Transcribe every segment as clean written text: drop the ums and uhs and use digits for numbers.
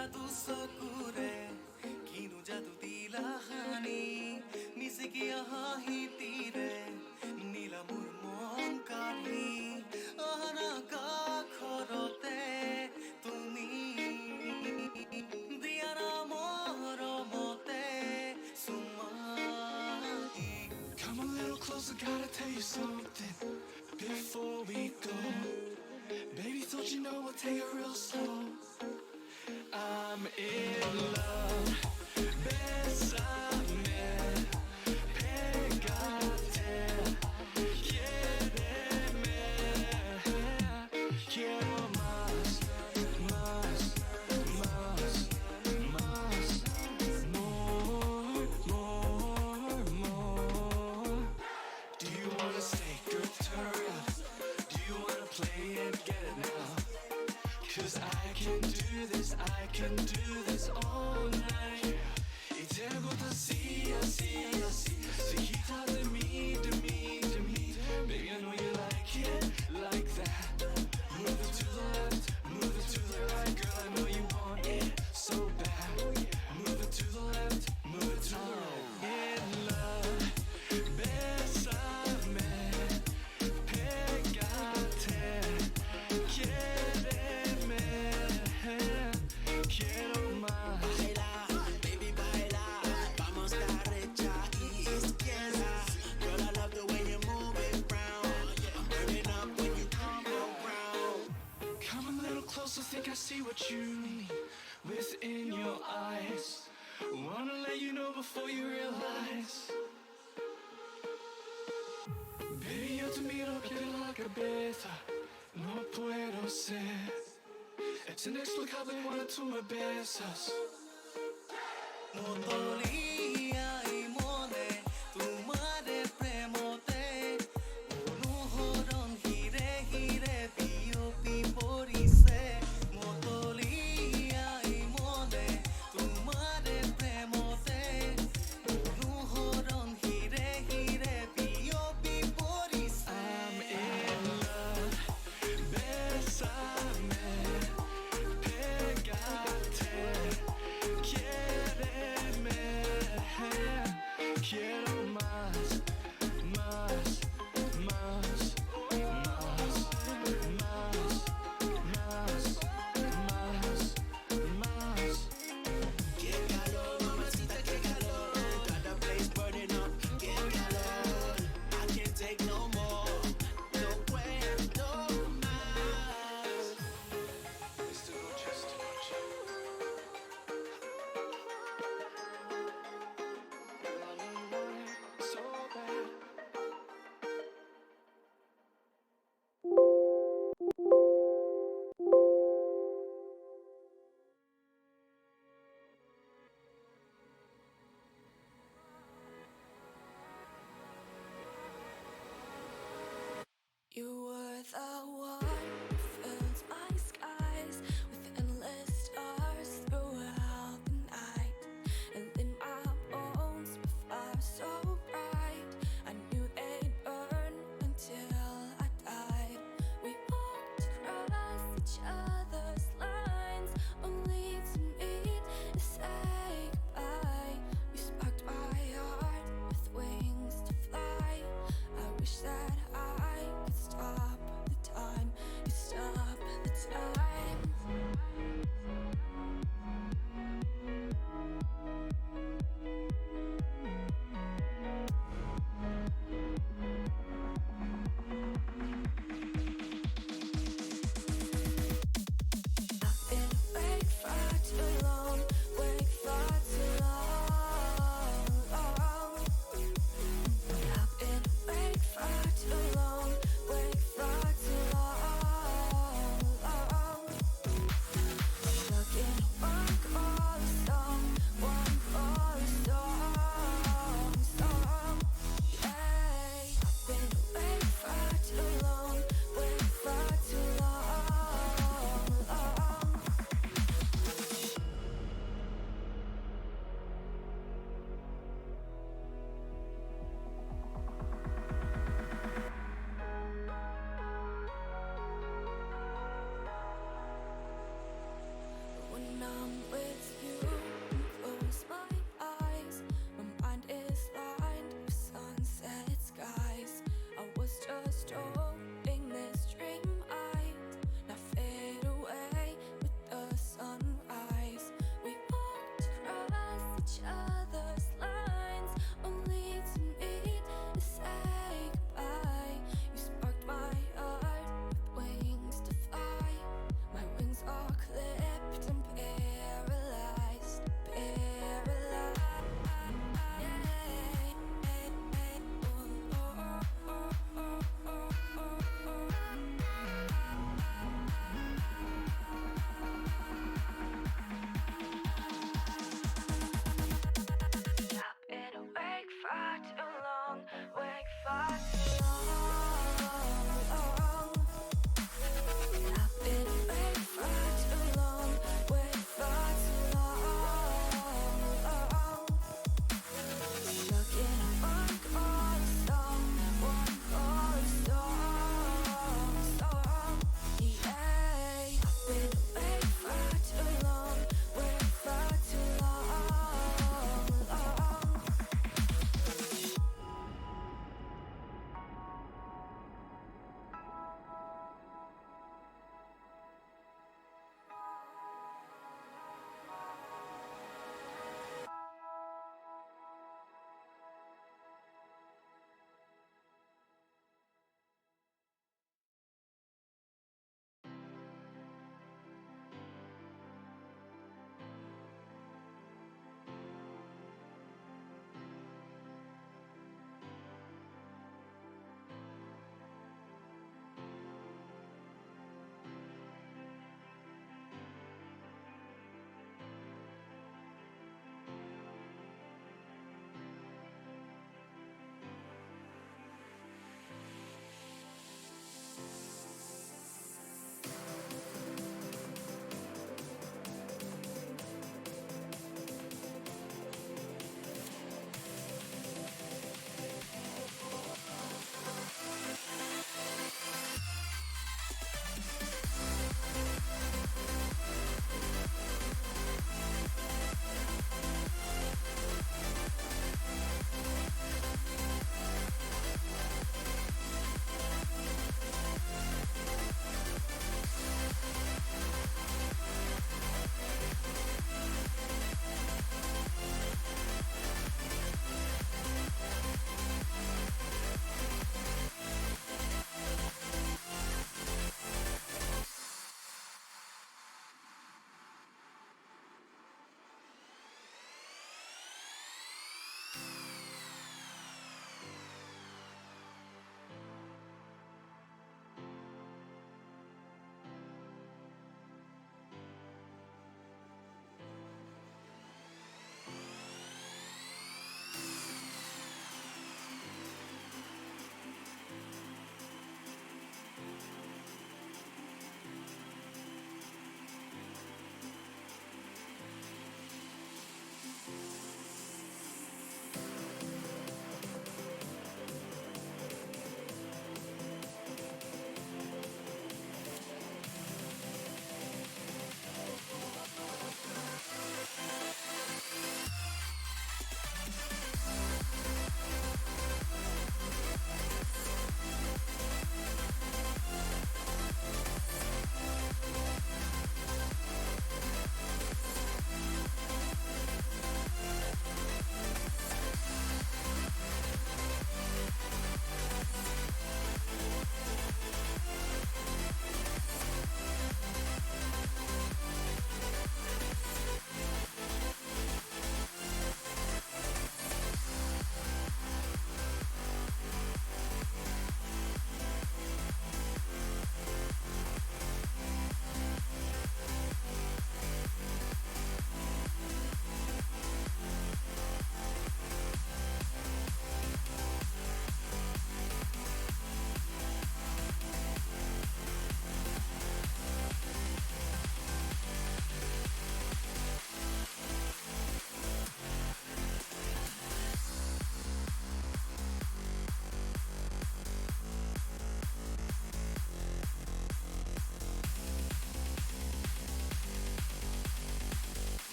যাদু চকুৰে কিনো যাদু দিলা হানি মিচিকিয়া হাঁহিতিৰে নীলা মোৰ মন কাঢ়ি অহনা কাষৰতে তুমি দিয়া না মৰমতে চুমাই Come a little closer, gotta tell you something before we go. Baby, don't you know we'll take it real slow. I'm in love. Bésame, pégate, quiéreme. Quiero más, más, más, más, more, more, more. Do you wanna stay good, turn up? Do you wanna play and get it now? Cause I can do this all night. Y te gusta así, así, así. Cerquita de mí, de mí, de mí. Baby, I know you like it, like that. Move it to the left, move it to the right. Girl, I know you want it so bad. Move it to the left, move it to the right. In love, bésame, pégate, quiéreme, quiero más. Baila, baby, baila. Vamos derecha y izquierda. Girl, I love the way you move it round. I'm burning up when you come around. Come a little closer, think I see what you need within your eyes. Wanna let you know before you realize. Baby, yo te miro, pierdo la cabeza. No puedo ser. Es inexplicable cuando tú me besas. No dolía y mone, tu madre premote. Unuhoron hire hire pio piporise. Motolia y mone, tu madre premote. Unuhoron hire hire pio piporise. I'm in love, bésame, pégate, quiéreme.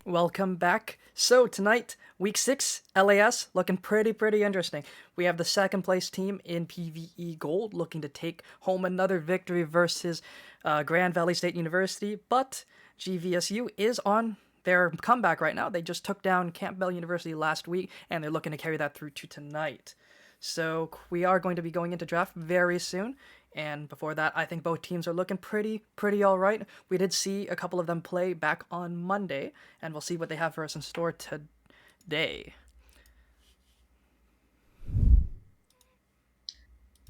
Welcome back. So tonight, week 6, LAS, looking pretty interesting. We have the second place team in PvE Gold looking to take home another victory versus Grand Valley State University, but GVSU is on their comeback right now. They just took down Campbell University last week, and they're looking to carry that through to tonight. So we are going to be going into draft very soon. And before that, I think both teams are looking pretty all right. We did see a couple of them play back on Monday, and we'll see what they have for us in store today.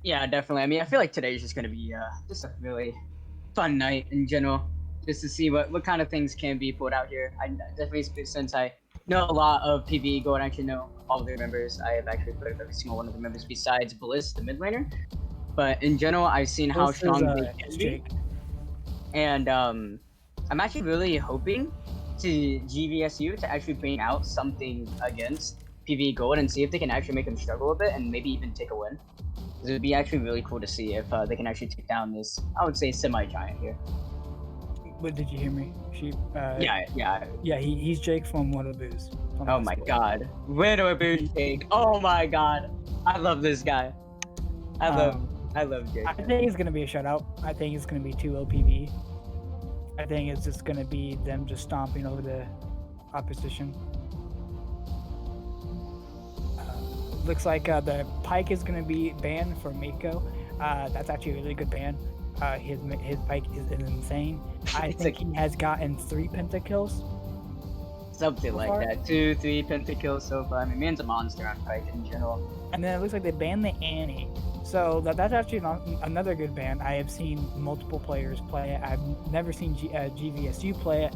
Yeah, definitely. I mean, I feel like today is just going to be just a really fun night in general, just to see what kind of things can be pulled out here. I definitely, since I know a lot of PvE Go and actually know all of their members, I have actually played with every single one of the members besides Bliss, the mid laner. But in general, I've seen how strong they can be. And I'm actually really hoping to GVSU to actually bring out something against PvE Gold and see if they can actually make them struggle a bit and maybe even take a win. It would be actually really cool to see if they can actually take down this, I would say, semi-giant here. What did you hear me? Yeah. He's Jake from One of the Boos. Oh my god. Widow Boos Jake. Oh my god. I love this guy. I love Jake. I think it's gonna be a shutout. I think it's gonna be 2 OPV. I think it's just gonna be them just stomping over the opposition. Looks like the Pike is gonna be banned for Mako. That's actually a really good ban. His Pike is insane. I think he has gotten 3 pentakills. Something like that. 2, 3 pentakills so far. I mean, man's a monster on Pike in general. And then it looks like they banned the Annie. So that's actually another good ban. I have seen multiple players play it. I've never seen GVSU play it,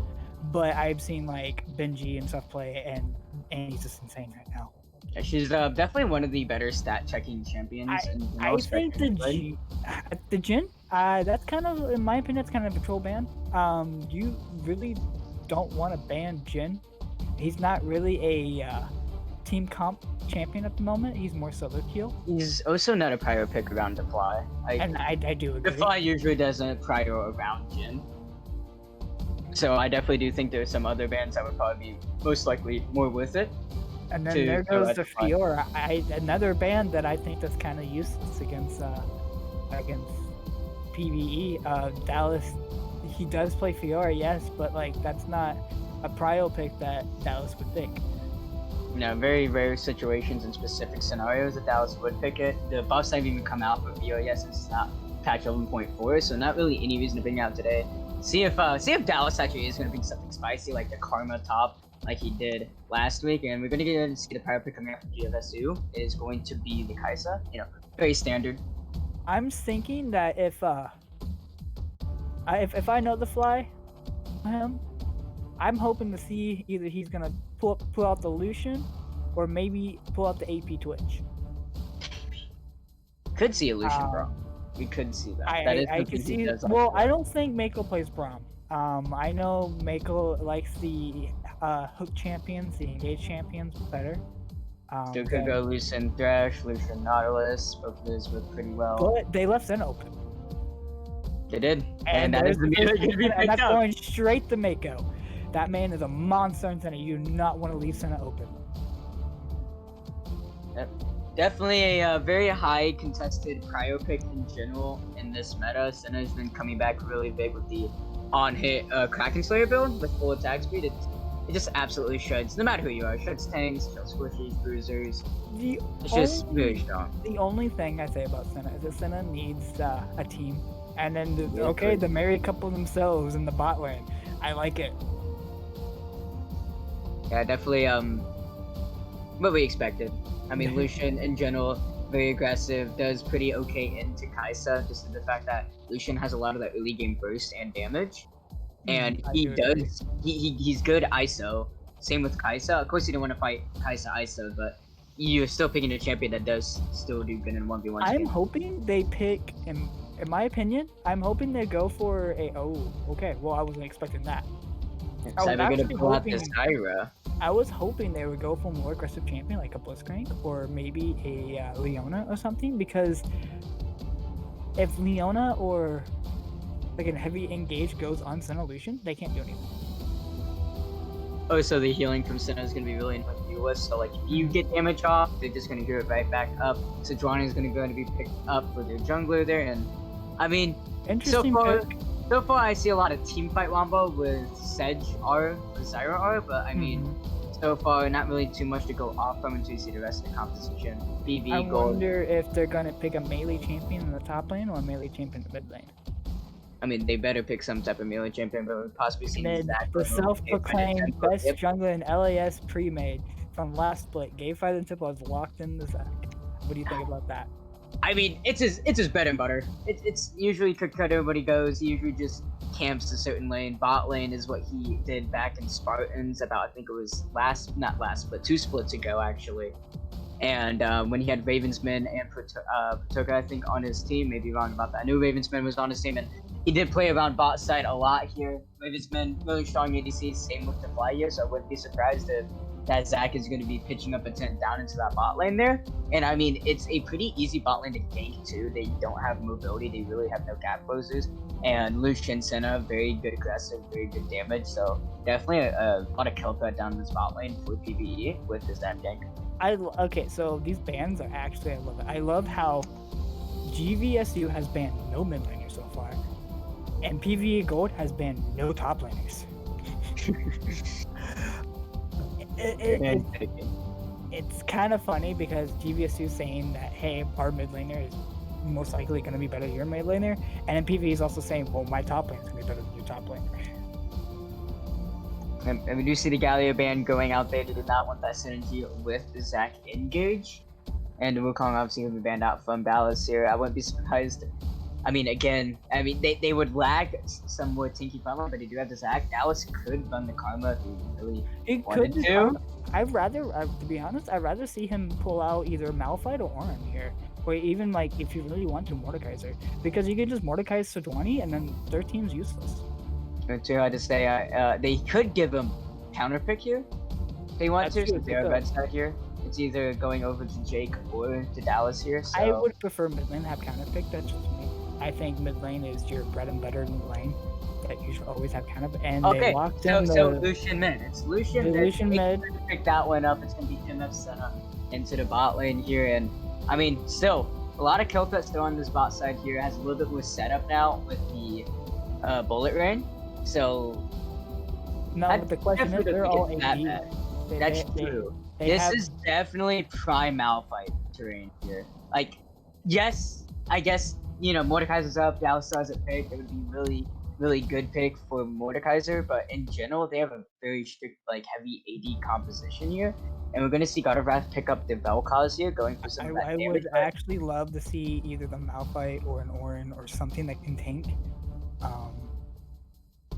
but I've seen like Benji and stuff play it, and Annie's just insane right now. Yeah, she's definitely one of the better stat checking champions. I think the Jin, that's kind of, in my opinion, that's kind of a troll ban. You really don't want to ban Jin. He's not really a team comp champion at the moment. He's more solo kill. He's also not a prior pick around to fly. I do agree. The fly usually doesn't prior around Jin. So I definitely do think there's some other bans that would probably be most likely more with it. And then there goes the Fiora. Another band that I think that's kind of useless against PvE. Dallas, he does play Fiora, yes, but like that's not a prio pick that Dallas would pick. Very rare situations and specific scenarios that Dallas would pick it. The buffs haven't even come out for Fiora, yes, it's not patch 11.4, so not really any reason to bring it out today. See if Dallas actually is going to bring something spicy like the Karma top, like he did last week, and we're going to get to see the power pick coming out from GVSU is going to be the Kaisa. Very standard. I'm thinking that if I know the fly, I'm hoping to see either he's going to pull out the Lucian, or maybe pull out the AP Twitch. Could see a Lucian, bro. We could see that. I could see. Well, I don't think Mako plays Braum. I know Mako likes the hook champions, the engage champions better. Still could go Lucian Thresh, Lucian Nautilus. Both of those work pretty well. But they left Zen open. They did, and that is going straight to Mako. That man is a monster in Senna. You do not want to leave Senna open. Yep. Definitely a very high contested cryo pick in general in this meta. Senna has been coming back really big with the on-hit Kraken Slayer build with full attack speed. It just absolutely shreds, no matter who you are. Shreds tanks, shreds squishies, bruisers. It's just really strong. The only thing I say about Senna is that Senna needs a team. And then, the married couple themselves in the bot lane. I like it. Yeah, definitely what we expected. I mean, Lucian in general, very aggressive, does pretty okay into Kaisa, just in the fact that Lucian has a lot of that early game burst and damage. And he's good ISO. Same with Kaisa. Of course you don't want to fight Kaisa ISO, but you're still picking a champion that does still do good in 1v1. I'm hoping they pick, in my opinion, I'm hoping they go for a, okay, well I wasn't expecting that. So they're gonna pull out this Ira. I was hoping they would go for a more aggressive champion like a Blitzcrank or maybe a Leona or something, because if Leona or like a heavy engage goes on Senna Lucian, they can't do anything. Oh, so the healing from Senna is going to be really annoying to deal with. So, like, if you get damage off, they're just going to gear it right back up. Sejuani is going to be picked up for their jungler there. And, I mean, Interesting pick. so far I see a lot of team fight wombo with Sedge R or Zyra R, but I mean, so far not really too much to go off from until you see the rest of the composition. PvE I gold. wonder if they're gonna pick a melee champion in the top lane or a melee champion in the mid lane. I mean, they better pick some type of melee champion, but we've possibly seen Mid, Zach the go self-proclaimed Yep. best jungler in LAS Premade from last split. Gave 5 and tip was locked in the Zach. What do you think about that? I mean, it's his bread and butter. It's usually cookie cutter when he goes. He usually just camps a certain lane. Bot lane is what he did back in Spartans about, I think it was not last split, 2 splits ago actually. And when he had Ravensman and Patoka, I think, on his team, maybe wrong about that. I knew Ravensman was on his team, and he did play around bot side a lot here. Ravensman, really strong ADC, same with the fly here, so I wouldn't be surprised if that Zach is going to be pitching up a tent down into that bot lane there. And I mean, it's a pretty easy bot lane to gank too. They don't have mobility. They really have no gap closers. And Lucian Senna, very good aggressive, very good damage. So definitely a lot of kill threat down this bot lane for PvE with this Zap gank. Okay, so these bans are actually, I love it. I love how GVSU has banned no mid laners so far, and PvE Gold has banned no top laners. It's kind of funny because GVSU is saying that, hey, our mid laner is most likely going to be better than your mid laner, and then PvE is also saying, well, my top lane is going to be better than your top laner. And we do see the Galio band going out there. They did not want that synergy with the Zac engage. And Wukong obviously will be banned out from Ballas here. I wouldn't be surprised. I mean, again, they would lag some more Tinky Bummer, but they do have the Zac. Dallas could run the Karma if he really wanted to. I'd rather, to be honest, I'd rather see him pull out either Malphite or Orin here. Or even, like, if you really want to, Mordekaiser. Because you could just Mordekaiser Sejuani, and then their team's useless. It's too hard to say. They could give him counter pick here. If they want to, since they're red side here. It's either going over to Jake or to Dallas here. So. I would prefer mid lane have counter pick. That's just me. I think mid lane is your bread and butter mid lane that you should always have counter. And they locked in so Lucian mid. It's Lucian mid. Lucian mid. Pick that one up. It's gonna be MF Senna into the bot lane here, and I mean, still a lot of kill threats still on this bot side here. It has a little bit more setup now with the bullet rain. So no, but the question is, they're all AD. That's true. This is definitely prime Malphite terrain here. Like, yes, I guess, you know, Mordekaiser's up, Dallas Stars at pick. It would be really, really good pick for Mordekaiser, but in general, they have a very strict, like, heavy AD composition here. And we're going to see God of Wrath pick up the Vel'Koz here, going for some of that damage. I would actually love to see either the Malphite or an Orin or something that can tank.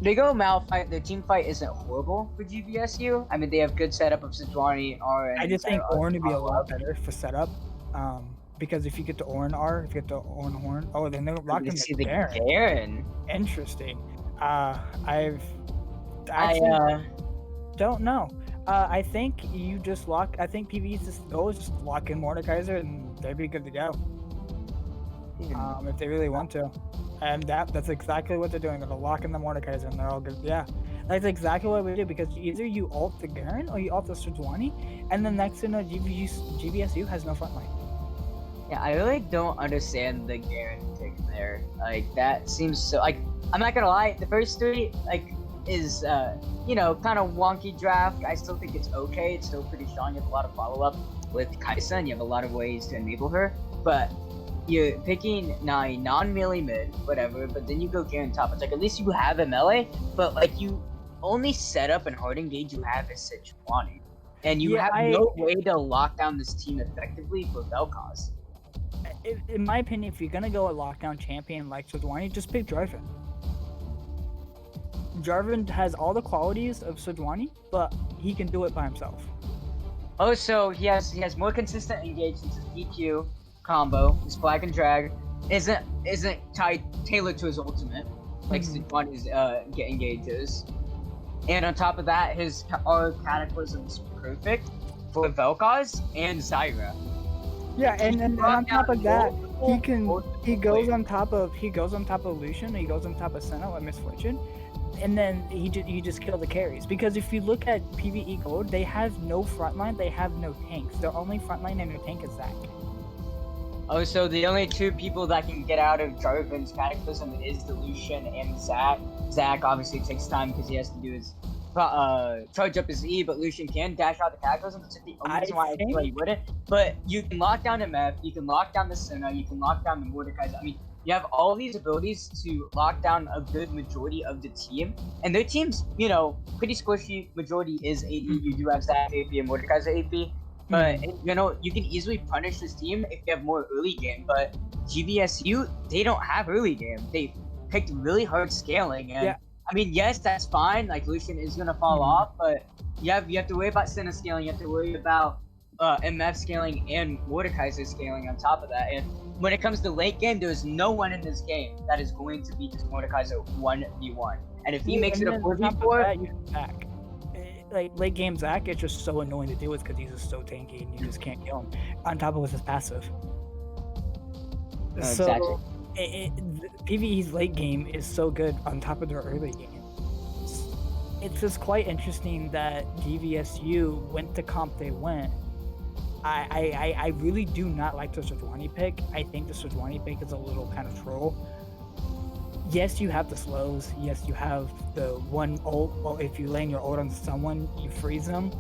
They go Malphite. Their team fight isn't horrible for GVSU. I mean, they have good setup of Sejuani and R. I just think Orin would be a lot better for setup. Because if you get the Orin R, if you get the Orin Horn, oh, then they're locked in the Garen. Interesting. I don't know. I think you just lock. I think PvE's just goes just lock in Mordekaiser and they'd be good to go. If they really want to. And that's exactly what they're doing. They're locking the Mordekaiser and they're all good. Yeah, that's exactly what we do, because either you ult the Garen or you ult the Sejuani, and then next to know GVSU has no front line. Yeah, I really don't understand the Garen pick there. Like, that seems so, like, I'm not gonna lie, the first 3, like, is, you know, kind of wonky draft. I still think it's okay. It's still pretty strong. You have a lot of follow-up with Kaisa, and you have a lot of ways to enable her, but you're picking now a non-melee mid, whatever, but then you go Garen top. It's like, at least you have a melee, but like, you only set up and hard engage you have is Sejuani. And you have no way to lock down this team effectively for Vel'Koz. In my opinion, if you're gonna go a lockdown champion like Sejuani, just pick Jarvan. Jarvan has all the qualities of Sejuani, but he can do it by himself. Oh, so he has more consistent engage since his EQ combo, his flag and drag isn't tailored to his ultimate like Sejuani's get engages, and on top of that, his Cataclysm is perfect for Vel'Koz and Zyra. Yeah, and on top of that, he goes on top of Lucian, he goes on top of Senna with Misfortune, and then you just kill the carries. Because if you look at PvE Gold, they have no frontline, they have no tanks. Their only frontline and their tank is Zac. Oh, so the only two people that can get out of Jarvan's Cataclysm is the Lucian and Zac. Zac obviously takes time because he has to do his charge up his E, but Lucian can dash out the Cataclysm. That's just the only reason why I feel like he wouldn't. But you can lock down MF, you can lock down the Senna, you can lock down the Mordekaiser. I mean, you have all these abilities to lock down a good majority of the team. And their team's, pretty squishy. Majority is AD. You do have Zac AP and Mordekaiser AP. But, you can easily punish this team if you have more early game. But GVSU, they don't have early game. They picked really hard scaling. And I mean, yes, that's fine. Like, Lucian is going to fall off. But you have to worry about Senna scaling. You have to worry about MF scaling and Mordekaiser scaling on top of that. And when it comes to late game, there's no one in this game that is going to beat this Mordekaiser 1v1. And if he makes it a 4v4... Like, late game Zac, it's just so annoying to deal with because he's just so tanky and you just can't kill him. On top of with his passive. So, PvE's late game is so good on top of their early game. It's just quite interesting that GVSU went the comp they went. I really do not like the Sejuani pick. I think the Sejuani pick is a little kind of troll. Yes, you have the slows. Yes, you have the one ult. Well, if you land your ult on someone, you freeze them.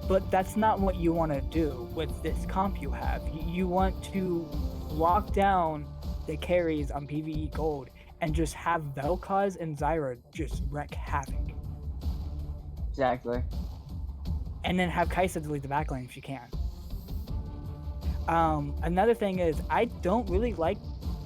But that's not what you want to do with this comp you have. You want to lock down the carries on PvE Gold and just have Vel'Koz and Zyra just wreak havoc. Exactly. And then have Kai'Sa delete the backline if you can. Another thing is, I don't really like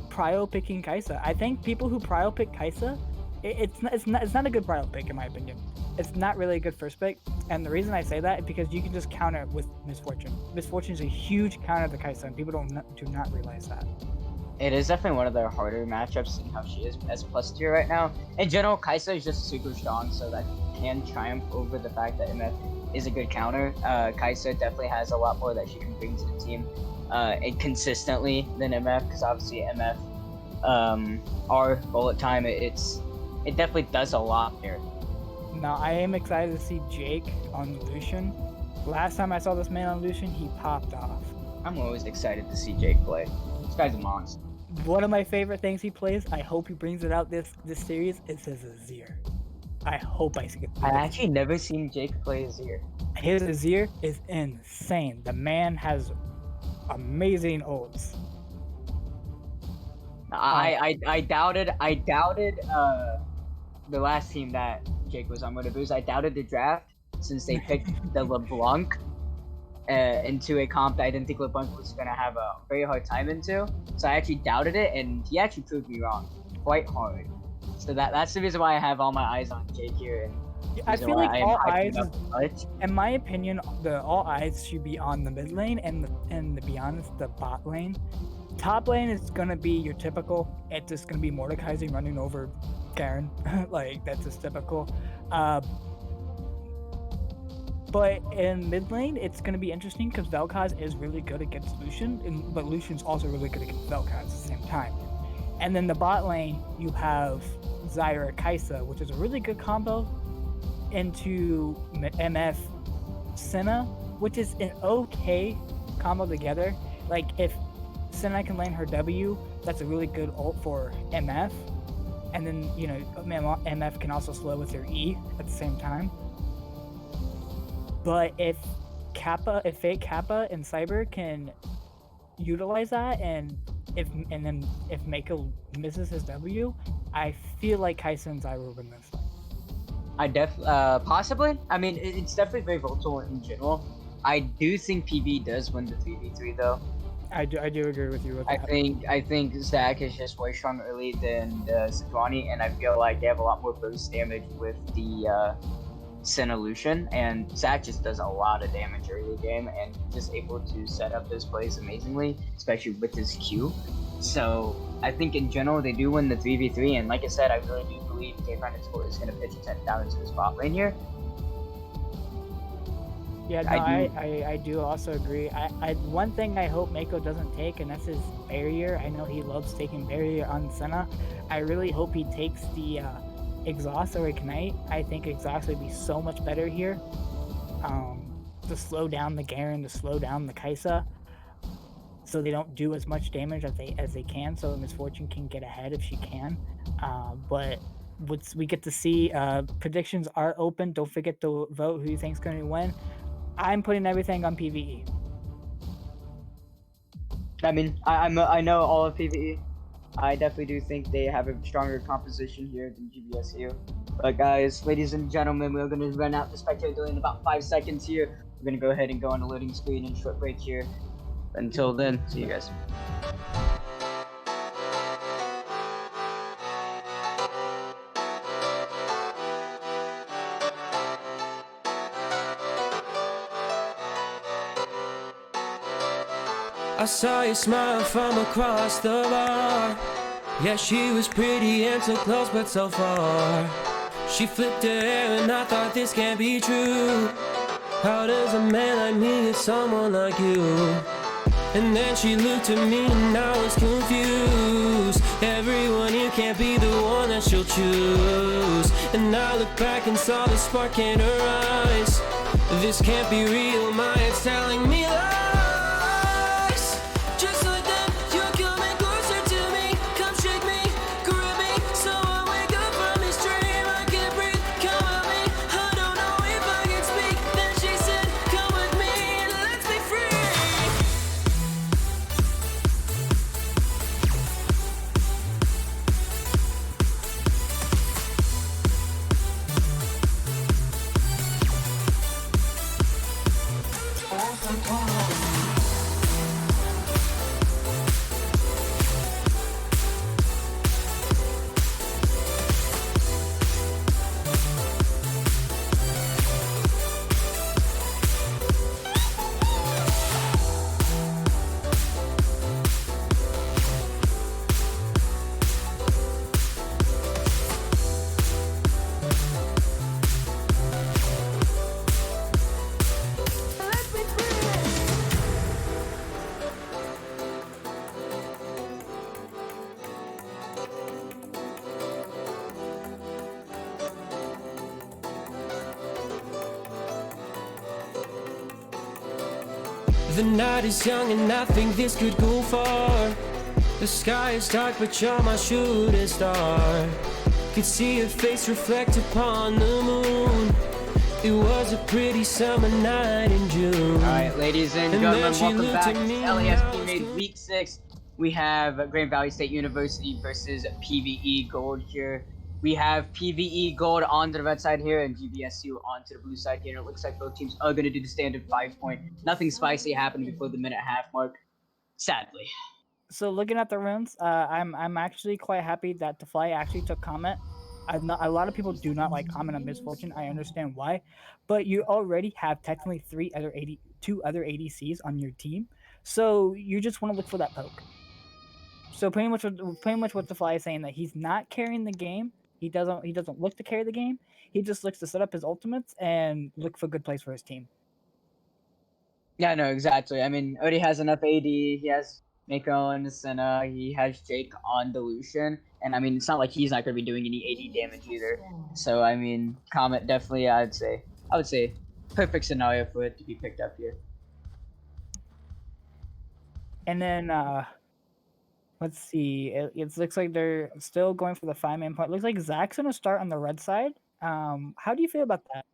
prio picking Kai'Sa. I think people who prio pick Kai'Sa, it's not a good prio pick in my opinion. It's not really a good first pick, and the reason I say that is because you can just counter it with Misfortune. Misfortune is a huge counter to Kai'Sa, and people do not realize that. It is definitely one of their harder matchups, seeing how she is as plus tier right now. In general, Kai'Sa is just super strong, so that can triumph over the fact that MF is a good counter. Kai'Sa definitely has a lot more that she can bring to the team consistently than MF, because obviously MF, our bullet time, it definitely does a lot here. Now, I am excited to see Jake on Lucian. Last time I saw this man on Lucian, he popped off. I'm always excited to see Jake play. This guy's a monster. One of my favorite things he plays, I hope he brings it out this series, is his Azir. I hope I see it. I actually never seen Jake play Azir. His Azir is insane. The man has amazing ults. I doubted the last team that Jake was on, whatever it was. I doubted the draft since they picked the LeBlanc into a comp that I didn't think LeBlanc was going to have a very hard time into. So I actually doubted it, and he actually proved me wrong quite hard. So that's the reason why I have all my eyes on Jake here. And I feel like all eyes, in my opinion, all eyes should be on the mid lane and to be honest, the bot lane. Top lane is gonna be your typical. It's just gonna be Mordekaiser running over Garen, like that's just typical. But in mid lane, it's gonna be interesting because Vel'Koz is really good against Lucian, but Lucian's also really good against Vel'Koz at the same time. And then the bot lane, you have Zyra Kai'Sa, which is a really good combo into MF Senna, which is an okay combo together. Like if Senna can land her W, that's a really good ult for MF. And then, MF can also slow with her E at the same time. But if Fake Kappa and Cyber can utilize that, and if Mako misses his W, I feel like Kai'Sa and Zyra will win this fight. Possibly. I mean, it's definitely very volatile in general. I do think PvE does win the 3v3 though. I do agree with you with that. I think Zac is just way stronger early than Sejuani, and I feel like they have a lot more burst damage with the Senna Lucian, and Zac just does a lot of damage early game and just able to set up his plays amazingly, especially with his Q. So I think in general they do win the 3v3, and like I said, I really do believe K-Prime is going to pitch a tent down into his bot lane here. Yeah, no, I do also agree. One thing I hope Mako doesn't take, and that's his barrier. I know he loves taking barrier on Senna. I really hope he takes the exhaust or ignite. I think exhaust would be so much better here. To slow down the Garen, to slow down the Kaisa, so they don't do as much damage as they can. So Misfortune can get ahead if she can. But we get to see predictions are open. Don't forget to vote who you think's going to win. I'm putting everything on PvE. I mean, I know all of PvE. I definitely do think they have a stronger composition here than GVSU. But guys, ladies and gentlemen, we're going to run out the spectator duel in about 5 seconds here. We're going to go ahead and go on the loading screen and short break here. Until then, see you guys. I saw you smile from across the bar. Yeah, she was pretty and so close but so far. She flipped her hair and I thought this can't be true. How does a man like me get someone like you? And then she looked at me and I was confused. Everyone here can't be the one that she'll choose. And I looked back and saw the spark in her eyes. This can't be real, my head's telling me lies. Just like that, you're coming closer to me. Come shake me, grab me, so I wake up from this dream. I can't breathe, come at me. I don't know if I can speak. Then she said, come with me and let's be free. The night is young and I think this could go far. The sky is dark but you're my shooting star. Could see your face reflect upon the moon. It was a pretty summer night in June. Alright, ladies and gentlemen, welcome back to LAS Premade Week 6. We have Grand Valley State University versus PvE Gold here. We have PvE Gold on the red side here and GVSU onto the blue side here. And it looks like both teams are going to do the standard 5-point. Nothing spicy happened before the minute-half mark, sadly. So looking at the runes, I'm actually quite happy that the fly actually took comment. A lot of people do not like comment on Misfortune. I understand why, but you already have technically two other ADCs on your team, so you just want to look for that poke. So pretty much what the fly is saying, that he's not carrying the game. He doesn't look to carry the game. He just looks to set up his ultimates and look for good plays for his team. Yeah, no, exactly. I mean, Odie has enough AD. He has Mako and Senna. He has Jake on Dilution. And I mean, it's not like he's not going to be doing any AD damage either. So, I mean, Comet definitely, I would say, perfect scenario for it to be picked up here. And then, let's see. It looks like they're still going for the 5-man point. Looks like Zach's going to start on the red side. How do you feel about that?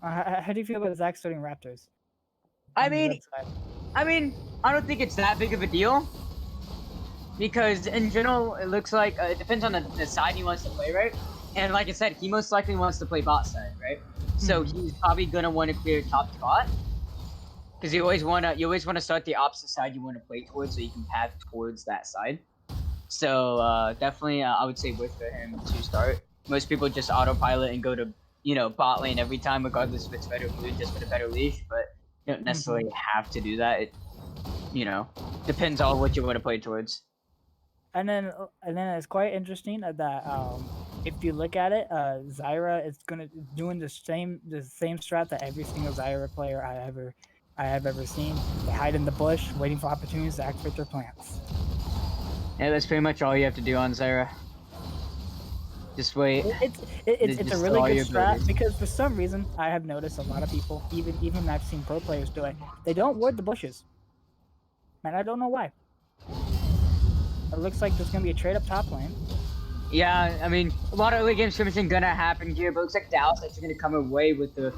How do you feel about Zach starting Raptors? I mean, I don't think it's that big of a deal. Because in general, it looks like it depends on the side he wants to play, right? And like I said, he most likely wants to play bot side, right? So he's probably gonna want to clear top spot. Because you always wanna start the opposite side you want to play towards, so you can path towards that side. So definitely, I would say wait for him to start. Most people just autopilot and go to bot lane every time, regardless if it's better blue, just with a better leash. But you don't necessarily have to do that. It depends on what you want to play towards. And then it's quite interesting that if you look at it, Zyra is doing the same strat that every single Zyra player I have ever seen. They hide in the bush, waiting for opportunities to activate their plants. Yeah, that's pretty much all you have to do on Zyra. Just wait. It's a Just really all good your strat abilities. because for some reason I have noticed a lot of people, even I've seen pro players do it. They don't ward the bushes, and I don't know why. It looks like there's gonna be a trade up top lane. Yeah, I mean, a lot of early game skirmishing gonna happen here, but it looks like Dallas actually gonna come away with the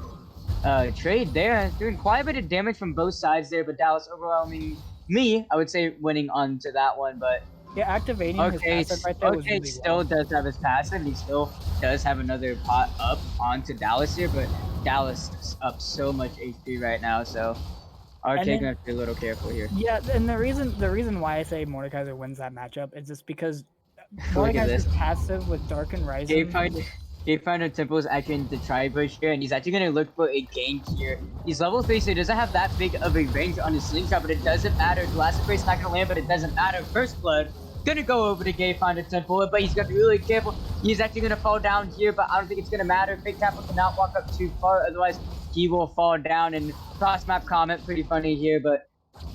trade there. Doing quite a bit of damage from both sides there, but Dallas overwhelming me, I would say, winning onto that one. But Yeah, activating his okay, passive right there was okay, really still well. does have his passive. He still does have another pot up onto Dallas here, but Dallas is up so much HP right now, so RK And then gonna have to be a little careful here. yeah, and the reason why I say Mordekaiser wins that matchup is just because Look at this. Mordekaiser's passive with Dark and Ryzen. Gayfinder Temple is actually in the tri-bush here, and he's actually gonna look for a gank here. He's level 3, so he doesn't have that big of a range on his slingshot, but it doesn't matter. The last sprade's not gonna land, but it doesn't matter. First blood gonna go over to Gayfinder Temple, but he's gonna be really careful. He's actually gonna fall down here, but I don't think it's gonna matter. Fake Temple cannot walk up too far, otherwise he will fall down. And cross map comment, pretty funny here, but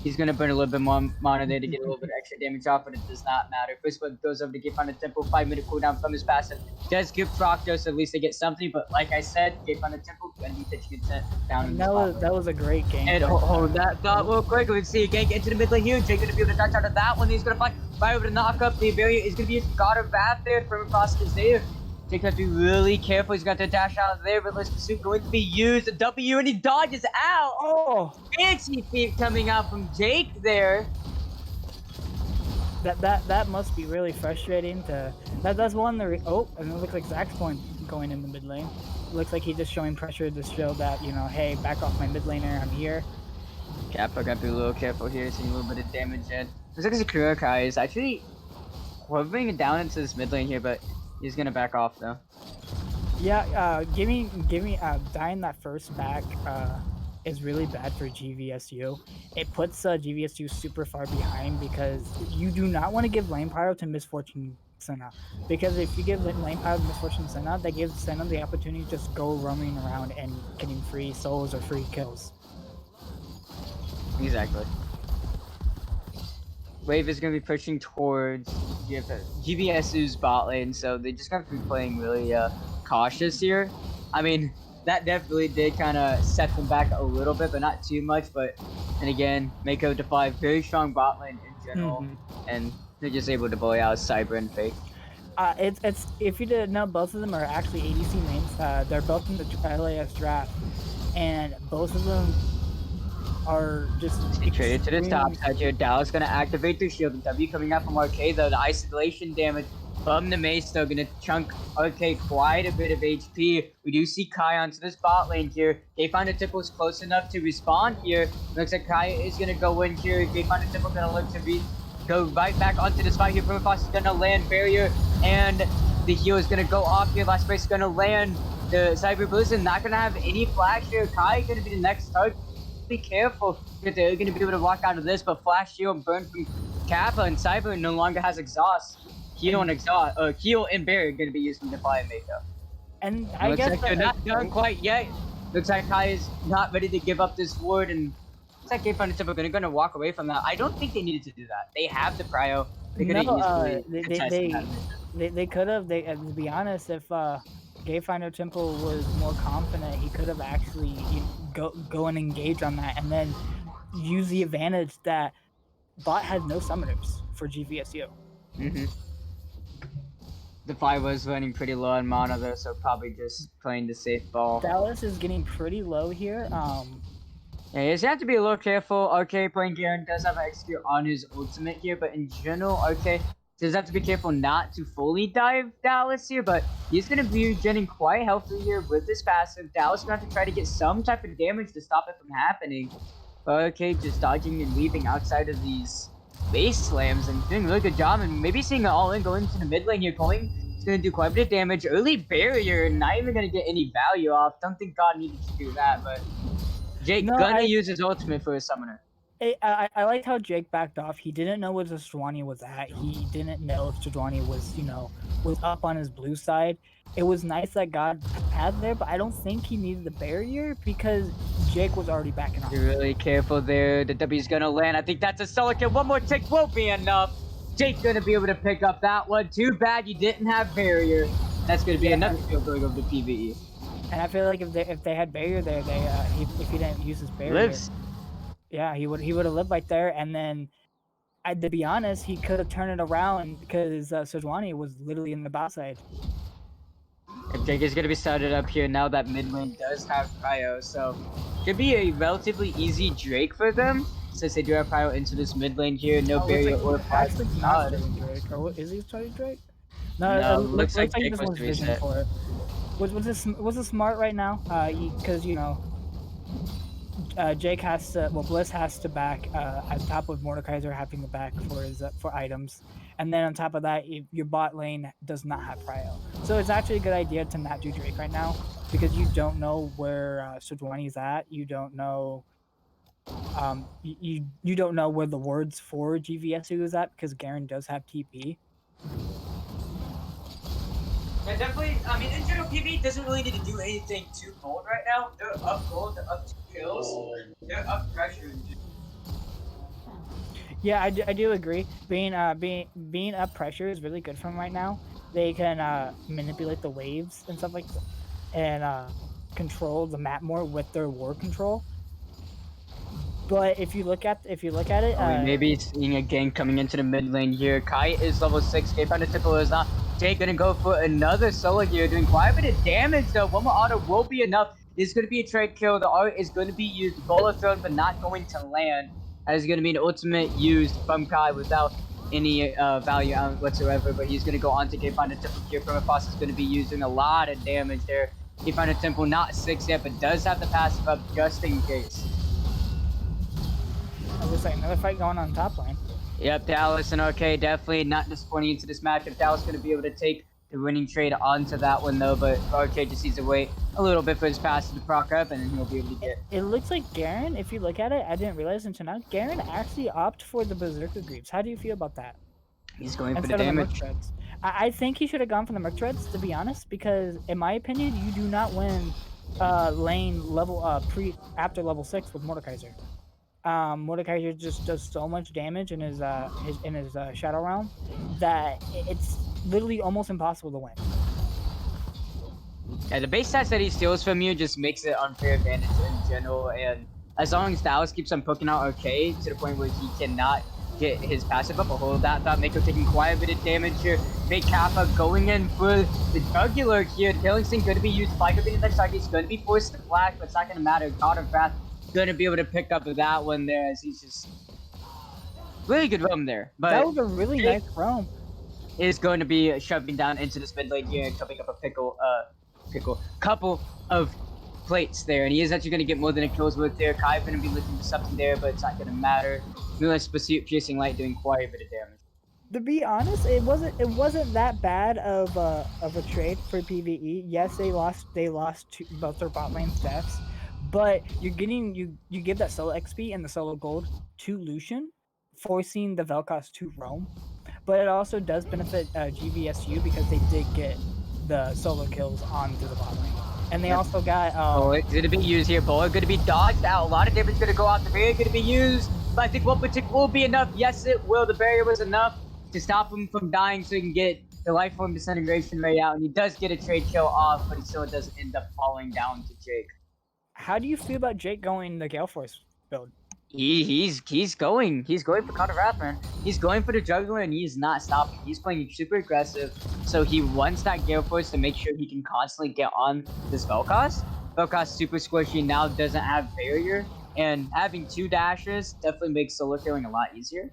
he's gonna burn a little bit more mana there to get a little bit of extra damage off, but it does not matter. First blood goes over to Gate on the Temple, 5-minute cooldown from his passive. Does give Procto, so at least they get something, but like I said, Gate on the Temple gonna be pitching it down in the spot. That was a great game. And hold that thought real quick. We see a gank into the mid lane here. Jake gonna be able to dodge out of that one. He's gonna fly right over to knock up. The barrier is gonna be a God of Wrath there. From across is there. Jake has to be really careful. He's got to dash out of there, but let's pursuit going to be used. A W, and he dodges out. Oh, Fancy feet coming out from Jake there. that must be really frustrating. That's one of the oh, and it looks like Zach's going in the mid lane. Looks like he's just showing pressure to show that, you know, hey, back off my mid laner. I'm here. Kappa got to be a little careful here, seeing a little bit of damage in. Looks like Sakura Kai is actually hovering it down into this mid lane here, but he's gonna back off though. Yeah, dying that first back is really bad for GVSU. It puts GVSU super far behind because you do not want to give lane power to Misfortune Senna. Because if you give lane power to Misfortune Senna, that gives Senna the opportunity to just go roaming around and getting free souls or free kills. Exactly. Wave is going to be pushing towards GVSU's bot lane, so they just have to be playing really cautious here. I mean, that definitely did kind of set them back a little bit, but not too much. But and again, Mako Defy, very strong bot lane in general, and they're just able to bully out Cyber and Fake. It's if you didn't know, both of them are actually ADC mains. They're both in the LAS draft, and both of them are just traded to the top side here. Dallas gonna activate their shield. The W coming out from RK though. The isolation damage from the mace though gonna chunk RK quite a bit of HP. We do see Kai onto this bot lane here. They find a Tipple is close enough to respond here. Looks like Kai is gonna go in here. They find a Tipple gonna look to go right back onto this fight here. Permafrost is gonna land barrier, and the heal is gonna go off here. Last place is gonna land. The Cyber Blizzard not gonna have any flash here. Kai gonna be the next target. Be careful because they're going to be able to walk out of this, but Flash Shield burn from Kappa, and Cyber no longer has exhaust. Heal and exhaust, Heal and Barrier are going to be used from Defy and Mako. And I guess like they're not done quite yet. Looks like Kai is not ready to give up this ward, and looks like K-Fun and Tipper are going to walk away from that. I don't think they needed to do that. They have the prio. They could have easily they could have. To be honest, if Gayfinder Temple was more confident, he could have actually go and engage on that, and then use the advantage that bot had no summoners for GVSU. The fight was running pretty low on mana though, so probably just playing the safe ball. Dallas is getting pretty low here. Yeah, you just have to be a little careful. RK playing Garen does have an execute on his ultimate here, but in general, RK does have to be careful not to fully dive Dallas here, but he's going to be getting quite healthy here with this passive. Dallas going to have to try to get some type of damage to stop it from happening. But RK just dodging and weaving outside of these base slams and doing a really good job, and maybe seeing it all in going into the mid lane here. Going is going to do quite a bit of damage. Early barrier, not even going to get any value off. Don't think God needed to do that, but Jake gonna use his ultimate for his summoner. I liked how Jake backed off. He didn't know where Sejuani was at. He didn't know if Sejuani was, was up on his blue side. It was nice that God had there, but I don't think he needed the barrier because Jake was already backing off. Be really careful there. The W's gonna land. I think that's a solo kill. One more tick won't be enough. Jake's gonna be able to pick up that one. Too bad you didn't have barrier. That's gonna be another kill going over to PvE. And I feel like if they had barrier there, if he didn't use his barrier, Lives. yeah, he would have lived right there. And then, to be honest, he could have turned it around because Sejuani was literally in the bot side. If Jake is gonna be started up here now that mid lane does have Cryo, so could be a relatively easy Drake for them since they do have Cryo into this mid lane here. No barrier or flash. Actually, not starting Drake. Or is he starting Drake? No, No, it looks like Jake this was one's to vision reset. for it. Was it smart right now? Because you know, Jake has to. Well, Bliss has to back on top of Mordekaiser having the back for his for items, and then on top of that, your bot lane does not have Cryo. So it's actually a good idea to not do Drake right now because you don't know where Sejuani is at. You don't know. You don't know where the words for GVSU is at because Garen does have TP. Yeah, definitely. I mean, in general, PvE doesn't really need to do anything too bold right now. They're up gold, they're up 2 kills, they're up pressure. Yeah, I do agree. Being up pressure is really good for them right now. They can manipulate the waves and stuff like that, and control the map more with their ward control. But if you look at it, we may be seeing a gank coming into the mid lane here. Kai is level 6, K found a typical is not. Jake gonna go for another solo here, doing quite a bit of damage though. One more auto will be enough. This is gonna be a trade kill. The art is gonna be used, Bola thrown, but not going to land. That is gonna be an ultimate used from Kai without any value out whatsoever. But he's gonna go on to K find a temple here. Permafrost is gonna be using a lot of damage there. K find a temple, not 6 yet, but does have the passive up just in case. Looks like another fight going on top lane. Yep, Dallas and RK definitely not disappointing into this matchup. Dallas going to be able to take the winning trade onto that one though, but RK just needs to wait a little bit for his pass to proc up, and then he'll be able to get. It looks like Garen, if you look at it, I didn't realize until now, Garen actually opted for the Berserker Greaves. How do you feel about that? He's going for the Instead of damage. Merc Treads. I think he should have gone for the Merc Treads, to be honest, because in my opinion, you do not win lane level after level 6 with Mordekaiser. Mordekaiser just does so much damage in his Shadow Realm that it's literally almost impossible to win. Yeah, the base stats that he steals from you just makes it unfair advantage in general, and as long as Dallas keeps on poking out RK to the point where he cannot get his passive up, a hold that thought Mako taking quite a bit of damage here. Big Kappa going in for the jugular here. Tailing Sting going to be used. Fly could be the next target. He's going to be forced to flash, but it's not going to matter. God of Wrath going to be able to pick up that one there as he's just really good roam there. But that was a really nice roam. Is going to be shoving down into this mid lane here and coming up a couple of plates there, and he is actually going to get more than a kills worth there. Kai going to be looking for something there, but it's not going to matter. Moonlight's Pursuit, Piercing Light doing quite a bit of damage. To be honest, it wasn't that bad of a trade for PvE. Yes, they lost both their bot lane deaths, but you're getting you give that solo XP and the solo gold to Lucian, forcing the Vel'Koz to roam. But it also does benefit GVSU because they did get the solo kills onto the bot lane. And they also got it's going to be used here. Bola going to be dodged out. A lot of damage going to go out. The barrier going to be used. But I think one particular will be enough. Yes, it will. The barrier was enough to stop him from dying so he can get the life form disintegration rate out. And he does get a trade kill off, but he still does end up falling down to Jake. How do you feel about Jake going the Gale Force build? He's going for God of Wrath, man. He's going for the juggler and he's not stopping. He's playing super aggressive, so he wants that Gale Force to make sure he can constantly get on this Vel'Koz. Vel'Koz super squishy, now doesn't have barrier, and having 2 dashes definitely makes solo killing a lot easier.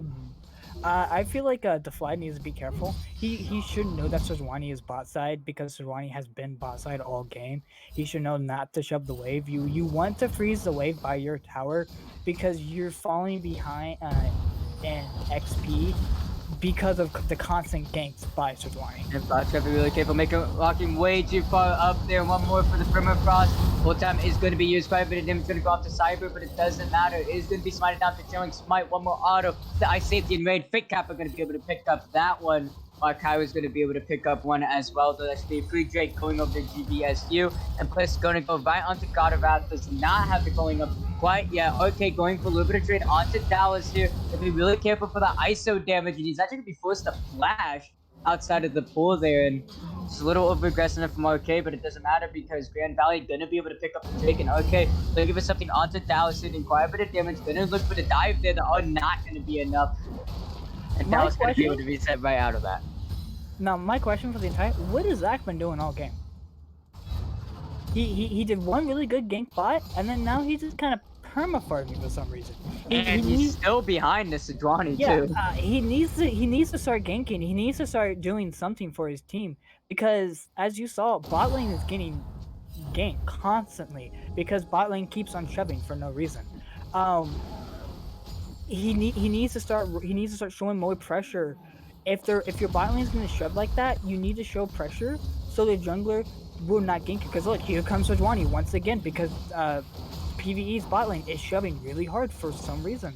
I feel like Defly needs to be careful. He should know that Sejuani is bot side because Sejuani has been bot side all game. He should know not to shove the wave. You want to freeze the wave by your tower because you're falling behind in XP because of the constant ganks by Sejuani. And Fox gotta be really careful, walking way too far up there. One more for the Permafrost. Full time is going to be used. Quite a bit of damage going to go off to Cyber, but it doesn't matter. It is going to be smited down to Chilling Smite. One more auto. The Ice Safety and Raid. Fake Kappa going to be able to pick up that one. Kai was going to be able to pick up one as well. Though that should be free Drake going over to GVSU. And plus going to go right onto God of Wrath. Does not have the going up quite yet. Okay, going for a little bit of trade onto Dallas here. Have to be really careful for the ISO damage. And he's actually going to be forced to flash outside of the pool there. And it's a little over aggressive from RK, but it doesn't matter because Grand Valley going to be able to pick up the Drake. And RK, they'll give us something onto Dallas hitting quite a bit of damage. Going to look for the dive there. That are not going to be enough. And My Dallas going to be able question- to reset right out of that. Now, my question for the entire: what has Zach been doing all game? He did one really good gank bot, and then now he's just kind of perma-farming for some reason. And he's still behind this Sejuani Yeah, too. he needs to start ganking. He needs to start doing something for his team because, as you saw, bot lane is getting ganked constantly because bot lane keeps on shoving for no reason. He needs to start showing more pressure. If your bot lane is going to shove like that, you need to show pressure so the jungler will not gank it. Because look, here comes Sejuani once again because PvE's bot lane is shoving really hard for some reason.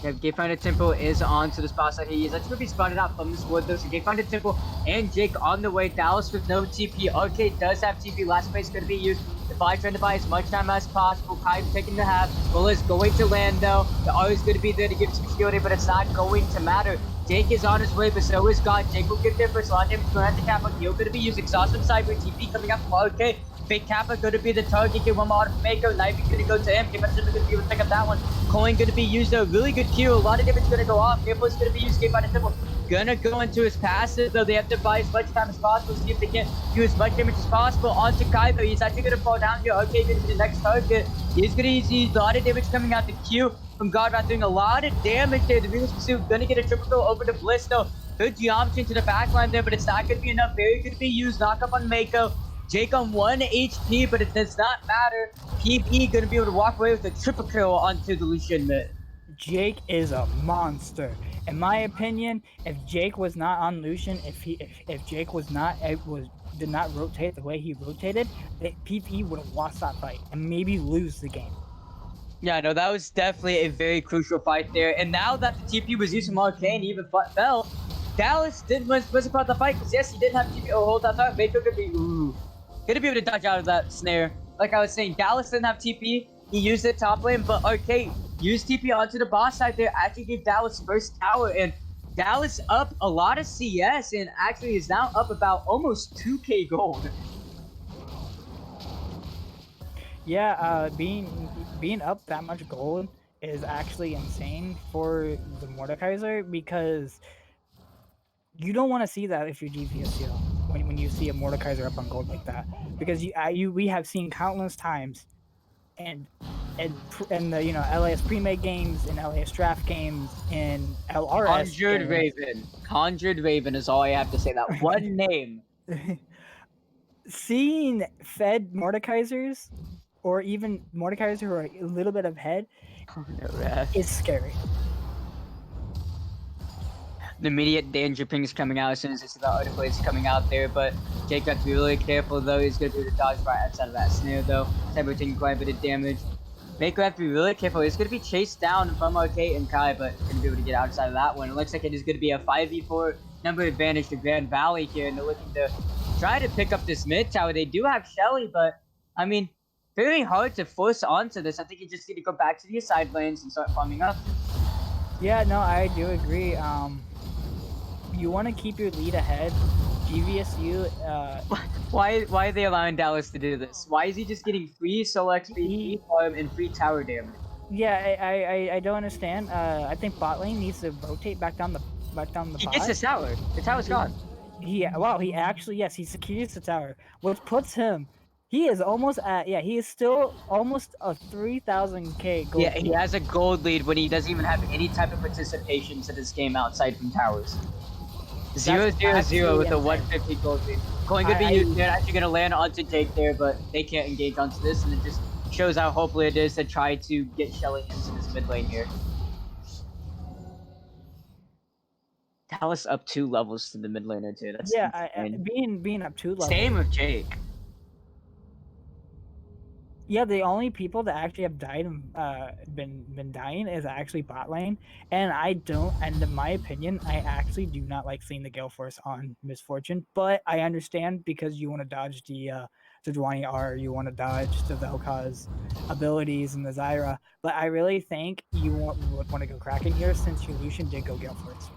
Yeah, Gayfinder Temple is on to the spot side. He is actually going to be spotted out from this wood though. So Gayfinder Temple and Jake on the way. Dallas with no TP. RK does have TP. Last place going to be used. The Fly trying to buy as much time as possible. Kai taking the half. Bull is going to land though. The R is going to be there to give some security, but it's not going to matter. Jake is on his way, but so is God. Jake will get there first. Lot damage going at the Kappa. He'll going to be used. Exhaust from side with TP coming up from RK. Fake Kappa going to be the target. Get one more out of Mako. Knife going to go to him. Gayfinder Temple going to be able to pick up that one. Coin going to be used though. Really good Q. A lot of damage going to go off. Gayfinder is going to be used. Gayfinder Temple gonna go into his passive though. They have to buy as much time as possible. See if they can do as much damage as possible onto Kai though. He's actually gonna fall down here. Okay, gonna be the next target. He's gonna use a lot of damage coming out the Q from Godwrath, doing a lot of damage there. The Venus Pursuit gonna get a triple kill over to Bliss though. Good geometry into the backline there, but it's not gonna be enough. Very good to be used. Knock up on Mako. Jake on 1 HP, but it does not matter. PvE gonna be able to walk away with a triple kill onto the Lucian mid. Jake is a monster. In my opinion, if Jake was not on Lucian, if Jake did not rotate the way he rotated, the PvE would have lost that fight and maybe lose the game. Yeah, no, that was definitely a very crucial fight there. And now that the TP was used from Arcane, he even fell. Dallas wasn't part of the fight because yes, he didn't have TP to hold that time. Mako could be gonna be able to dodge out of that snare. Like I was saying, Dallas didn't have TP. He used it top lane, but Arcade used TP onto the boss side there. Actually gave Dallas first tower, and Dallas up a lot of CS, and actually is now up about almost 2k gold. Yeah, being up that much gold is actually insane for the Mordekaiser because you don't want to see that if you're GVSU when you see a Mordekaiser up on gold like that because we have seen countless times and the LAS Premade games and LAS draft games and LRS Conjured Raven. Conjured Raven is all I have to say. That one name. Seeing fed Mordekaisers or even Mordekaisers who are a little bit ahead is scary. The immediate danger ping is coming out as soon as I see the article is coming out there, but Jake got to be really careful though. He's going to be able to dodge right outside of that snare though. Cyber taking quite a bit of damage. Mako have to be really careful. He's going to be chased down from Arcade and Kai, but going to be able to get outside of that one. It looks like it is going to be a 5v4 number advantage to Grand Valley here, and they're looking to try to pick up this mid tower. They do have Shelly, but I mean, very hard to force onto this. I think you just need to go back to the side lanes and start farming up. Yeah, no, I do agree. You want to keep your lead ahead. GVSU. Why are they allowing Dallas to do this? Why is he just getting free solo XP, free farm, and free tower damage? Yeah, I don't understand. I think bot lane needs to rotate back down the He bot. gets his tower. The tower's gone. He actually, yes, he secures the tower, which puts him. He is almost at he is still almost a 3,000k gold. Yeah, he has a gold lead when he doesn't even have any type of participation to this game outside from towers. 0-0-0 with a 150 gold lead. Going to be used. They're actually going to land onto Jake there, but they can't engage onto this, and it just shows how hopeful it is to try to get Shelly into this mid lane here. Dallas up 2 levels to the mid laner too. That's being up 2 levels. Same with Jake. Yeah, the only people that actually have died and been dying is actually bot lane, and I don't. And in my opinion, I actually do not like seeing the Gale Force on Misfortune. But I understand because you want to dodge the Sejuani R, you want to dodge the Vel'Koz abilities and the Zyra. But I really think you would want to go Kraken here since your Lucian did go Gale Force.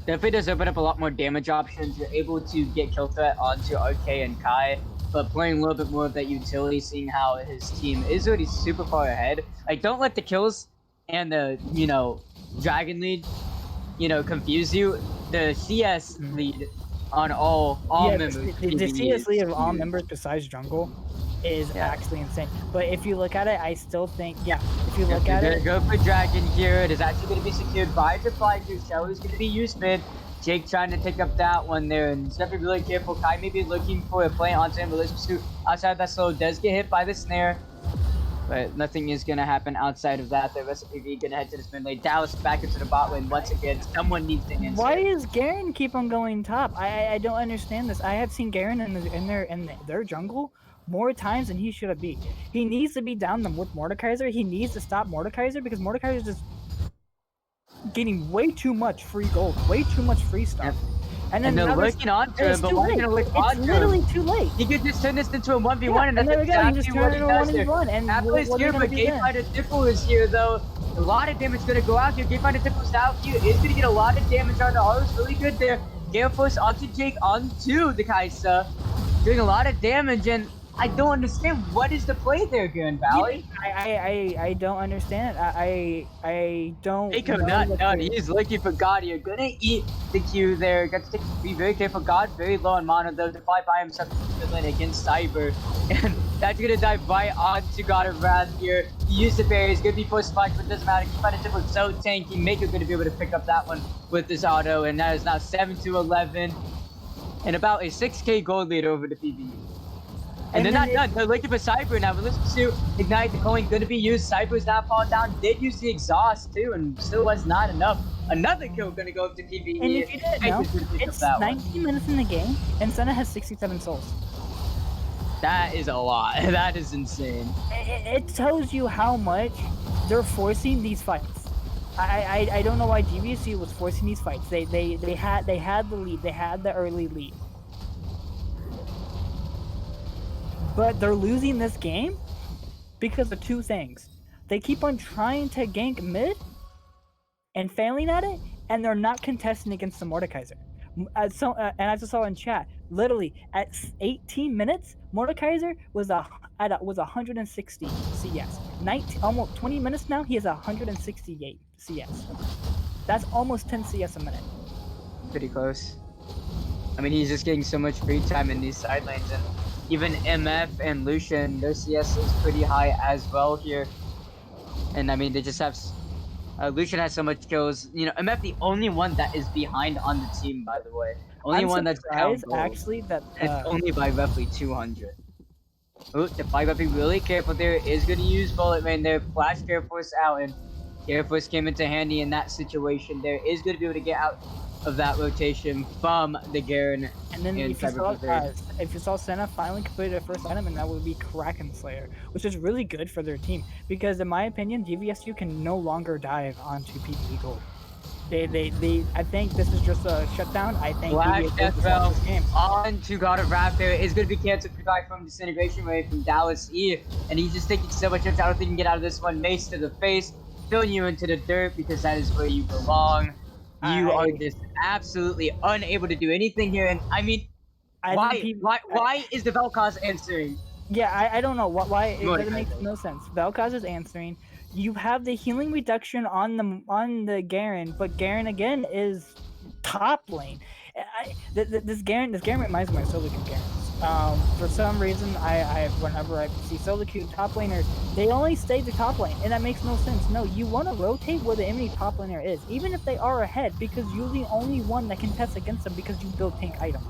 Definitely does open up a lot more damage options. You're able to get kill threat onto RK and Kai, but playing a little bit more of that utility, seeing how his team is already super far ahead. Like, don't let the kills and the, dragon lead, confuse you. The CS lead on all Yeah, members the, of the, the PvE CS lead is of all huge. members besides jungle is Yeah. actually insane. But if you look at it, I still think, yeah, if you If look they're at gonna it, go for Dragon here, it is actually gonna be secured by Reply to Shelley's gonna be used mid. Jake trying to pick up that one there, and he's gotta be really careful. Kai may be looking for a play onto him, but Lisp Pursuit outside that slow does get hit by the snare. But nothing is gonna happen outside of that. The rest of PvE gonna head to this mid lane. Dallas back into the bot lane once again. Someone needs to answer. why is Garen keep on going top? I don't understand this. I have seen Garen in their jungle more times than he should have been. He needs to be down them with Mordekaiser. He needs to stop Mordekaiser because Mordekaiser is just getting way too much free gold, way too much free stuff. Yep. And And then they're looking onto him, it's but too why are late. they gonna look It's onto literally him? too late. He could just turn this into a 1v1, Yeah, and and that's there we go. He exactly just what turned he it into does there. 1v1. And Apple is what are here, you gonna but do then? Gamefinder Tipple is here, though. A lot of damage gonna go out here. Gamefinder Tipple's out here. Is gonna get a lot of damage on the Aros. Really good there. Gale Force onto Jake, onto the Kaisa. Doing a lot of damage, and I don't understand what is the play there, Garen Valley. I don't understand. I don't Jacob, know not what done. to. He's looking for God. You're gonna eat the Q there. Got to be very careful. God very low on mana though. To fight by himself against Cyber, and that's gonna dive right onto God of Wrath here. He used the barrier. He's gonna be forced back, but it doesn't matter. Keep on it with so tanky. Maker gonna be able to pick up that one with this auto, and that is now 7-11, and about a 6K gold lead over the PvE. And they're not done. They're looking for Cyber now. But let's pursue Ignite. The coin going to be used. Cyber's not falling down. Did use the exhaust too, and still was not enough. Another kill going to go up to PvE. And if you didn't know, it's 19 minutes in the game, and Senna has 67 souls. That is a lot. That is insane. It tells you how much they're forcing these fights. I don't know why GVSU was forcing these fights. They had the lead. They had the early lead. But they're losing this game because of two things. They keep on trying to gank mid and failing at it, and they're not contesting against the Mordekaiser. And as I saw in chat, literally at 18 minutes, Mordekaiser was 160 CS. Almost 20 minutes now, he has 168 CS. That's almost 10 CS a minute. Pretty close. I mean, he's just getting so much free time in these side lanes, and even MF and Lucian, their CS is pretty high as well here. And I mean, they just have. Lucian has so much kills. MF the only one that is behind on the team, by the way. Only one that's down gold. Actually, that it's only by roughly 200. Ooh, the fight gotta be really careful there. Is gonna use Bullet Man there. Flash Care Force out, and Care Force came into handy in that situation. There is gonna be able to get out of that rotation from the Garen. And then if you saw Senna finally completed their first item, and that would be Kraken Slayer, which is really good for their team because, in my opinion, GVSU can no longer dive onto PvE Gold. I think this is just a shutdown. I think Flash FL on to God of Wrath there is going to be canceled from Disintegration Wave from Dallas E, and he's just taking so much damage. I don't think he can get out of this one. Mace to the face, throwing you into the dirt because that is where you belong. You are just absolutely unable to do anything here, and I mean, why is the Vel'Koz answering? Yeah, I don't know why it doesn't make no sense. Vel'Koz is answering. You have the healing reduction on the Garen, but Garen again is top lane. This Garen reminds me of solo queue Garen. For some reason, whenever I see solo queue top laners, they only stay the top lane, and that makes no sense. No, you want to rotate where the enemy top laner is, even if they are ahead, because you're the only one that can test against them because you build tank items.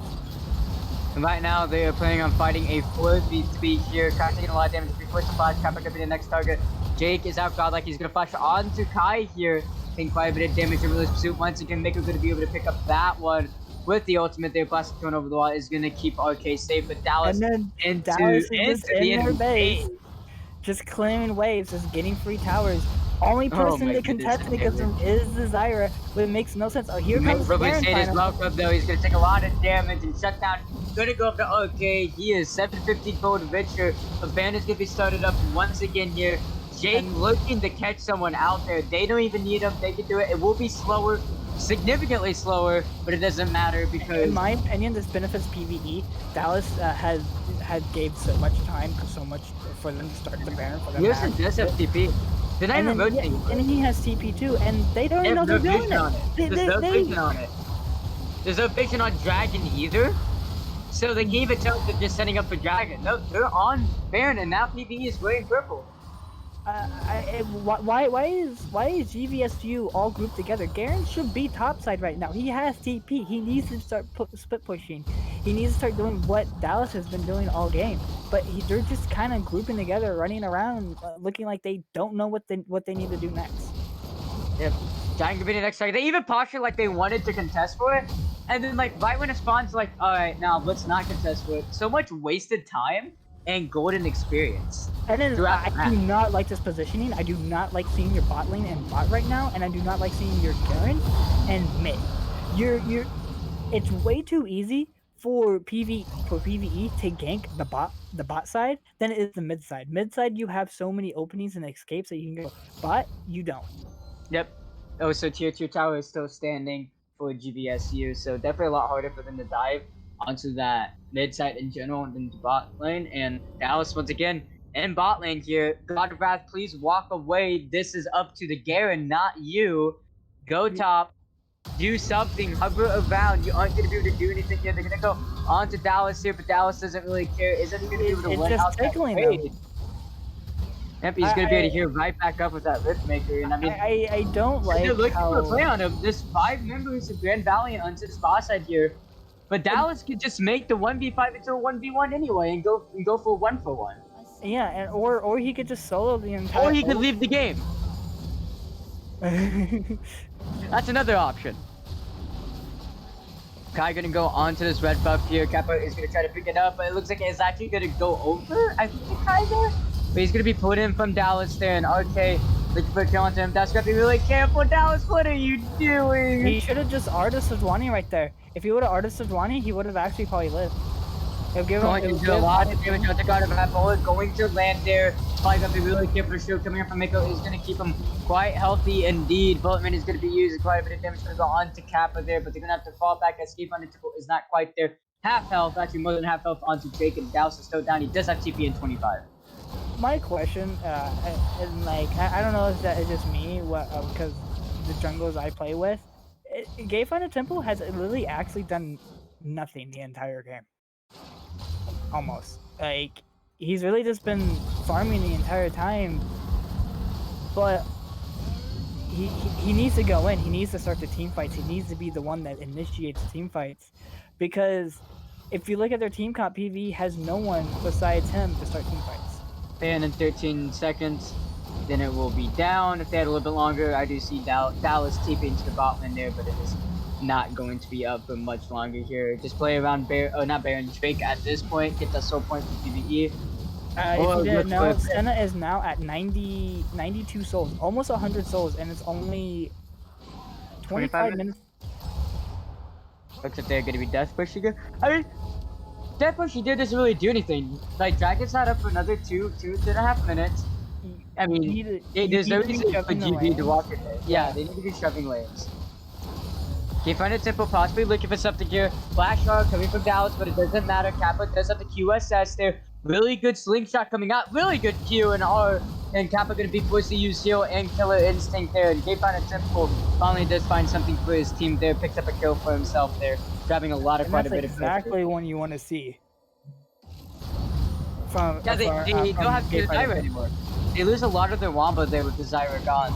And right now, they are planning on fighting a 4v3 here. Kai taking a lot of damage before the flash. Kai back up in the next target. Jake is out godlike. He's going to flash onto Kai here. Taking quite a bit of damage in Relentless Pursuit. Once again, Mako going to be able to pick up that one. with the ultimate there, plastic thrown over the wall is gonna keep RK safe, but Dallas And then into Dallas is just the in their enemy base, just claiming waves, just getting free towers. Only Oh person my that goodness, contesting against Taylor. him is the Zyra, which makes no sense. Oh, here comes Probably Garen saying his finally. welcome though. He's gonna take a lot of damage and shut down. Gonna go up to OK. He is 750 gold richer. The band is gonna be started up once again here. Jake And- looking to catch someone out there. They don't even need him. They can do it. It will be slower, significantly slower, but it doesn't matter because In my opinion, this benefits PvE. Dallas had gave so much time, so much for them to start the banner for them. here's his SFTP. They're not And even then, yeah, rotating. and he has TP too, and they don't They even have know no they're doing vision on it. it. There's no vision on it. There's no vision on Dragon either. So they gave it to them. They're just setting up for Dragon. No, they're on Baron, and now PvE is wearing purple. Why is GVSU all grouped together? Garen should be topside right now. He has TP. He needs to start split pushing. He needs to start doing what Dallas has been doing all game. But they're just kind of grouping together, running around, looking like they don't know what they need to do next. Yep. Dragon could be the next target. They even postured like they wanted to contest for it, and then like right when it spawns, like, all right, now let's not contest for it. So much wasted time and golden experience. And then throughout I the match. do not like this positioning. I do not like seeing your bot lane and bot right now, and I do not like seeing your Garen and mid. It's way too easy for PvE to gank the bot side than it is the mid side. Mid side you have so many openings and escapes that you can go. Bot you don't. Yep. Oh, so tier 2 tower is still standing for GVSU, so definitely a lot harder for them to dive onto that mid side in general and then the bot lane. And Dallas once again in bot lane here. God of Wrath, please walk away. This is up to the Garen, not you. Go top. Do something. Hover around. You aren't going to be able to do anything here. They're going to go on to Dallas here, but Dallas doesn't really care. Isn't he going to be able to It's win just out that tickling trade? them. Yep, he's going to be able to hear right back up with that Rift Maker. And I mean, I don't like they're looking for a play how on him. There's 5 members of Grand Valiant onto the spot side here. But Dallas could just make the 1v5 into a 1v1 anyway and go for 1-for-1. yeah, and or he could just solo the entire. Or he could leave the game. That's another option. Kai gonna go onto this red buff here. Kappa is gonna try to pick it up, but it looks like it's actually gonna go over. I think Kaiser, but he's gonna be put in from Dallas there, and RK looking for a kill onto him. That's gonna be really careful. Dallas, what are you doing? He should have just Artist of Dwani right there. If he would have Artist of Dwani, he would have actually probably lived. Going to do a lot of damage on the God of Wrath. Bullet going to land there. Probably gonna be really careful. The shield coming in from Miko is gonna keep him quite healthy indeed. Bulletman is gonna be using quite a bit of damage. Gonna go on to Kappa there, but they're gonna have to fall back. Escape on the triple is not quite there. Half health, actually more than half health onto Jake, and Dallas is still down. He does have TP in 25. My question, and like I don't know if that is just me, because the jungles I play with, Gay Finder Temple has literally actually done nothing the entire game. Almost. Like, he's really just been farming the entire time, but he needs to go in. He needs to start the team fights. He needs to be the one that initiates team fights, because if you look at their team comp, PvE has no one besides him to start team fights. And in 13 seconds, then it will be down. If they had a little bit longer, I do see Dallas TPing to the bot lane there, but it is not going to be up for much longer here. Just play around not Baron, Drake at this point. Get the soul point from PvE. If you didn't know, Senna is now at 92 souls, almost 100 souls, and it's only 25 minutes. Looks like they're going to be death pushing here. I mean, death pushing there doesn't really do anything. Like, Dragon's not up for another 2.5 minutes. I mean, there's no reason for GB to walk in there. Yeah, they need to be shoving lanes. Can you find it simple? Possibly looking for something here. Flash R coming from Dallas, but it doesn't matter. Kappa does have the QSS there. Really good slingshot coming out. Really good Q and R. And Kappa going to be forced to use heal and killer instinct there. And Can find it simple. Finally does find something for his team there. Picks up a kill for himself there. Grabbing a lot of quite a bit of exactly one you want to see. Yeah, they don't have the Zyra anymore. They lose a lot of their Wamba there with the Zyra gone.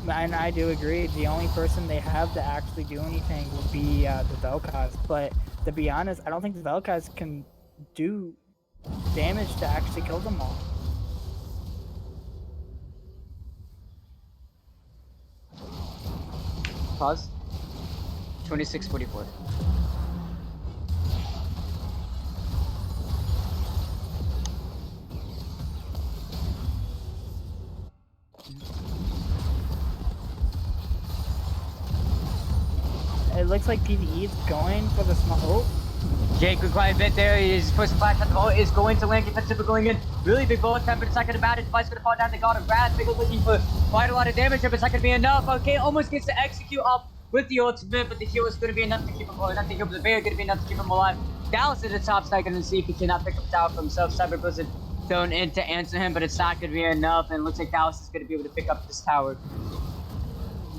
And I do agree. The only person they have to actually do anything would be the Vel'Koz. But to be honest, I don't think the Vel'Koz can do damage to actually kill them all. Pause. 26:44. looks like PvE is going for the small. Oh, Jake with quite a bit there. His first flash at the ball is going to land. Defensive going in. Really big bullet time, but it's not going to matter. Device going to fall down. They got a Wrath. Big looking for quite a lot of damage here, but it's not going to be enough. Okay, almost gets to execute off with the ultimate, but the heal is going to be enough to keep him alive. Not the heal, but the barrier going to be enough to keep him alive. Dallas at the top side going to see if he cannot pick up tower for himself. Cyber Blizzard thrown in to answer him, but it's not going to be enough, and it looks like Dallas is going to be able to pick up this tower.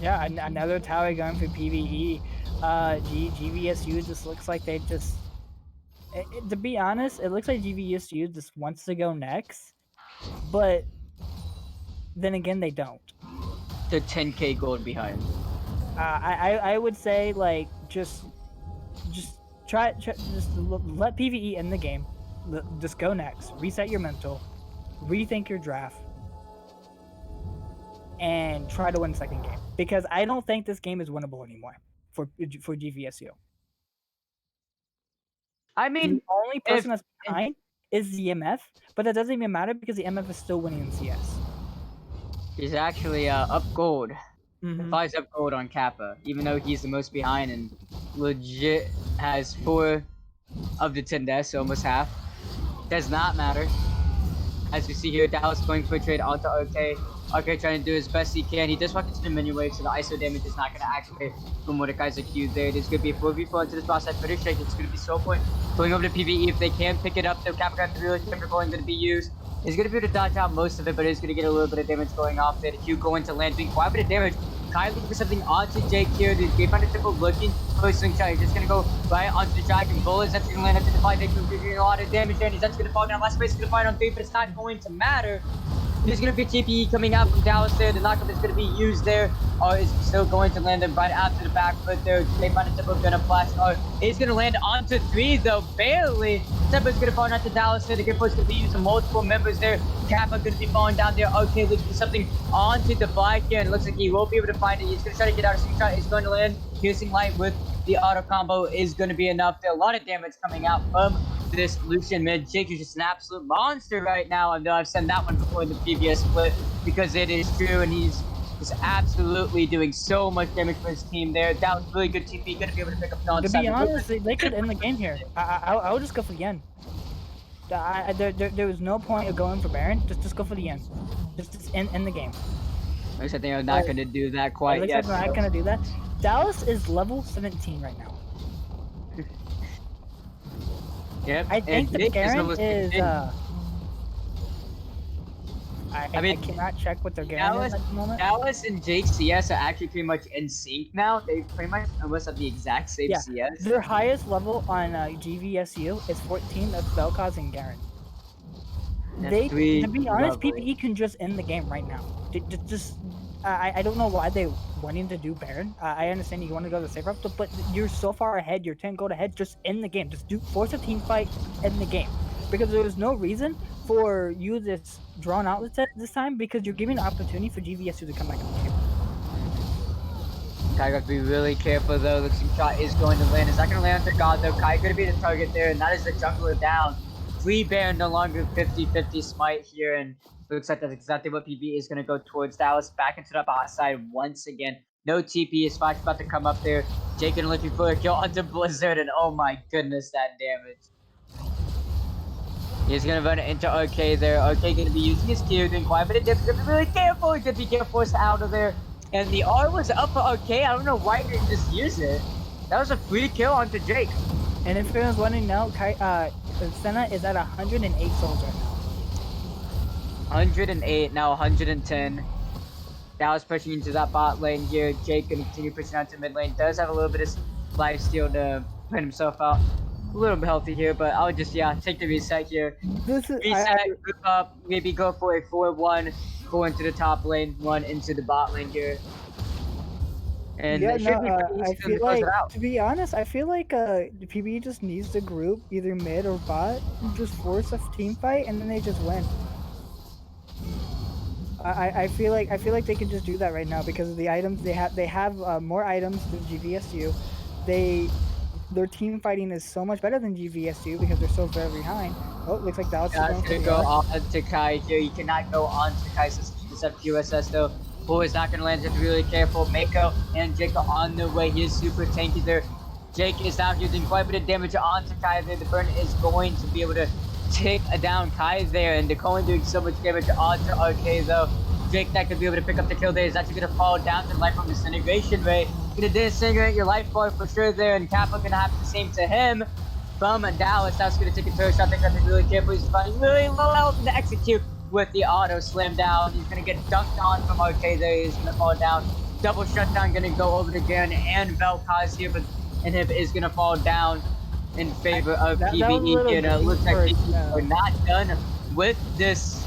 yeah, another tower going for PvE. GVSU just looks like they just. To be honest, it looks like GVSU just wants to go next, but then again, they don't. They're 10k gold behind. I would say like just let PvE in the game. Just go next. Reset your mental. Rethink your draft. And try to win the second game, because I don't think this game is winnable anymore for GVSU. I mean, The only person that's behind is the MF, but that doesn't even matter because the MF is still winning in CS. he's actually up gold. Mhm. Flies up gold on Kappa, even though he's the most behind and legit has 4 of the 10 deaths, so almost half. Does not matter. As we see here, Dallas going for a trade onto OK. OK trying to do his best he can. He does walk into the menu wave, so the ISO damage is not going to activate from Mordecai's Q there. It is going to be a 4v4 into this boss. I'm pretty sure it's going to be Soul Point going over to PvE. If they can pick it up, though, Kappa got the really careful going to be used. He's going to be able to dodge out most of it, but he's going to get a little bit of damage going off there. The Q going to land, doing quite a bit of damage. Kai looking for something onto Jake here. The game finder triple looking for a swing shot. He's just going to go right onto the Dragon Bullets. That's going to land up to the 5. Jake doing a lot of damage there, and he's actually going to fall down. Last space is going to find on 3, but it's not going to matter. There's going to be a TPE coming out from Dallas there. The knockup is going to be used there. Is still going to land them right after the back foot there. They find a triple going to flash. Is going to land onto 3 though, barely. Tempo's going to fall down to Dallas there. The Grip is going to be using multiple members there. Kappa going to be falling down there. Okay, looking for something onto the black here, and it looks like he won't be able to find it. He's going to try to get out. Swing shot is going to land. Piercing light with the auto combo is going to be enough. There a lot of damage coming out from this Lucian mid. Jake is just an absolute monster right now. I know I've said that one before in the previous split because it is true, and he's just absolutely doing so much damage for his team there. That was really good TP. Going to be able to pick up non. To be honest, they could end the game here. I would just go for the end. There was no point of going for Baron. Just go for the end. Just end the game. Looks like they're not going to do that quite Looks yet. like they're not going to do that. Dallas is level 17 right now. Yep. I think the Baron is. I mean, cannot check what their Garen is at the moment. Dallas and Jake CS are actually pretty much in sync now. They pretty much almost have the exact same CS. Their highest level on GVSU is 14. That's Vel'Koz and Garen. To be honest, PvE can just end the game right now. I don't know why they wanting to do Baron. I understand you want to go the safe route, but you're so far ahead. You're 10 gold ahead. Just end the game. Just force a team fight, end the game. Because there was no reason for you this drawn out this time, because you're giving an opportunity for GVSU to come back on the game. Kai got to be really careful though. The team shot is going to land. It's not going to land on God though. Kai going to be the target there, and that is the jungler down. Free Baron no longer 50-50 smite here, and looks like that's exactly what PvE is going to go towards. Dallas back into the bot side once again. No TP. Is Fox about to come up there. Jake and looking for a kill onto Blizzard, and oh my goodness, that damage. He's going to run into OK there. OK going to be using his Q, doing quite a bit of damage. Going to be really careful. He's going to get forced out of there. And the R was up for OK. I don't know why he didn't just use it. That was a free kill onto Jake. And if anyone's wondering now, Senna is at 108 souls right now. 108, now 110. Dallas pushing into that bot lane here. Jake going to continue pushing out to mid lane. Does have a little bit of life steal to put himself out. A little bit healthy here, but I would just, take the reset here. Reset, group up, maybe go for a 4-1, go into the top lane, run into the bot lane here. And I feel like, to be honest, I feel like the PvE just needs to group either mid or bot, and just force a team fight, and then they just win. I feel like they can just do that right now because of the items they have. They have more items than GVSU. Their team fighting is so much better than GVSU because they're so very behind. Oh, looks like Dallas is going to go on to Kai here. You cannot go on to Kai except QSS though. Bull is not going to land. Just be really careful. Mako and Jake are on their way. He is super tanky there. Jake is now using quite a bit of damage onto Kai there. The burn is going to be able to take down Kai there, and they're only doing so much damage onto RK though. Jake that could be able to pick up the kill there is actually going to fall down to life from Disintegration Ray. Going to disintegrate your life bar for sure there, and Kappa going to happen the same to him. From Dallas, that's going to take a turret shot. They're going to be really careful. He's running really low health to execute with the auto slam down. He's going to get dunked on from RK there. He's going to fall down. Double shutdown going to go over to Garen and Vel'Koz here, but Inhib is going to fall down in favor of That was a PvE little here. And it greedy looks like for, PvE are not done with this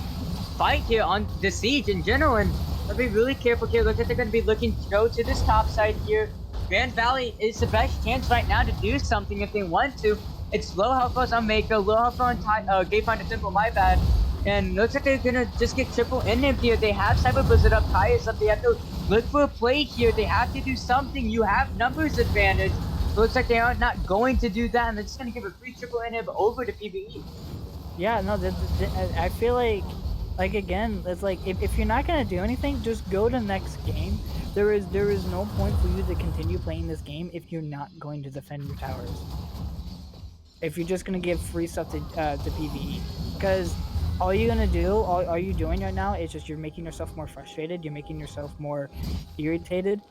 fight here on the siege in general. And I'll be really careful here. Looks like they're going to be looking to go to this top side here. Grand Valley is the best chance right now to do something if they want to. It's low health on Mako, low health on Gayfinder Temple, my bad. And looks like they're gonna just get triple Inhib here. They have Cyber Blizzard up, Kai is up. They have to look for a play here. They have to do something. You have numbers advantage. It looks like they are not going to do that, and they're just gonna give a free triple Inhib over to PvE. Yeah, no, I feel like again, it's like if you're not gonna do anything, just go to next game. There is no point for you to continue playing this game if you're not going to defend your towers. If you're just gonna give free stuff to PvE, because all you're gonna do, all you're doing right now is just you're making yourself more frustrated. You're making yourself more irritated,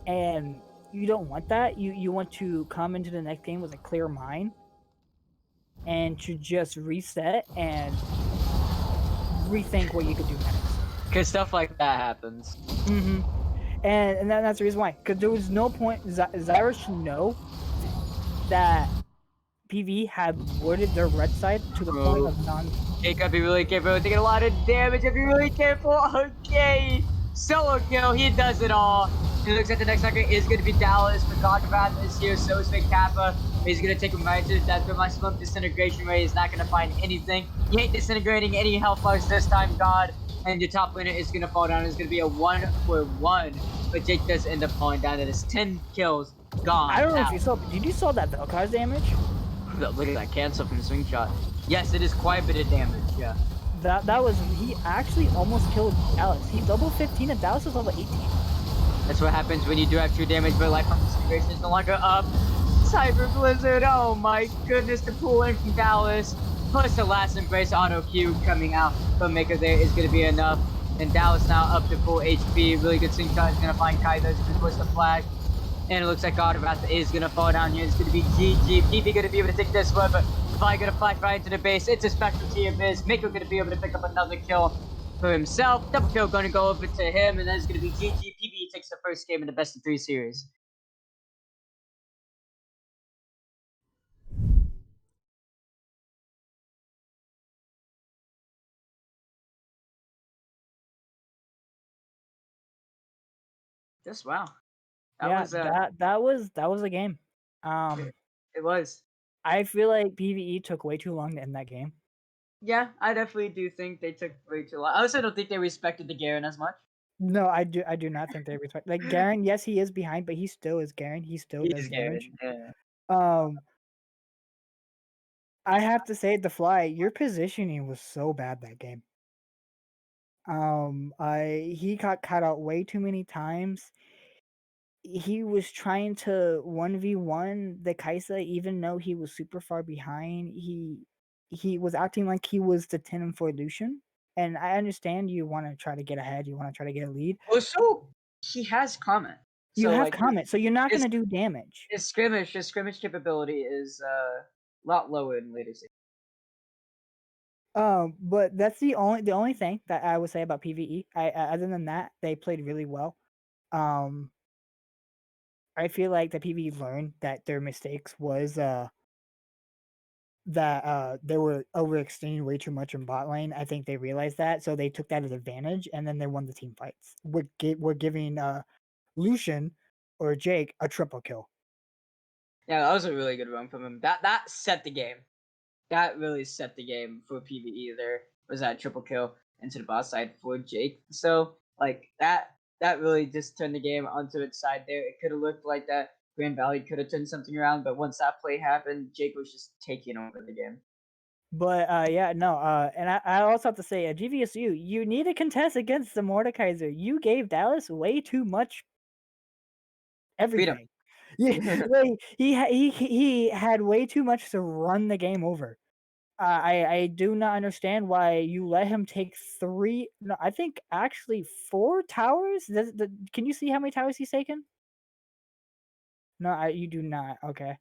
and you don't want that. You want to come into the next game with a clear mind and to just reset and rethink what you could do next. Because stuff like that happens. Mm-hmm. And that's the reason why. Because there was no point. Zyra should know that PV had warded their red side to the point of non. Jake, gotta be really careful. Taking a lot of damage. Gotta be really careful. Okay. Solo kill. He does it all. It looks like the next target is going to be Dallas, but Godwrath is here. So is Fake Kappa. He's going to take him right to the death. But my slump disintegration ray is not going to find anything. He ain't disintegrating any health bars this time, God. And your top laner is going to fall down. It's going to be a 1-for-1. But Jake does end up falling down. It is 10 kills gone. I don't know if you saw. Did you saw that Vel'Koz damage? Look at that cancel from the swing shot. Yes, it is quite a bit of damage. Yeah. That was, he actually almost killed Dallas. He's level 15 and Dallas is level 18. That's what happens when you do have true damage, but life on disintegration is no longer up. Cyber Blizzard, oh my goodness, the pull in from Dallas. Plus the last embrace auto Q coming out from Maker there is going to be enough. And Dallas now up to full HP. Really good sync shot is going to find Kai. That's going to push the flag. And it looks like Godwrath is going to fall down here. It's going to be GG. PV going to be able to take this one, but Fly going to fly right into the base. It's a specialty of his. Mako going to be able to pick up another kill for himself. Double kill going to go over to him, and then it's going to be GG. PV takes the first game in the best of 3 series. Just wow. That was a game. It was. I feel like PvE took way too long to end that game. Yeah, I definitely do think they took way too long. I also don't think they respected the Garen as much. No, I do not think they respect like Garen. Yes, he is behind, but he still is Garen. He still does damage. Yeah. I have to say, the Fly, your positioning was so bad that game. He got caught out way too many times. He was trying to 1v1 the Kaisa, even though he was super far behind. He was acting like he was the 10 and 4 Lucian. And I understand you want to try to get ahead, you want to try to get a lead. Also, he has comment. You So, have like, comment, so you're not going to do damage. His scrimmage capability is a lot lower in later seasons. But that's the only thing that I would say about PvE. Other than that, they played really well. I feel like the PvE learned that their mistakes was that they were overextending way too much in bot lane. I think they realized that, so they took that as advantage, and then they won the team fights. We're giving Lucian or Jake a triple kill. Yeah, that was a really good run from him. That set the game. That really set the game for PvE. There was that triple kill into the bot side for Jake. So like that really just turned the game onto its side there. It could have looked like that Grand Valley could have turned something around, but once that play happened, Jake was just taking over the game. But yeah, no. And I also have to say, GVSU, you need to contest against the Mordekaiser. You gave Dallas way too much Freedom. everything. Yeah, like he had way too much to run the game over. I do not understand why you let him take three. No, I think actually four towers. Can you see how many towers he's taken? No, you do not. Okay,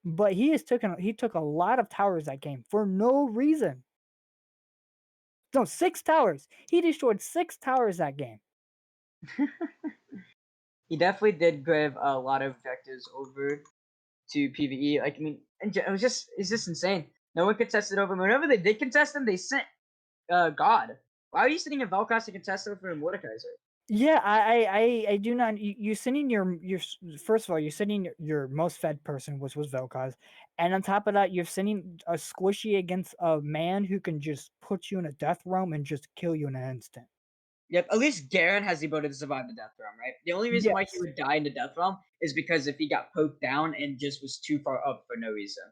but he took a lot of towers that game for no reason. No, 6 towers. He destroyed 6 towers that game. He definitely did give a lot of objectives over to PvE. Like I mean, it's just insane. No one contested over him. Whenever they did contest him, they sent God. Why are you sitting in Vel'Koz to contest over Mordekaiser? Yeah, I do not. You're sending your first of all, you're sending your most fed person, which was Vel'Koz, and on top of that, you're sending a squishy against a man who can just put you in a death realm and just kill you in an instant. Yep, at least Garen has the ability to survive the Death Realm, right? The only reason why he Yes. would die in the Death Realm is because if he got poked down and just was too far up for no reason.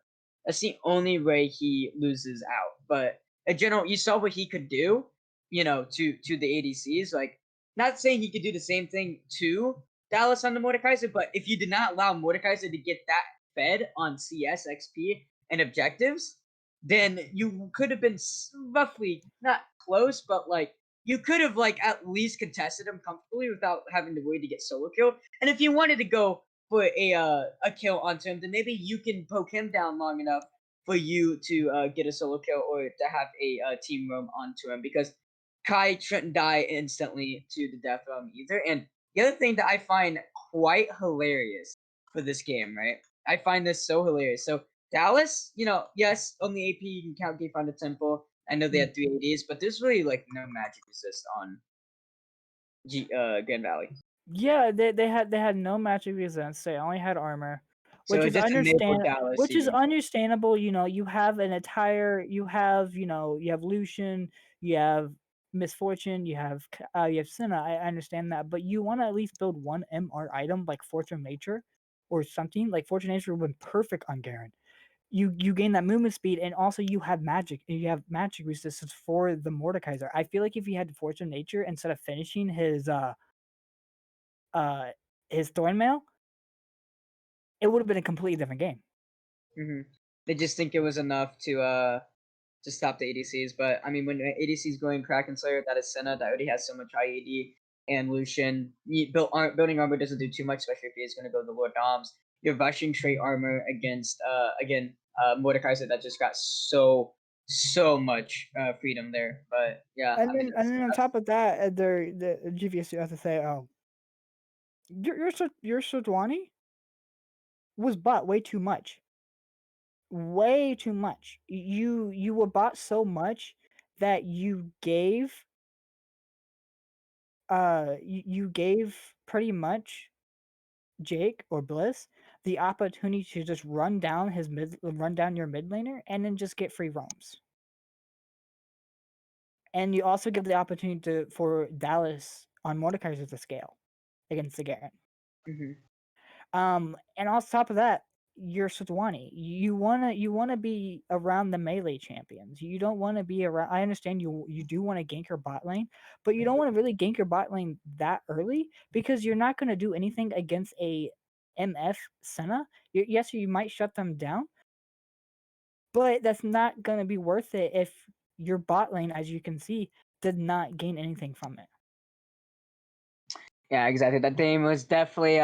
That's the only way he loses out. But in general, you saw what he could do, to the ADCs. Like, not saying he could do the same thing to Dallas on the Mordekaiser, but if you did not allow Mordekaiser to get that fed on CS, XP, and objectives, then you could have been roughly not close, but like you could have like at least contested him comfortably without having to wait to get solo killed. And if you wanted to go for a kill onto him, then maybe you can poke him down long enough for you to get a solo kill or to have a team roam onto him, because Kai shouldn't die instantly to the death realm either. And the other thing that I find quite hilarious for this game, right? I find this so hilarious. So Dallas, yes, on the AP you can count Gate Find the Temple. I know they had 3 ADs, but there's really like no magic resist on Grand Valley. Yeah, they had no magic resistance. They only had armor, So which it is just enabled Dallas which is even. understandable. You have an entire, you have Lucian, you have Misfortune, you have Senna. I understand that, but you want to at least build one MR item like Fortune Nature, or something like Fortune Nature would have been perfect on Garen. You gain that movement speed, and also you have magic resistance for the Mordekaiser. I feel like if he had Fortune Nature instead of finishing uh his Thornmail, it would have been a completely different game. Hmm. They just think it was enough to stop the ADCs. But I mean, when ADCs going Kraken Slayer, that is Senna that already has so much high AD, and Lucian. Building armor doesn't do too much, especially if he is going to go the Lord Doms. You're rushing straight armor against again Mordekaiser that just got so much freedom there. But yeah, And I mean then on top of that, the GVSU has to say, oh, your Sodwani was bought way too much, way too much. You were bought so much that you gave pretty much Jake or Bliss the opportunity to just run down your mid laner and then just get free roams. And you also give the opportunity for Dallas on Mordekaiser to scale against the Garen. Mhm. And on top of that, you're Sotwani. You wanna be around the melee champions. You don't want to be around. I understand you do want to gank your bot lane, but you don't want to really gank your bot lane that early, because you're not going to do anything against a MF Senna. Yes, you might shut them down, but that's not going to be worth it if your bot lane, as you can see, did not gain anything from it. Yeah, exactly. That game was definitely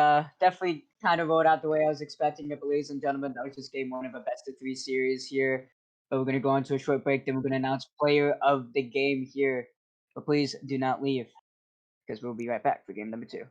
kind of rolled out the way I was expecting it. But ladies and gentlemen, that was just game one of a best of three series here. But we're gonna go into a short break, then we're gonna announce player of the game here. But please do not leave, because we'll be right back for game number 2.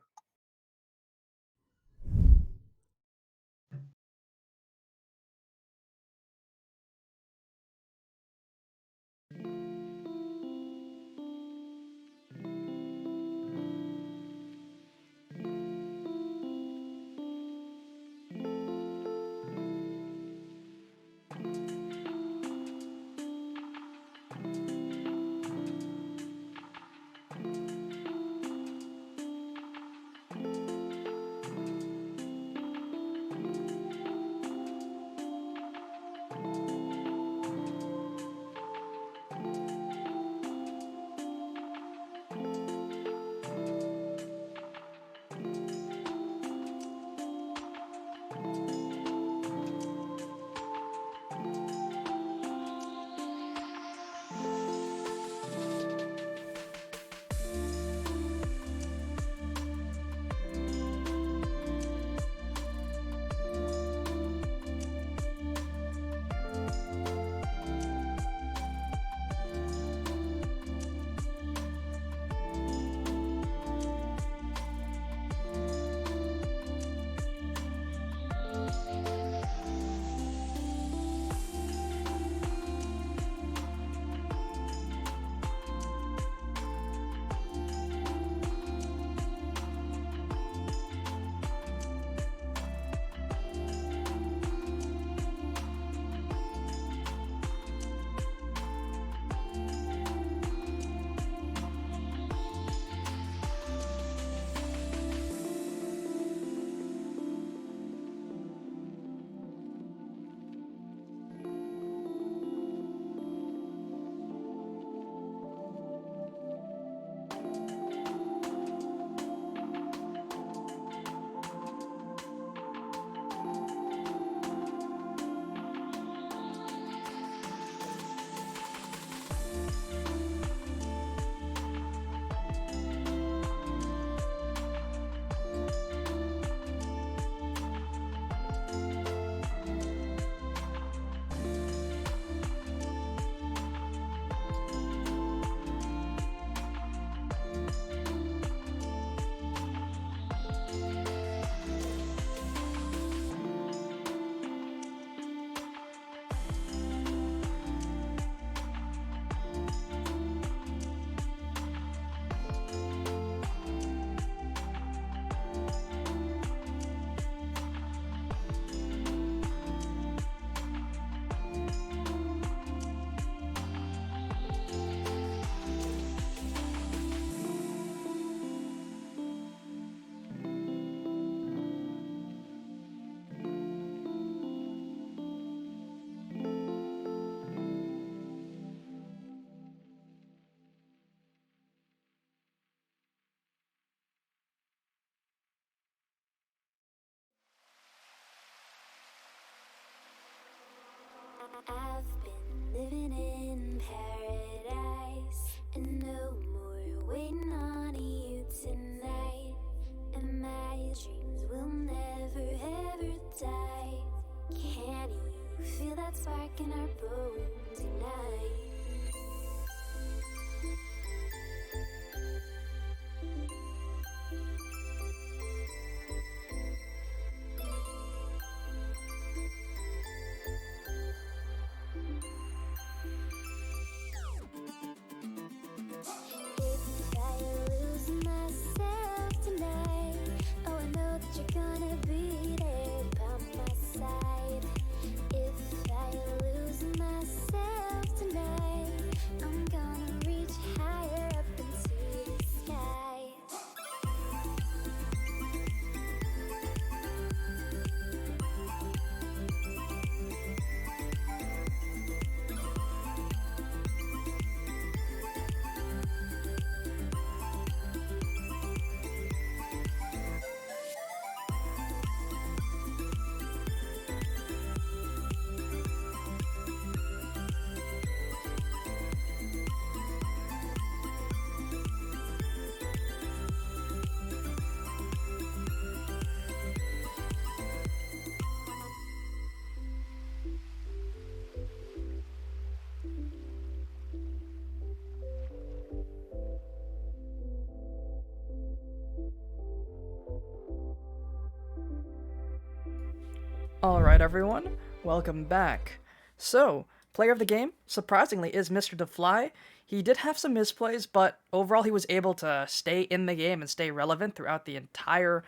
All right, everyone, welcome back. So, player of the game, surprisingly, is Mr. DeFly. He did have some misplays, but overall he was able to stay in the game and stay relevant throughout the entire,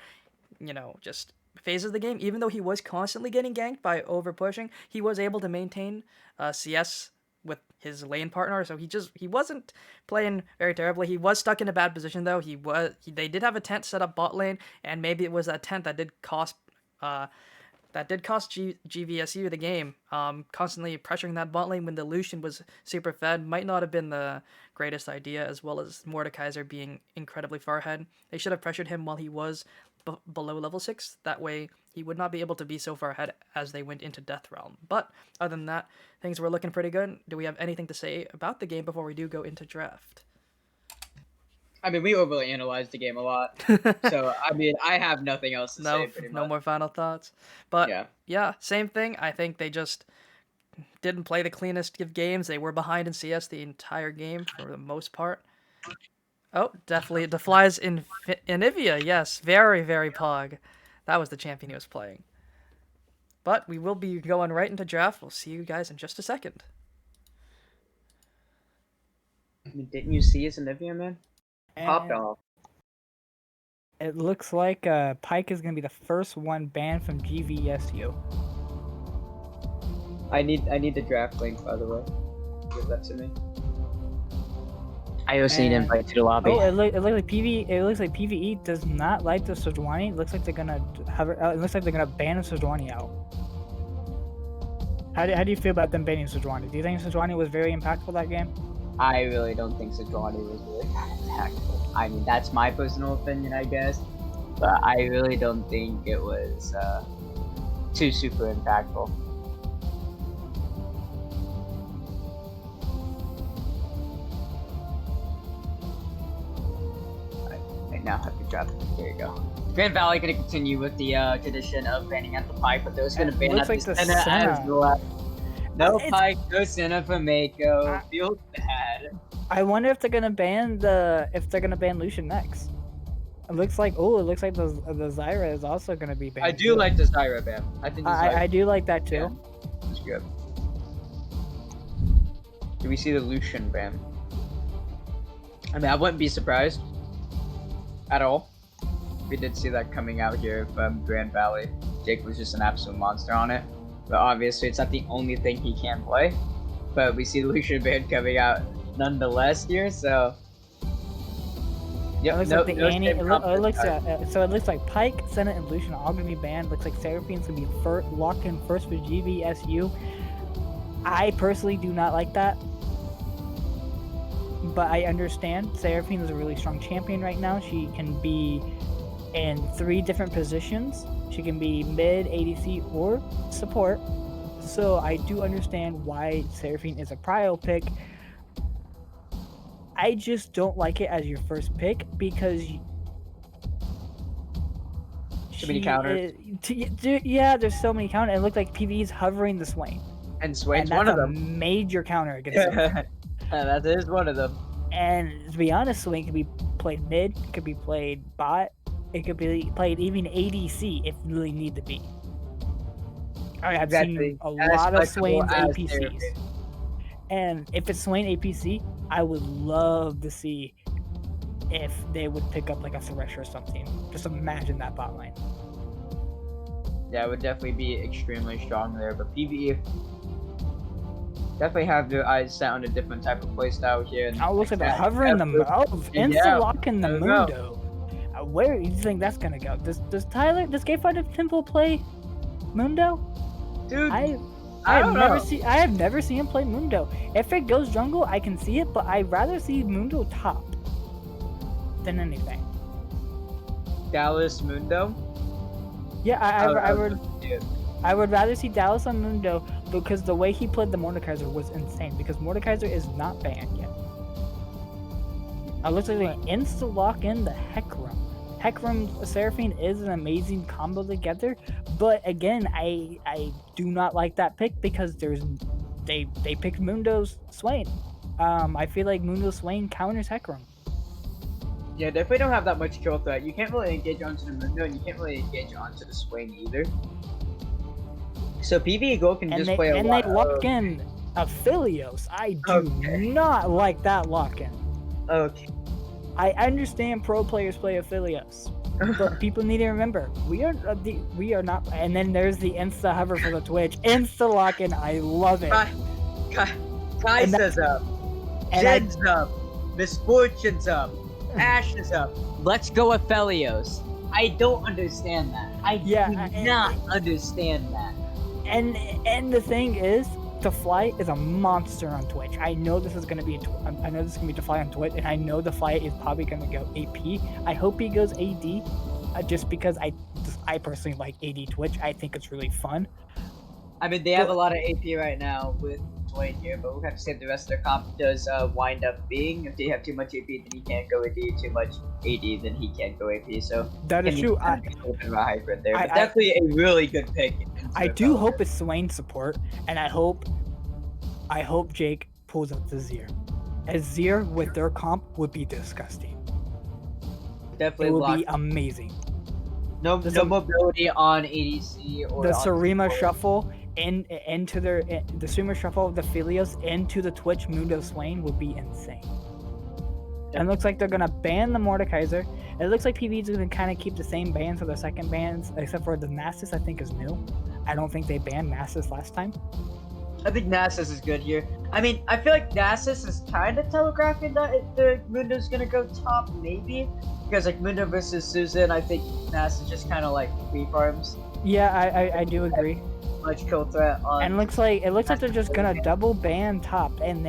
just phase of the game. Even though he was constantly getting ganked by over pushing, he was able to maintain CS with his lane partner. So he wasn't playing very terribly. He was stuck in a bad position though. They did have a tent set up bot lane, and maybe it was that tent that did cost GVSU the game. Constantly pressuring that bot lane when the Lucian was super fed might not have been the greatest idea, as well as Mordekaiser being incredibly far ahead. They should have pressured him while he was below level 6. That way, he would not be able to be so far ahead as they went into Death Realm. But other than that, things were looking pretty good. Do we have anything to say about the game before we do go into draft? I mean, we overly analyzed the game a lot, so I mean, I have nothing else to say. Pretty No much. more final thoughts. But Yeah. yeah, same thing. I think they just didn't play the cleanest of games. They were behind in CS the entire game for the most part. Oh, definitely the flies in Anivia. Yes, very pog. That was the champion he was playing. But we will be going right into draft. We'll see you guys in just a second. I mean, didn't you see his Olivia, man? Popped And off. it looks like Pike is going to be the first one banned from GVSU. I need the draft link, by the way. Give that to me. I also need And- invite to the lobby. Oh, it looks like PvE. It looks like PvE does not like the Sejuani. It looks like they're gonna have. It looks like they're gonna ban Sejuani out. How do you feel about them banning Sejuani? Do you think Sejuani was very impactful that game? I really don't think Sejuani was really impactful. I mean, that's my personal opinion, I guess. But I really don't think it was too super impactful. I now have to drop it. There you go. Grand Valley gonna continue with the tradition of banning at the Pike, but they're also gonna It ban looks at like the the Senna as Senna. well. No It's- Pike, no Senna for Mako. Feels bad. I wonder if they're gonna ban Lucian next. It looks like the Zyra is also gonna be banned. I do like the Zyra ban. I think the Zyra I do like that too. is good. Do we see the Lucian ban? I mean, I wouldn't be surprised at all. We did see that coming out here from Grand Valley. Jake was just an absolute monster on it. But obviously, it's not the only thing he can play. But we see the Lucian ban coming out nonetheless here, so. It looks like the Annie. same It looks like Pike, Senna, and Lucian are all gonna be banned. Looks like Seraphine's gonna be locked in first for GVSU. I personally do not like that, but I understand. Seraphine is a really strong champion right now. She can be in 3 different positions. She can be mid, ADC, or support. So I do understand why Seraphine is a prio pick. I just don't like it as your first pick because Too many counters. Yeah, there's so many counters. It looked like PvE's hovering the Swain. And Swain's And one that's of a them. major counter against Seraphine. That is one of them. And to be honest, Swain could be played mid, could be played bot, it could be played even ADC if you really need to be. I have seen a As lot of flexible Swain's as APCs. Seraphine. And if it's Swain APC, I would love to see if they would pick up like a Suresh or something. Just imagine that bot line. Yeah, it would definitely be extremely strong there. But PvE definitely have their eyes set on a different type of playstyle here. And Oh, it looks like they're that- hovering the Yeah, locking the there we go. Mundo. Where do you think that's gonna go? Does Gatefighter Temple play Mundo? Dude, I I have don't never know. seen. I have never seen him play Mundo. If it goes jungle, I can see it, but I'd rather see Mundo top than anything. Dallas Mundo. Yeah, Yeah. I would rather see Dallas on Mundo because the way he played the Mordekaiser was insane. Because Mordekaiser is not banned yet. I looks like they insta lock in the Hecarim. Hecarim Seraphine is an amazing combo together, but again, I do not like that pick because they picked Mundo's Swain. I feel like Mundo's Swain counters Hecarim. Yeah, definitely don't have that much kill threat. You can't really engage onto the Mundo, and you can't really engage onto the Swain either. So PvE Go can And just they play a and lot they lock of... in Aphelios. I do Okay. not like that lock in. Okay. I understand pro players play Aphelios, but people need to remember we are not. And then there's the insta hover for the Twitch, insta lock in. I love it. Kai And says up. and I- Jen's up. Misfortune's up. Ash is up. Let's go Aphelios. I don't understand that. I do not understand that. And the thing is, Defly is a monster on Twitch. I know this is gonna be I know this is gonna be Defly on Twitch, and I know Defly is probably gonna go AP. I hope he goes AD, just because I personally like AD Twitch. I think it's really fun. I mean, they have a lot of AP right now with Dwayne here, but we'll have to see if the rest of their comp does wind up being. If they have too much AP, then he can't go AD. Too much AD, then he can't go AP. So That is true. A little bit of a hybrid there, but I- definitely a really good pick. I do hope it's Swain's support, and I hope Jake pulls up the Zir. As Zir with their comp would be disgusting. Definitely It would be amazing. No mobility on ADC or The on Sarima support. shuffle into the Sarima shuffle of the Philios into the Twitch Mundo Swain would be insane. And it looks like they're gonna ban the Mordekaiser. It looks like PvE's gonna kind of keep the same bans for their second bans, except for the Nasus. I think is new. I don't think they banned Nasus last time. I think Nasus is good here. I mean, I feel like Nasus is kind of telegraphing that the Mundo's gonna go top, maybe, because like Mundo versus Susan, I think Nasus just kind of like free farms. Yeah, I do agree. Much kill threat on. And it looks like they're just gonna double ban top, and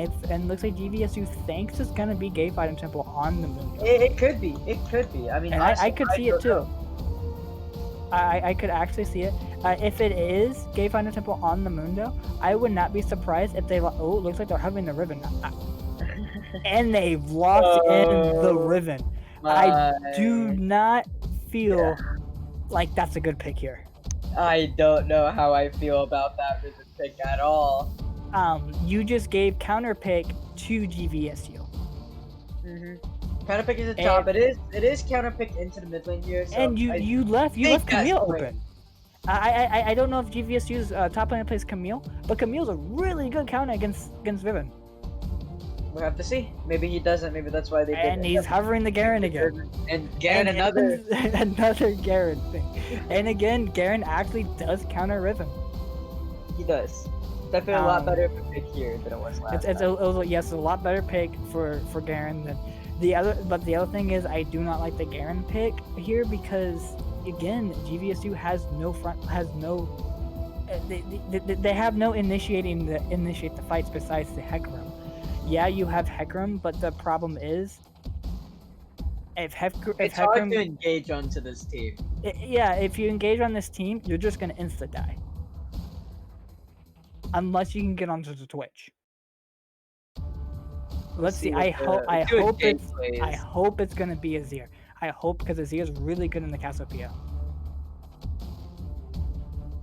looks like GVSU thinks it's gonna be Gay Fight and Temple on the Mundo. It could be. It could be. I mean, And honestly, I could see it too. I could actually see it. If it is Gay Fight and Temple on the Mundo, I would not be surprised if they. Oh, it looks like they're having the Riven. And they've locked in the Riven. I do not feel like that's a good pick here. I don't know how I feel about that Riven pick at all. You just gave counter pick to GVSU. Counter pick is the top. It is counter picked into the mid lane here. So And you left Camille right. open. I don't know if GVSU's top laner plays Camille, but Camille's a really good counter against Riven. We'll have to see. Maybe he doesn't. Maybe that's why they did And it. he's hovering the Garen again. And Garen another. Another Garen thing. And again, Garen actually does counter Riven. He does. Definitely a lot better of a pick here than it was last time. It's a lot better pick for Garen than the other. But the other thing is, I do not like the Garen pick here because again, GVSU has no they have no initiate the fights besides the Hecarim. Yeah, you have Hecarim, but the problem is it's hard to engage onto this team. If you engage on this team, you're just gonna insta die. Unless you can get onto the Twitch. Let's see. I hope it's gonna be Azir. I hope because Azir is really good in the Cassiopeia.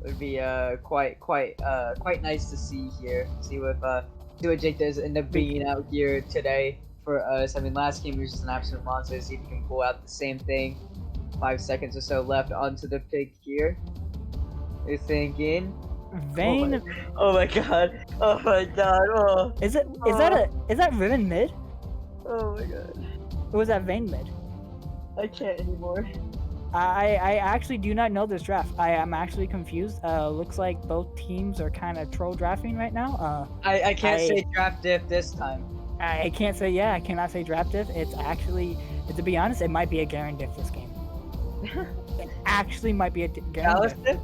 It would be quite nice to see here. See what Jake does end up being out here today for us. I mean, last game he was just an absolute monster. See if he can pull out the same thing. 5 seconds or so left onto the pick here. You're thinking. Vayne. Oh my god. Oh my god. Oh. Is that Riven mid? Oh my god. Or was that Vayne mid? I can't anymore. I actually do not know this draft. I am actually confused. Looks like both teams are kind of troll drafting right now. I can't say draft diff this time. I can't say I cannot say draft diff. It's actually, to be honest, it might be a Garen diff this game. It actually might be a Garen Dallas diff.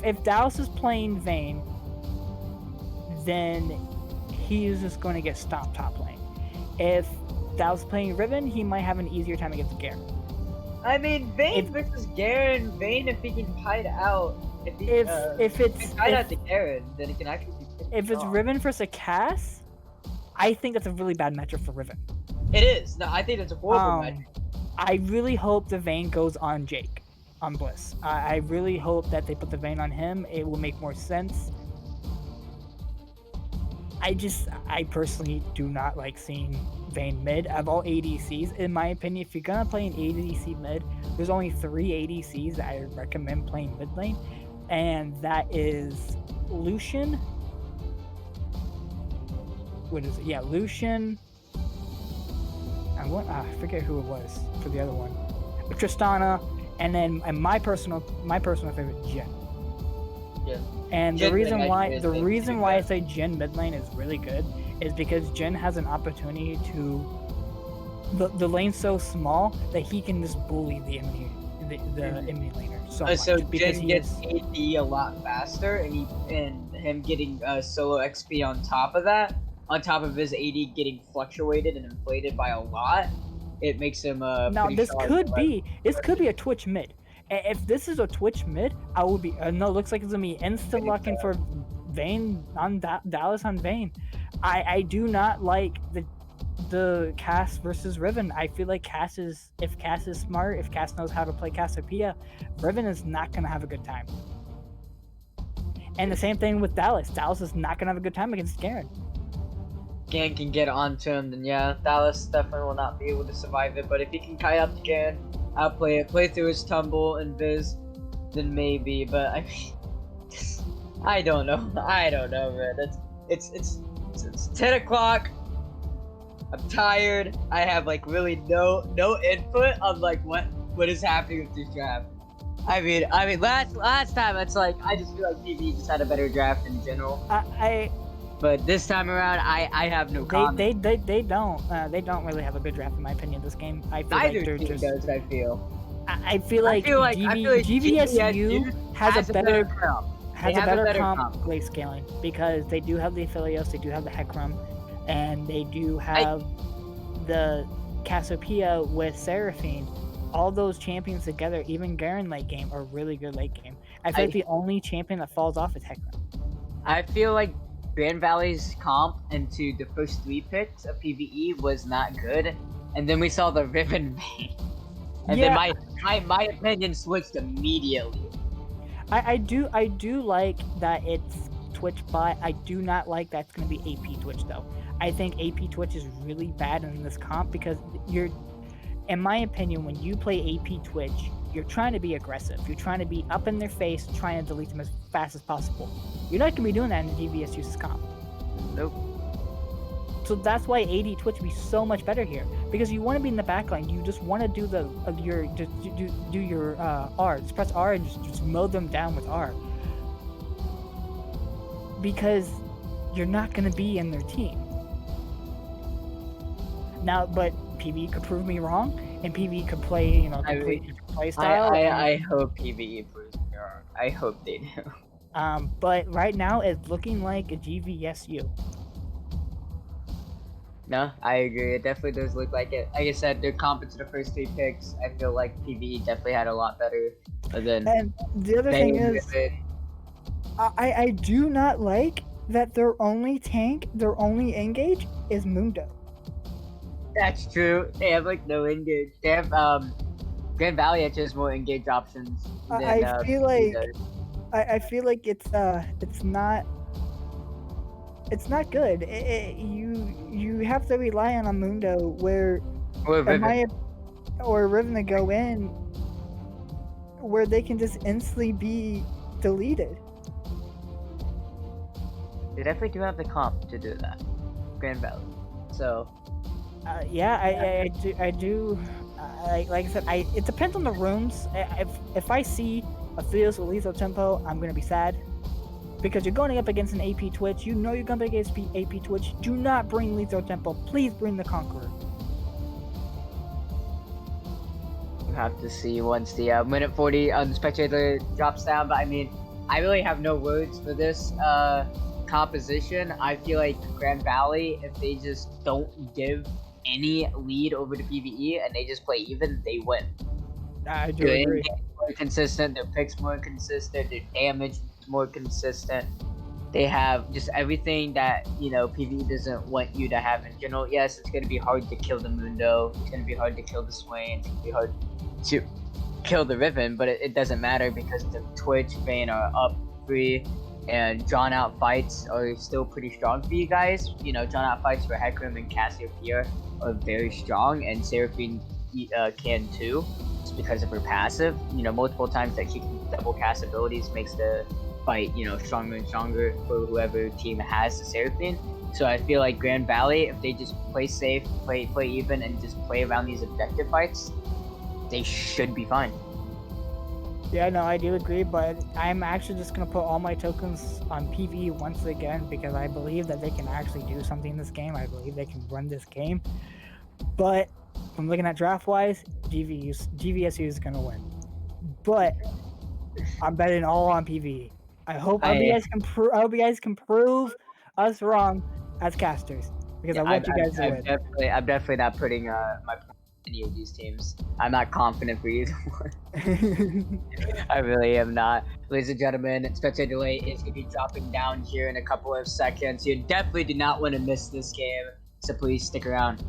If Dallas is playing Vayne, then he is just going to get stomped top lane. If Dallas is playing Riven, he might have an easier time against Garen. I mean, Vayne versus Garen. Vayne, if he can kite out, if it's kite out to Garen, then it can actually be. If it's Riven versus Cass, I think that's a really bad matchup for Riven. It is. No, I think it's a horrible matchup. I really hope the Vayne goes on Jake, on Bliss. I really hope that they put the Vayne on him. It will make more sense. I personally do not like seeing Vayne mid of all ADCs. In my opinion, if you're gonna play an ADC mid, there's only 3 ADCs that I recommend playing mid lane. and that is Lucian. What is it? Yeah, Lucian. I forget who it was for the other one. Tristana, and then my personal favorite, Jhin. Yeah. And Jhin the reason mid why lane is the really reason why I good. say Jhin mid lane is really good is because Jhin has an opportunity to the lane's so small that he can just bully the enemy enemy laner so much So because Jhin he gets is AD a lot faster, and him getting solo XP on top of that, on top of his AD getting fluctuated and inflated by a lot, it makes him now pretty this strong. could be a Twitch mid. If this is a Twitch mid, I would be no. Looks like it's gonna be instant locking for Vayne on Dallas on Vayne. I do not like the Cass versus Riven. I feel like if Cass is smart, if Cass knows how to play Cassiopeia, Riven is not gonna have a good time. And the same thing with Dallas. Dallas is not gonna have a good time against Garen. Garen can get onto him, then yeah, Dallas definitely will not be able to survive it. But if he can kite up to Garen, outplay it, play through his tumble and Viz, then maybe. But I mean, I don't know. I don't know, man. It's 10 o'clock. I'm tired. I have like really no input on like what is happening with this draft. I mean, last time it's like I just feel like PvE just had a better draft in general. But this time around, I have no comment. They don't really have a good draft in my opinion. This game, I feel Neither like they're team just. does. I feel. I feel like GVSU has a better comp play scaling because they do have the Aphelios, they do have the Hecarim, and they do have the Cassiopeia with Seraphine. All those champions together, even Garen late game, are really good late game. I feel like the only champion that falls off is Hecarim. I feel like Grand Valley's comp into the first 3 picks of PvE was not good, and then we saw the Riven main. And then my opinion switched immediately. I do like that it's Twitch bot. I do not like that it's gonna be AP Twitch though. I think AP Twitch is really bad in this comp because in my opinion, when you play AP Twitch, you're trying to be aggressive. You're trying to be up in their face, trying to delete them as fast as possible. You're not gonna be doing that in the GVSU's comp. Nope. So that's why AD Twitch would be so much better here because you want to be in the backline. You just want to do your R. Just press R and just mow them down with R because you're not going to be in their team. Now, but PvE could prove me wrong, and PvE could play complete play style. I hope PvE proves me wrong. I hope they do. But right now it's looking like a GVSU. No, I agree. It definitely does look like it. Like I said, they're comp to the first 3 picks. I feel like PvE definitely had a lot better than. And the other thing is, I do not like that their only tank, their only engage is Mundo. That's true. They have like no engage. They have Grand Valley actually has more engage options. Than, I feel like I feel like it's not good. You have to rely on a Mundo where or Riven to go in where they can just instantly be deleted. They definitely do have the comp to do that. Grand Valley. So. I do. Like I said, it depends on the rooms. If I see a Theos with lethal tempo, I'm gonna be sad. Because you're going up against an AP Twitch, you know you're going up against AP Twitch. Do not bring lethal tempo. Please bring the Conqueror. You have to see once the minute 40 on the spectator drops down. But I mean, I really have no words for this composition. I feel like Grand Valley, if they just don't give any lead over to PvE and they just play even, they win. I do agree. More consistent, their picks more consistent, their damage more consistent. They have just everything that PvE doesn't want you to have in general. Yes, it's gonna be hard to kill the Mundo, it's gonna be hard to kill the Swain, it's gonna be hard to kill the Riven, but it doesn't matter because the Twitch, Vayne are up free, and drawn out fights are still pretty strong for you guys. Drawn out fights for Hecarim and Cassiopeia are very strong, and Seraphine can too. because of her passive. You know, multiple times that she can double cast abilities makes the fight, you know, stronger and stronger for whoever team has the Seraphine. So I feel like Grand Valley, if they just play safe, play even, and just play around these objective fights, they should be fine. Yeah, no, I do agree, but I'm actually just gonna put all my tokens on PvE once again because I believe that they can actually do something in this game. I believe they can run this game. But from looking at draft wise, GVSU is gonna win. But I'm betting all on PvE. I hope you guys can prove us wrong as casters because I want you guys to win. I'm definitely not putting my points in any of these teams. I'm not confident for either one. I really am not. Ladies and gentlemen, Spectator Delay is going to be dropping down here in a couple of seconds. You definitely do not want to miss this game, so please stick around.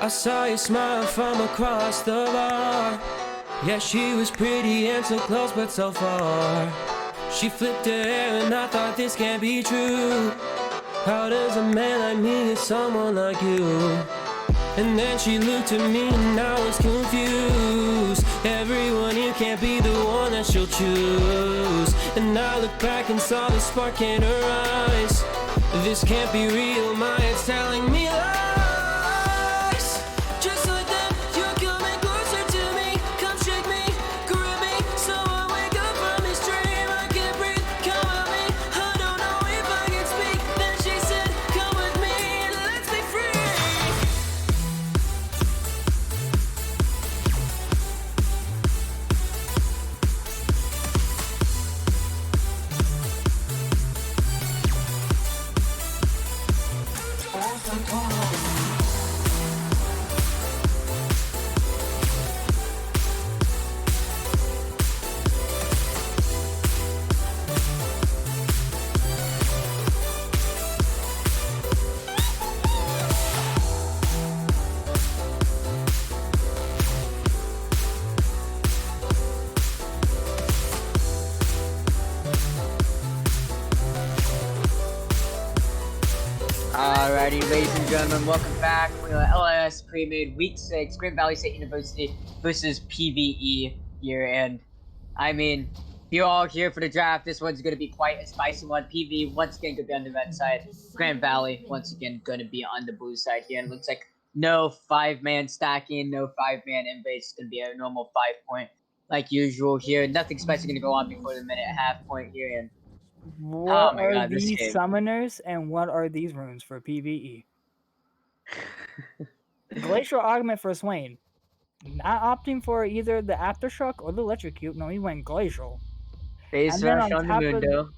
I saw you smile from across the bar. Yeah, she was pretty and so close but so far. She flipped her hair and I thought this can't be true. How does a man like me get someone like you? And then she looked at me and I was confused. Everyone here can't be the one that she'll choose. And I looked back and saw the spark in her eyes. This can't be real, my head's telling me lies. Just like that, you're coming closer to me. Come shake me, grab me, so I wake up from this dream. I can't breathe, come at me. I don't know if I can speak. Then she said, come with me and let's be free. Alrighty, ladies and gentlemen, welcome back. We are LIS Premade Week 6, Grand Valley State University versus PvE here. And, I mean, if you're all here for the draft, this one's going to be quite a spicy one. PvE, once again, going to be on the red side. Grand Valley, once again, going to be on the blue side here. And it looks like no 5-man stacking, no 5-man invades. It's going to be a normal 5-point like usual here. Nothing special going to go on before the minute half point here. And What my are God, this these game. summoners and what are these runes for PvE? Glacial Augment for Swain. Not opting for either the Aftershock or the Electrocute. No, he went Glacial. Phase And then Rush on on the top of- Mundo.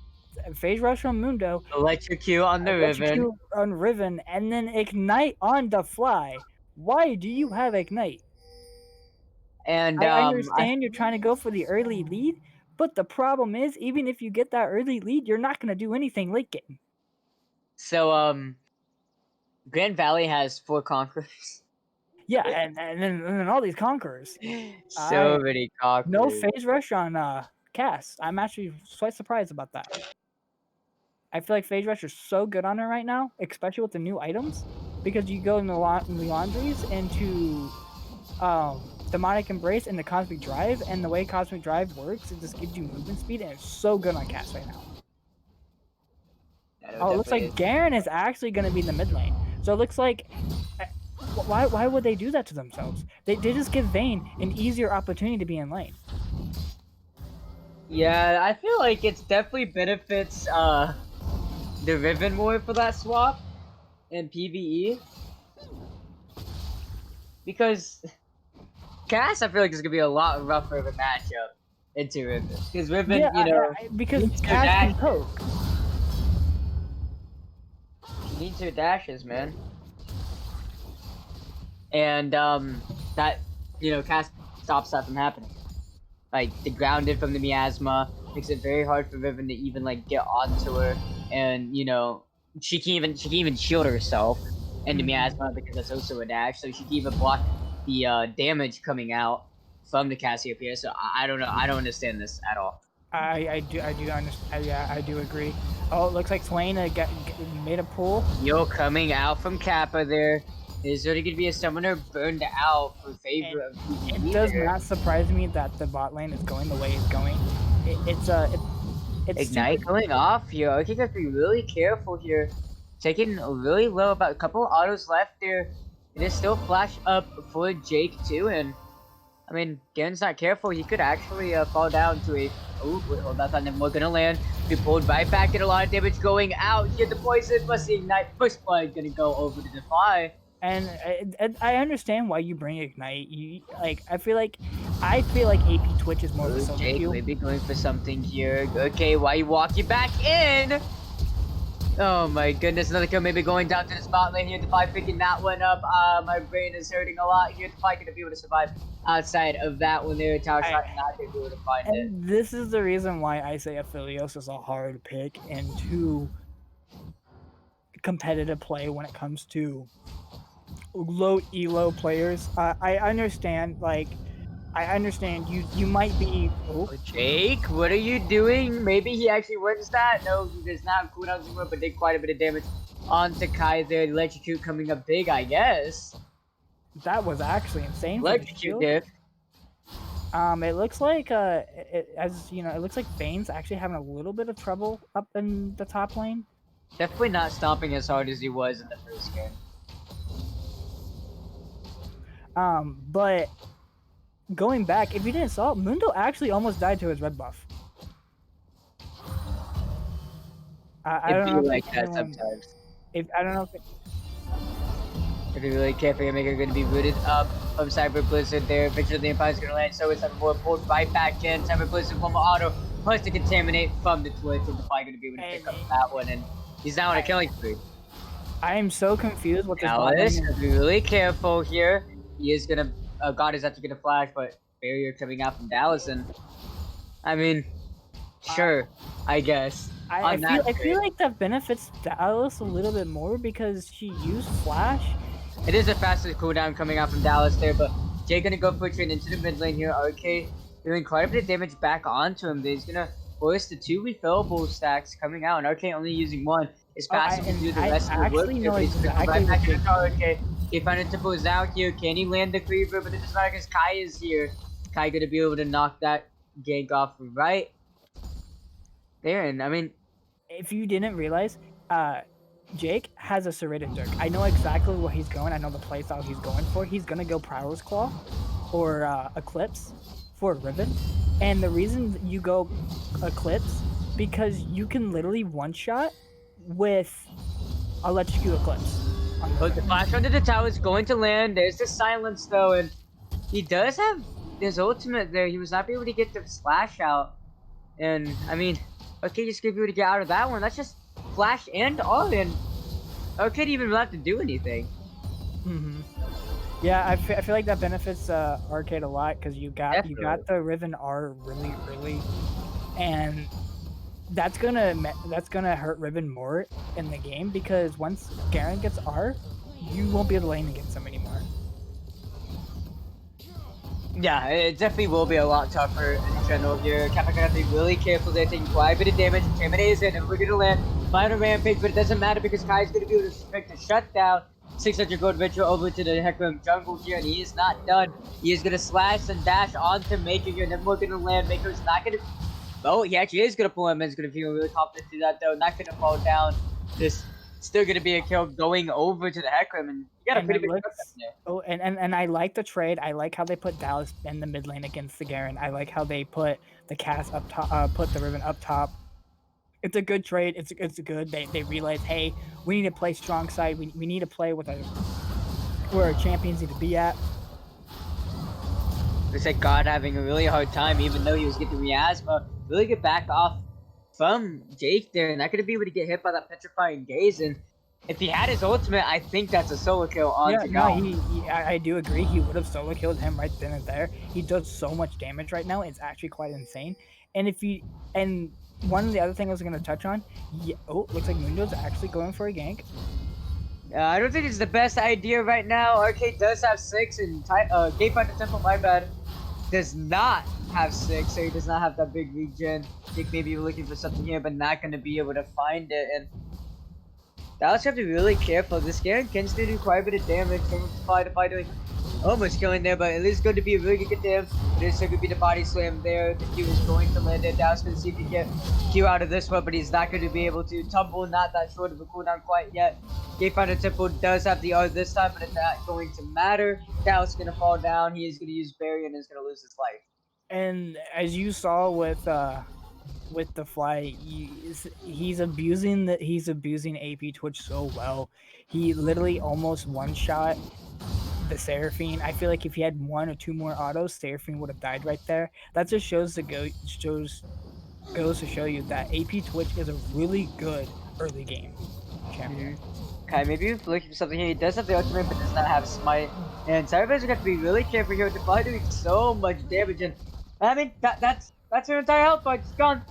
Phase Rush on Mundo. Electrocute on the Riven. Electrocute on Riven. And then Ignite on the fly. Why do you have Ignite? And I understand you're trying to go for the early lead, but the problem is, even if you get that early lead, you're not going to do anything late game. So Grand Valley has 4 conquerors. Yeah, and then all these conquerors. So many conquerors. No phase rush on Cass. I'm actually quite surprised about that. I feel like phase rush is so good on her right now, especially with the new items, because you go in the laundries into Demonic Embrace and the Cosmic Drive, and the way Cosmic Drive works, it just gives you movement speed, and it's so good on Cass right now. Oh, it looks like Garen is actually going to be in the mid lane. So it looks like, why would they do that to themselves? They just give Vayne an easier opportunity to be in lane. Yeah, I feel like it's definitely benefits the Riven more for that swap in PvE. Because Cass, I feel like, is going to be a lot rougher of a matchup into Riven. Because Riven, because Cass can poke. She needs her dashes, man. And that, Cass stops that from happening. Like, the grounded from the miasma makes it very hard for Riven to even get onto her, and she can even shield herself in the miasma because that's also a dash, so she can even block the damage coming out from the Cassiopeia. So I don't know. I don't understand this at all. I do understand. Yeah, I do agree. Oh, it looks like Swain made a pull. Yo, coming out from Kappa there. Is there going to be a summoner burned out for favor of PvE It does there? not surprise me that the bot lane is going the way it's going. It's Ignite super, going off here. Okay, you have to be really careful here. Taking really low, about a couple autos left there. It is still flash up for Jake too, and I mean, Gen's not careful. He could actually fall down to a. Oh, wait, hold that thought. We're gonna land. Be pulled right back. Get a lot of damage going out. Here, the poison plus the ignite. Push blood gonna go over to Defy. and I understand why you bring Ignite. You like I feel like AP Twitch is more of a solo Jake queue. maybe going for something here. Okay, why you walking back in? Oh my goodness, another kill maybe going down to the spot lane here. Defy picking that one up. My brain is hurting a lot here. Defy gonna be able to survive outside of that one there. Tower shot not gonna be able to find it. And this is the reason why I say Aphelios is a hard pick into competitive play when it comes to low elo players. I understand, you might be. Oh, Jake, what are you doing? Maybe he actually wins that. No, he does not have cooldown zero, but did quite a bit of damage onto Kai there. Electrocute coming up big, I guess. that was actually insane. for the Electrocute shield. there. It looks like it looks like Bane's actually having a little bit of trouble up in the top lane. Definitely not stomping as hard as he was in the first game. But going back, if you didn't saw, Mundo actually almost died to his red buff. I It'd don't be know if like that anyone- sometimes. I don't know if If you really careful, you're going to be rooted up from Cyber Blizzard there. Eventually the Empire's going to land, so it's Cyberboy pulled right back in. Cyber Blizzard, one more auto, plus to contaminate from the Twitch, and Defy going to be able to pick up that one, and he's now on a killing spree. I am so confused with this bot Alice, lane. be really careful here. He is going to, God is actually going to flash, but barrier coming out from Dallas, and I mean, sure, I guess. I feel like that benefits Dallas a little bit more because she used Flash. It is the fastest cooldown coming out from Dallas there, but Jay gonna go for a trade into the mid lane here. RK doing quite a bit of damage back onto him. He's gonna force the 2 refillable stacks coming out, and RK only using 1. His passive can do the rest of the work here, but he's gonna come right back into RK. He found it to is out here. Can he land the creeper? But it doesn't matter because Kai is here. Kai gonna be able to knock that gank off right there, and I mean, If you didn't realize, Jake has a serrated dirk. I know exactly where he's going. I know the playstyle he's going for. He's gonna go Prowler's Claw or Eclipse for Riven. And the reason you go Eclipse because you can literally one-shot with Electrocute Eclipse. but the flash under the tower is going to land. There's the silence though, and he does have his ultimate there. He was not able to get the slash out, and I mean, okay, just gonna be able to get out of that one. That's just flash and all, and okay, didn't even have to do anything. Mm-hmm. Yeah, I feel like that benefits Arcade a lot because you got the Riven R really, and that's gonna hurt Riven more in the game because once Garen gets R, you won't be able to lane against him anymore. Yeah, it definitely will be a lot tougher in general here. Kappa gonna have to be really careful there, taking quite a bit of damage. Premade is in, and we're gonna land minor rampage, but it doesn't matter because Kai's gonna be able to pick the shutdown. 600 gold venture over to the Hecarim jungle here, and he is not done. He is gonna slash and dash onto Maker here, and then we're gonna land. Maker's not gonna. Oh, he actually is gonna pull him, and he's gonna feel really confident to do that though. Not gonna fall down. Just still gonna be a kill going over to the Hecarim, and you got a pretty big there. Oh, and I like the trade. I like how they put Dallas in the mid lane against the Garen. I like how they put the Cass up top, put the Riven up top. It's a good trade. It's good. They realize, hey, we need to play strong side. We need to play with where our champions need to be at. Looks like God having a really hard time, even though he was getting miasma. Really get back off from Jake there, and not gonna be able to get hit by that petrifying gaze. And if he had his ultimate, I think that's a solo kill on I do agree. He would have solo killed him right then and there. He does so much damage right now. It's actually quite insane. And one of the other things I was gonna touch on. Looks like Mundo's actually going for a gank. I don't think it's the best idea right now. Arcade does have 6 and Gatefinder Temple, my bad. does not have 6, so he does not have that big regen. Jake maybe looking for something here, but not going to be able to find it. And Dallas have to be really careful. This Garen can still do quite a bit of damage. Someone's Defy doing almost killing there, but it is going to be a really good damage. It is going to be the body slam there. The Q is going to land there. Dallas going to see if he can get Q out of this one, but he's not going to be able to. Tumble, not that short of a cooldown quite yet. Gayfinder Temple does have the R this time, but it's not going to matter. Dallas is going to fall down. He is going to use Barrier and is going to lose his life. And as you saw with the fly, he's abusing AP Twitch so well. He literally almost one-shot the Seraphine. I feel like if he had 1 or 2 more autos, Seraphine would have died right there. That just goes to show you that AP Twitch is a really good early game champion. Okay, maybe if looking for something here, he does have the ultimate but does not have smite. And Cyberbears are going to be really careful here with Defy doing so much damage. And I mean, that's her entire health bar. It's gone.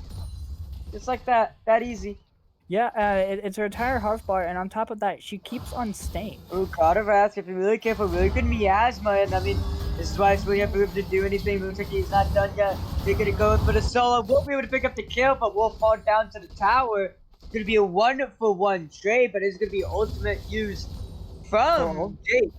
Just like that. That easy. Yeah, it's her entire health bar, and on top of that, she keeps on staying. Ooh, God of Wrath, you have to be really careful. Really good miasma, and I mean, this is why it's really hard for him to do anything. Looks like he's not done yet. They're going to go for the solo. Won't be able to pick up the kill, but will fall down to the tower. It's going to be a 1-for-1 trade, but it's going to be ultimate used from Jake.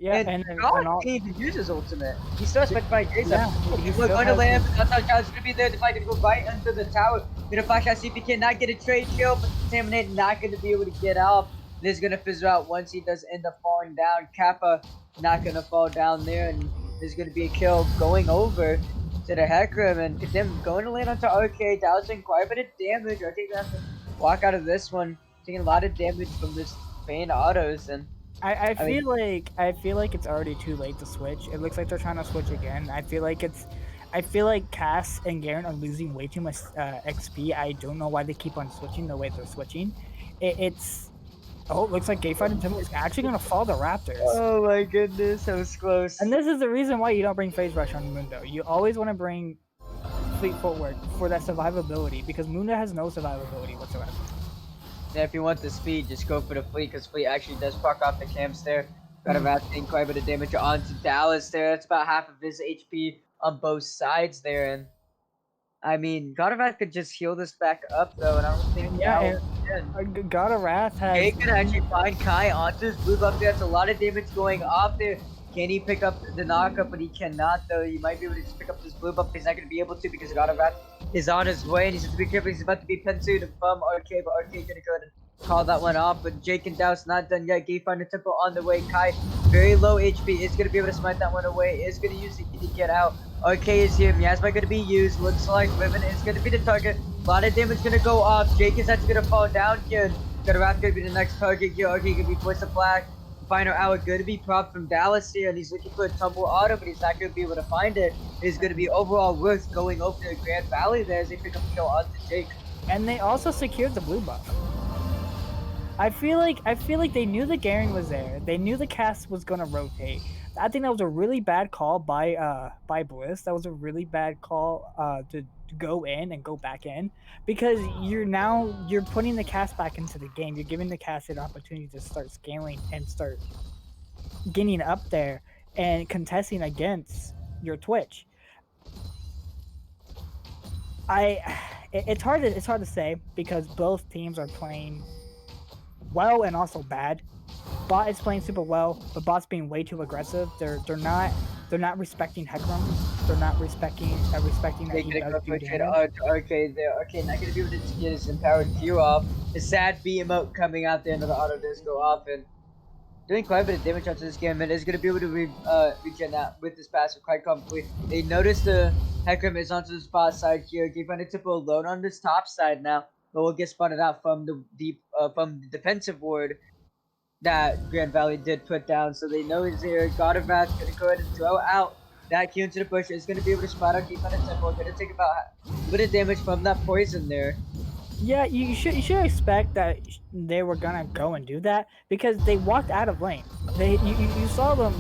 Yeah, and God can't even use his ultimate. He's still expected by Jason. Yeah, He's going to land, but that's how Child's going to be there. Defy going to go right under the tower. Gonna flash out, see if he cannot get a trade kill, but Contaminate not going to be able to get out. This is going to fizzle out once he does end up falling down. Kappa not going to fall down there, and there's going to be a kill going over to the Hecarim, and Condemn going to land onto RK. Dallas doing quite a bit of damage. RK going to have to walk out of this one, taking a lot of damage from this Bane autos, and I feel like it's already too late to switch. It looks like they're trying to switch again. I feel like Cass and Garen are losing way too much XP. I don't know why they keep on switching the way they're switching. It looks like Gayfight and Timber is actually going to fall the Raptors. Oh my goodness, that was close. And this is the reason why you don't bring Phase Rush on Mundo. You always want to bring Fleet Footwork for that survivability, because Mundo has no survivability whatsoever. Yeah, if you want the speed, just go for the Fleet, because Fleet actually does proc off the camps there. Got a Wrath taking quite a bit of damage onto Dallas there. That's about half of his HP on both sides there. And I mean, God of Wrath could just heal this back up though, and I don't think God of Wrath has. Jake can actually find Kai onto his blue buff there. That's a lot of damage going off there. Can he pick up the knockup? But he cannot though. He might be able to just pick up this blue buff. He's not going to be able to because God of Wrath is on his way, and he's just to be careful. He's about to be pinsued from RK, but RK gonna go ahead and call that one off. But Jake and Dallas not done yet. Gayfinder Temple on the way. Kai very low HP is gonna be able to smite that one away. Is gonna use it to get out. RK is here. Miasma gonna be used. Looks like Riven is gonna be the target. A lot of damage gonna go off. Jake is actually gonna fall down here. God of Wrath gonna be the next target here. RK gonna be forced to flag. Final hour going to be propped from Dallas here, and he's looking for a tumble auto, but he's not going to be able to find it. It's going to be overall worth going over to Grand Valley there as they pick up the kill onto Jake. And they also secured the blue buff. I feel like they knew the Garen was there. They knew the cast was going to rotate. I think that was a really bad call by Bliss. That was a really bad call to go in and go back in, because you're putting the cast back into the game. You're giving the cast an opportunity to start scaling and start getting up there and contesting against your Twitch. It's hard to say because both teams are playing well and also bad. Bot is playing super well, but Bot's being way too aggressive. They're not respecting Hecarim. They're not respecting that he does do damage. RK there. RK not gonna be able to get his empowered Q off. The sad B emote coming out there, another auto does go off, and doing quite a bit of damage onto this game, and is gonna be able to regen that with this passive quite comfortably. They notice the Hecarim is onto the spot side here. Gayfinder Temple alone on this top side now, but will get spotted out from the defensive ward that Grand Valley did put down, so they know he's here. God of Wrath gonna go ahead and throw out that Q into the bush. Is gonna be able to spot out Gayfinder Temple. Gonna take about a bit of damage from that poison there. Yeah, you should expect that they were gonna go and do that because they walked out of lane. You saw them.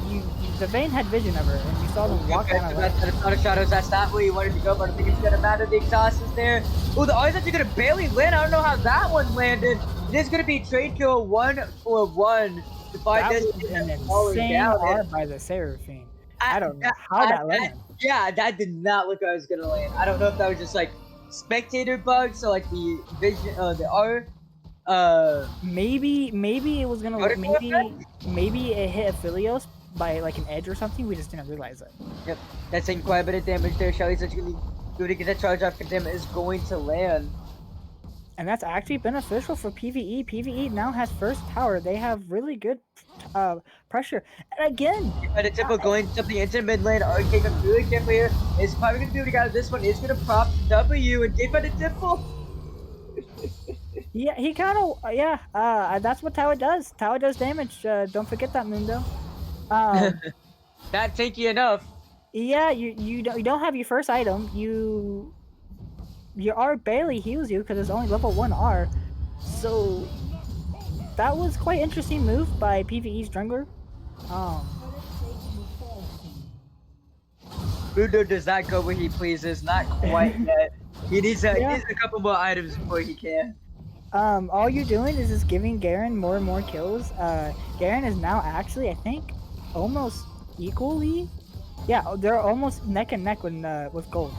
The Vayne had vision of her, and you saw them walk out of lane. That's not a shadows. That's not where you wanted to go, but I think it's gonna matter. The exhaust is there. Oh, the R's actually gonna barely land. I don't know how that one landed. It is gonna be trade kill 1-for-1 to find That this was an falling insane down. R by the Seraphine. I don't know how that landed. Yeah, that did not look like I was gonna land. I don't know if that was just like spectator bug, so like the vision, the R, Maybe it was gonna Vertical maybe it hit Aphelios by like an edge or something. We just didn't realize it. Yep, that's taking quite a bit of damage there. Shelly's actually going to get that charge off, condemn is going to land. And that's actually beneficial for PvE. PvE now has first tower. They have really good pressure. And again, But a Temple going something into mid lane. RK comes really careful here. Is probably going to be able to get out of this one. Is going to prop W and give it a Temple. yeah, he kind of that's what tower does. Tower does damage. Don't forget that, Mundo. Not tanky enough. Yeah, you don't have your first item. Your R barely heals you because it's only level 1 R. So that was quite interesting move by PvE's jungler. Mundo does not go where he pleases, not quite yet. He needs a couple more items before he can. All you're doing is just giving Garen more and more kills. Garen is now actually, I think, almost equally. Yeah, they're almost neck and neck with gold.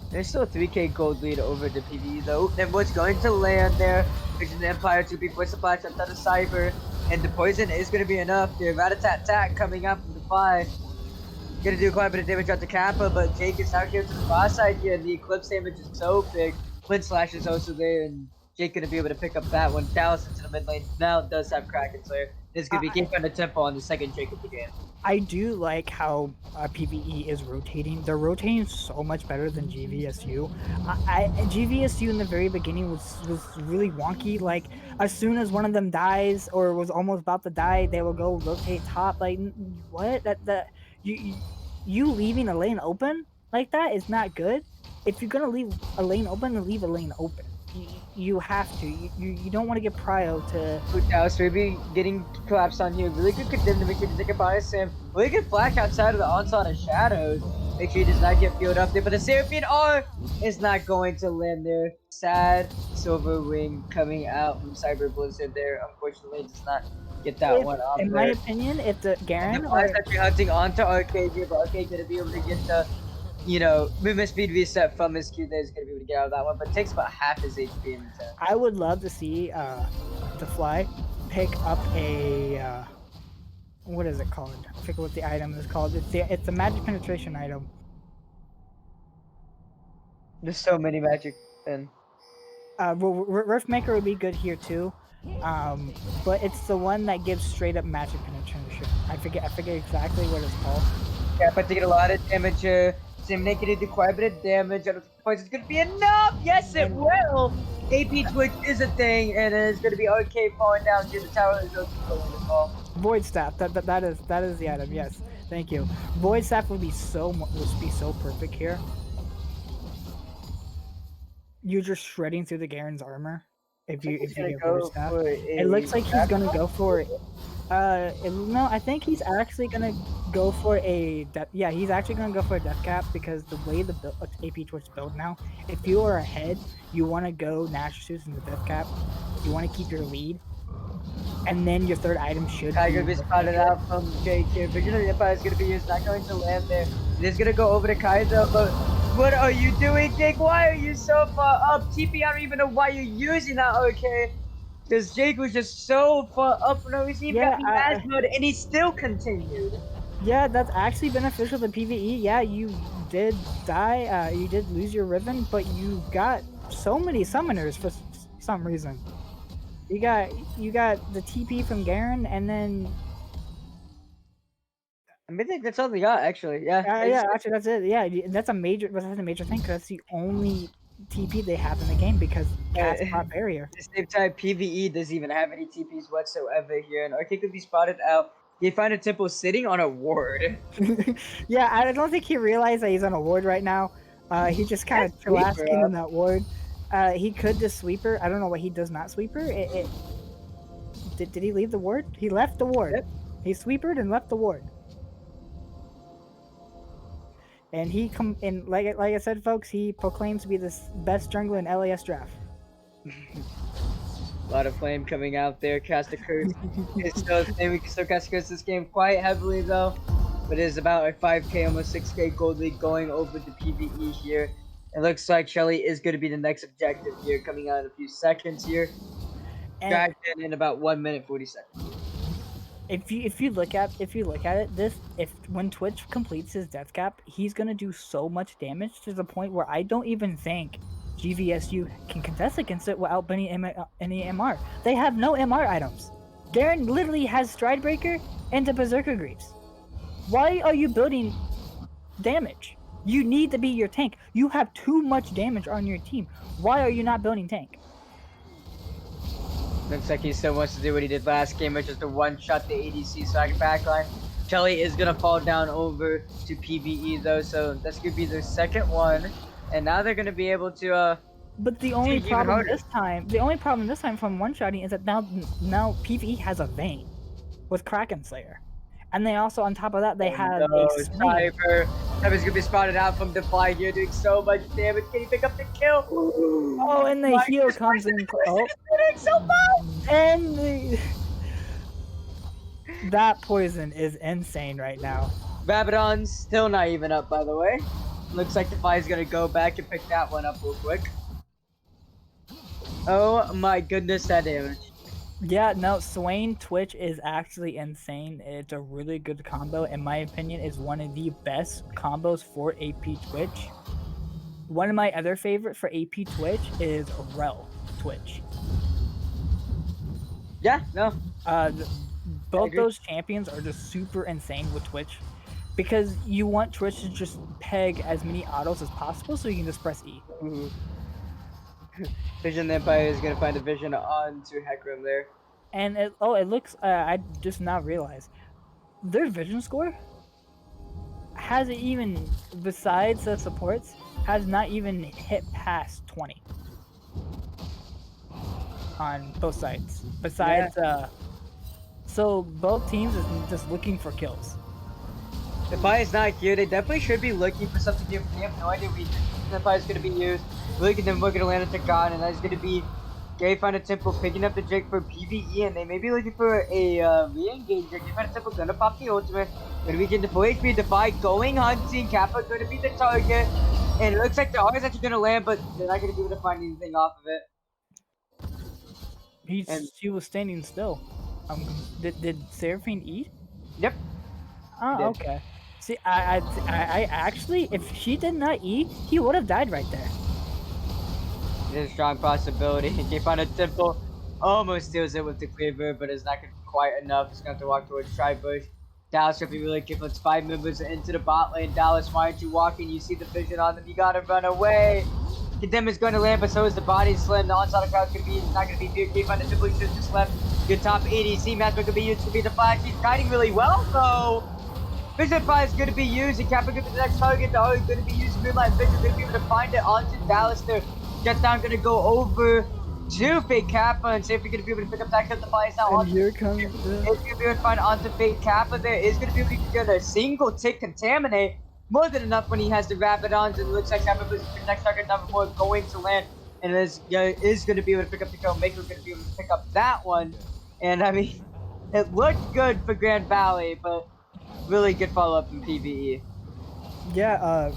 There's still a 3k gold lead over the PvE though. And what's going to land there? Vision Empire to be force supply jumped out of Cyber. And the poison is going to be enough. The rat-a-tat-tat coming up from the 5. Gonna do quite a bit of damage out to Kappa, but Jake is out here to the boss side here. And the Eclipse damage is so big. Flint Slash is also there, and Jake gonna be able to pick up that one. Dallas into the mid lane now does have Kraken Slayer. This could be game on the tempo on the second Jake of the game. I do like how PvE is rotating. They're rotating so much better than GVSU. GVSU in the very beginning was really wonky. Like as soon as one of them dies or was almost about to die, they will go rotate top. Like what? You leaving a lane open like that is not good. If you're gonna leave a lane open, then leave a lane open. You have to. You don't want to get prio to. Dallas maybe getting collapsed on here. Really good condemn to make sure to take a bias him. Really good flash outside of the onslaught of shadows. Make sure he does not get filled up there. But the Seraphine R is not going to land there. Sad Silver Wing coming out from Cyber Blizzard there. Unfortunately, does not get that one off. In my opinion, if the Garen the is actually hunting onto Arcade here, but Arcade gonna be able to get the movement speed reset from his Q that is going to be able to get out of that one, but it takes about half his HP in the 10. I would love to see the Fly pick up a what is it called? I forget what the item is called. It's the magic penetration item. There's so many magic then. Riftmaker would be good here too, but it's the one that gives straight up magic penetration. I forget exactly what it's called. Yeah, but to get a lot of damage here. Sim Naked did quite a bit of damage. I don't think the poison's gonna be enough. Yes, it will. AP Twitch is a thing, and it's gonna be Arcade falling down to the tower. Is going to fall. Void Staff. That is the item. Yes, thank you. Void Staff would be so perfect here. You're just shredding through the Garen's armor if you get Void Staff. It looks like he's gonna go for it. No, I think he's actually gonna go for a he's actually gonna go for a death cap because the way the AP Twitch build now, if you are ahead, you want to go Nash Suits into death cap. You want to keep your lead, and then your third item should. Tiger be spotted out from Jake here. Vision of the Empire is gonna be used. Not going to land there. It is gonna go over to Kaizo, but what are you doing, Jake? Why are you so far up? TP, I don't even know why you're using that. Okay. Because Jake was just so far up for no reason. He got mass mode and he still continued. Yeah, that's actually beneficial to PvE. Yeah, you did die. You did lose your Riven, but you got so many summoners for some reason. You got the TP from Garen, and then. I think that's all they got, actually. Yeah. Actually, that's it. Yeah, that's a major thing because that's the only TP they have in the game because Cat's top barrier. At the same time, PvE doesn't even have any TPs whatsoever here, and Arcade could be spotted out. They find a Temple sitting on a ward. Yeah, I don't think he realized that he's on a ward right now. He just kind of chilasking on that ward. He could just sweeper. I don't know why he does not sweeper. Did he leave the ward? He left the ward. Yep. He sweepered and left the ward. And like I said, folks, he proclaims to be the best jungler in LAS draft. A lot of flame coming out there. Cast a curse. We can still cast a curse this game quite heavily though. but it is about a 5K, almost 6K gold lead going over to PvE here. It looks like Shelly is going to be the next objective here, coming out in a few seconds here. And Dragged in about 1 minute 40 seconds. if you look at it, when Twitch completes his death cap, he's gonna do so much damage to the point where I don't even think GVSU can contest against it without any MR. They have no MR items. Garen literally has Stridebreaker and the Berserker Greaves. Why are you building damage? You need to be your tank. You have too much damage on your team. Why are you not building tank? Looks like he still wants to do what he did last game, which is to one-shot the ADC side backline. Shelly is going to fall down over to PvE, though, so that's going to be their second one. And now they're going to be able to, But the only problem this time from one-shotting is that now PvE has a Vayne with Kraken Slayer. And they also, on top of that, they have a Swain. Cyber's gonna be spotted out from Defy here, doing so much damage. Can he pick up the kill? Oh, and the heal comes in. Oh, so much! And that poison is insane right now. Rabadon's still not even up, by the way. Looks like Defy's gonna go back and pick that one up real quick. Oh my goodness, that damage. Yeah, no, Swain Twitch is actually insane. It's a really good combo. In my opinion, is one of the best combos for AP Twitch. One of my other favorite for AP Twitch is Rel Twitch. Yeah, no. Both those champions are just super insane with Twitch because you want Twitch to just peg as many autos as possible so you can just press E. Mm-hmm. Vision Empire is gonna find a vision onto Heckram there. And it looks, I just now realized, their vision score hasn't even, besides the supports, has not even hit past 20 on both sides. Besides, so both teams is just looking for kills. If I is not here, they definitely should be looking for something different. They have no idea if I is going to be used. Look at them, we're going to land a Takan, and that is going to be Gay find a temple, picking up the Drake for PvE, and they may be looking for a re-engage. Gay find a temple, gonna pop the ultimate. Gonna be getting the full HP, Defy going hunting, Kappa gonna be the target. And it looks like the R is actually gonna land, but they're not gonna be able to find anything off of it. She was standing still. Did Seraphine eat? Yep. Oh, okay. See, I actually, if she did not eat, he would have died right there. There's a strong possibility. They find a temple, almost steals it with the cleaver, but it's not gonna be quite enough. He's gonna have to walk towards Tri-Bush. Dallas, if you really careful, it's 5 members into the bot lane. Dallas, why aren't you walking? You see the vision on them. You gotta run away. Condemn is going to land, but so is the body slam. The onslaught crowd could be not gonna be feared. Keep on the temple, just left. Good top ADC match, but could be used to be the flash. He's kiting really well, though. Vision Fire is going to be used, and Kappa gets the next target. The R is going to be used. Moonlight Vision going to be able to find it onto Dallas there. Jet down going to go over to Fake Kappa and see if we're going to be able to pick up that because the fire is now on. Here comes It's going to be able to find onto Fake Kappa there. Is going to be able to get a single tick contaminate. More than enough when he has the Rabadons, and it looks like Kappa is the next target number 4 going to land. And is going to be able to pick up the kill. Maker going to be able to pick up that one. And I mean, it looked good for Grand Valley, but really good follow-up in PvE. Yeah,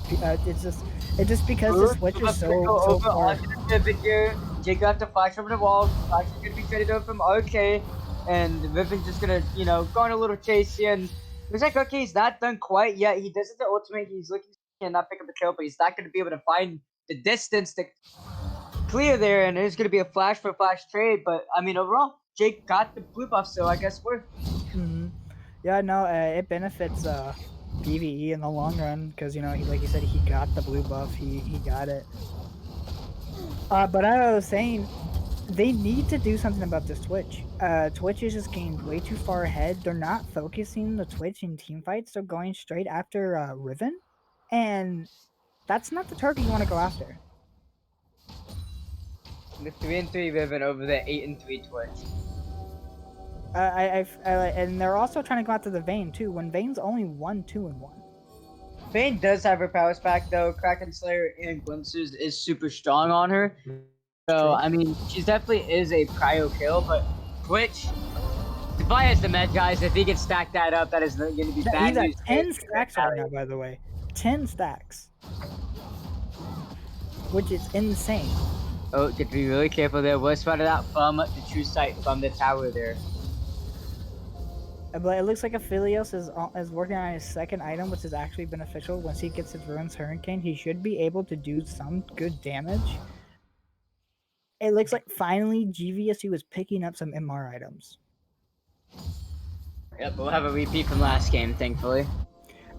it's just because the switch is so far. Jake got to flash over the wall. Flash is gonna be traded over from RK, and Riven's just gonna, go on a little chase here. And looks like RK is not done quite yet. He does the ultimate. He's looking to not pick up the kill, but he's not gonna be able to find the distance to clear there. And there's gonna be a flash for flash trade. But I mean, overall, Jake got the blue buff, so I guess we're. Yeah, no, it benefits PvE in the long run because like you said, he got the blue buff. He got it. But I was saying, they need to do something about this Twitch. Twitch is just getting way too far ahead. They're not focusing the Twitch in team fights. They're going straight after Riven, and that's not the target you want to go after. The 3-3 Riven over the 8-3 Twitch. And they're also trying to go after the Vayne too. When Vayne's only 1-2-1. Vayne does have her powers back though. Kraken Slayer and Glimpses is super strong on her. So I mean, she definitely is a prio kill. But Twitch, Spy has the med, guys. If he can stack that up, that is going to be bad He's at news. 10 stacks right now, by the way. 10 stacks. Which is insane. Oh, get to be really careful there. Was spotted out from the true sight from the tower there. But it looks like Aphelios is working on his second item, which is actually beneficial. Once he gets his Ruins Hurricane, he should be able to do some good damage. It looks like finally GVSU is picking up some MR items. Yep, we'll have a repeat from last game, thankfully.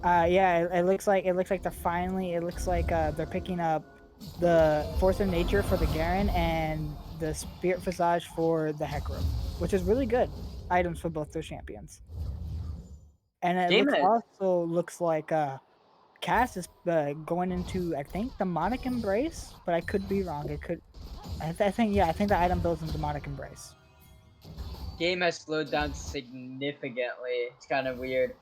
Yeah, it looks like they're finally. It looks like they're picking up the Force of Nature for the Garen and the Spirit Visage for the Hecarim, which is really good items for both their champions. And it also looks like Cass is going into, I think, Demonic Embrace, but I could be wrong. It could. I think the item builds in Demonic Embrace. Game has slowed down significantly. It's kind of weird.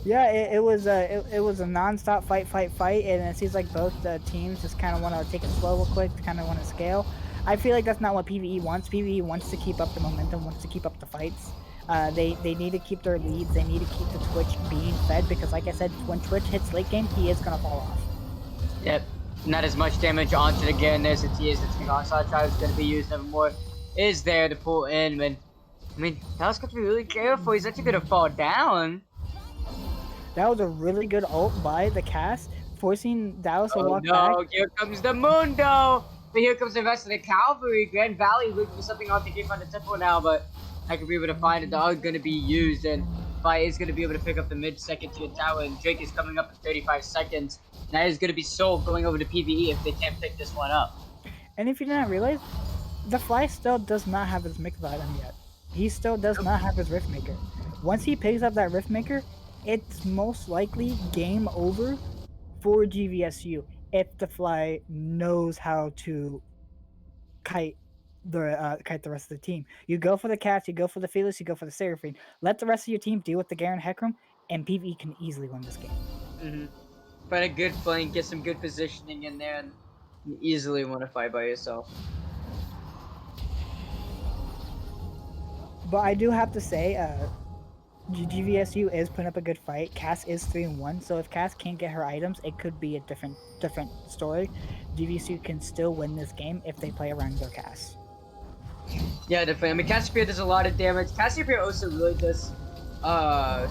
Yeah, it was a non-stop fight, and it seems like both teams just kind of want to take it slow real quick, to kind of want to scale. I feel like that's not what PvE wants. PvE wants to keep up the momentum, wants to keep up the fights. They need to keep their leads. They need to keep the Twitch being fed because, like I said, when Twitch hits late game, he is gonna fall off. Yep, not as much damage onto the Garen. There's the TS. The onslaught tribe is gonna be used nevermore. Is there to pull in when? I mean, Dallas got to be really careful. He's actually gonna fall down. That was a really good ult by the Cass, forcing Dallas to walk back. No, here comes the Mundo! But here comes the rest of the cavalry. Grand Valley looking for something off the game on the temple now, but I could be able to find it. They're going to be used, and Fight is going to be able to pick up the mid-second tier tower, and Drake is coming up in 35 seconds. And that is going to be sold going over to PvE if they can't pick this one up. And if you didn't realize, the Fly still does not have his mix item yet. He still does not have his Riftmaker. Once he picks up that Riftmaker, it's most likely game over for GVSU if the Fly knows how to kite the rest of the team. You go for the Cats, you go for the Felix, you go for the Seraphine. Let the rest of your team deal with the Garen Hecarim, and PvE can easily win this game. Find a good flank, get some good positioning in there, and you easily want to fight by yourself. But I do have to say, GVSU is putting up a good fight. Cass is 3-1, so if Cass can't get her items, it could be a different story. GVSU can still win this game if they play around their Cass. Yeah, definitely. I mean, Cassiopeia does a lot of damage. Cassiopeia also really does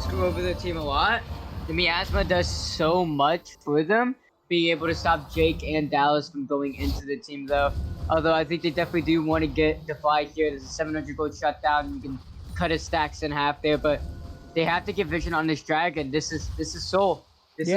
screw over the team a lot. The Miasma does so much for them, being able to stop Jake and Dallas from going into the team, though. Although I think they definitely do want to get Defy here. There's a 700 gold shutdown. You can cut his stacks in half there, but they have to get vision on this dragon. This is Soul. This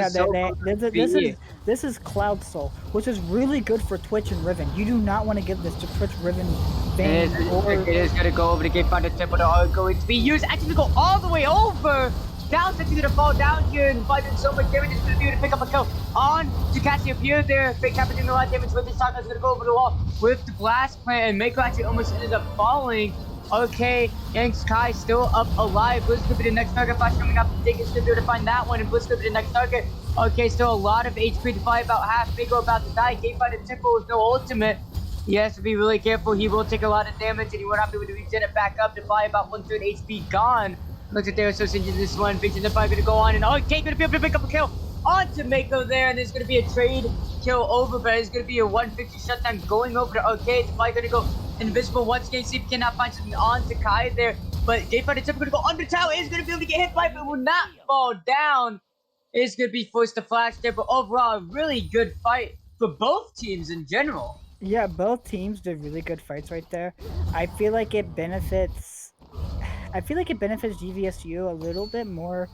is Cloud Soul, which is really good for Twitch and Riven. You do not want to give this to Twitch, Riven, Vayne, it is going to go over to get find a temple that are going to be used. Actually, go all the way over. Dallas actually going to fall down here and fight so much damage. It's going to be able to pick up a kill on to Cassiopeia there. Fake Kappa doing a lot of damage with this shotgun. Is going to go over the wall with the blast plant, and Mako actually almost ended up falling. Okay, Yang Sky still up alive. Blitz could be the next target. Flash coming up. Jake is going to be able to find that one, and Blitz could be the next target. Okay, still a lot of HP to fight, about half. Mako about to die. Game fight a temple with no ultimate. He has to be really careful. He will take a lot of damage, and he will not be able to regen it back up to buy about 1/3 HP gone. Looks like they're associating this one. Vision Defy going to go on, and okay, going to be able to pick up a kill onto Mako there, and there's going to be a trade kill over, but it's going to be a 150 shutdown going over to okay. Defy going to go invisible once again. See if he cannot find something on to Kai there, but Game Fighter Tip going to go under tower. Is going to be able to get hit by it, but will not fall down. It's going to be forced to flash there, but overall, a really good fight for both teams in general. Yeah, both teams did really good fights right there. I feel like it benefits GVSU a little bit more.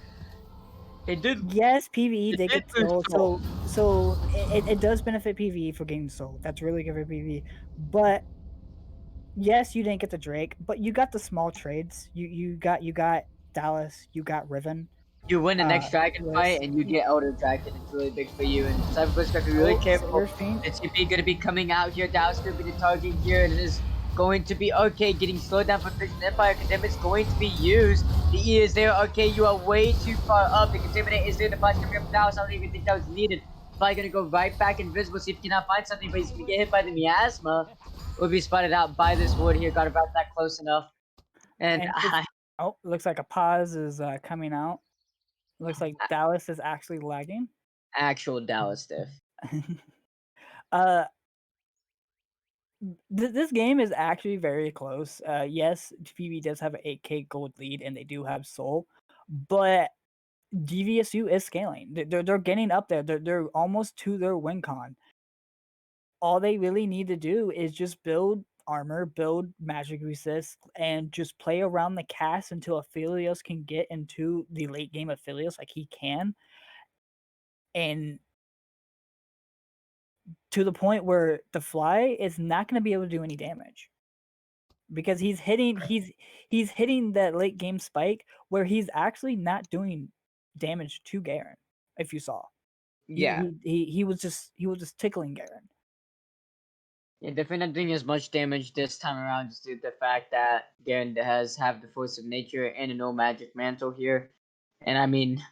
It did. Yes, PvE did get sold, so it does benefit PvE for getting sold. That's really good for PvE. But yes, you didn't get the Drake, but you got the small trades. You got Dallas, you got Riven. You win the next dragon fight, and you get Elder Dragon. It's really big for you. And Cyberpunk's got to be really careful. It's going to be coming out here. Dallas going to be the target here, and it is going to be okay. Getting slowed down for Vision Empire. Containment is going to be used. The E is there. Okay, you are way too far up. The Containment is there. The flash coming up from Dallas. I don't even think that was needed. Probably going to go right back invisible. See if he cannot find something, but he's going to get hit by the Miasma. Will be spotted out by this wood here. Got about that close enough. And Oh, looks like a pause is coming out. Looks like Dallas is actually lagging. Actual Dallas diff. uh, this game is actually very close. Yes, PvE does have an 8K gold lead, and they do have Soul, but GVSU is scaling. They're getting up there. They're almost to their win con. All they really need to do is just build armor, build magic resist, and just play around the cast until Aphelios can get into the late game Aphelios like he can. And to the point where the fly is not going to be able to do any damage. Because he's hitting that late game spike where he's actually not doing damage to Garen, if you saw. Yeah. He was just tickling Garen. Yeah, definitely not doing as much damage this time around just due to the fact that Garen have the force of nature and a no magic mantle here. And I mean,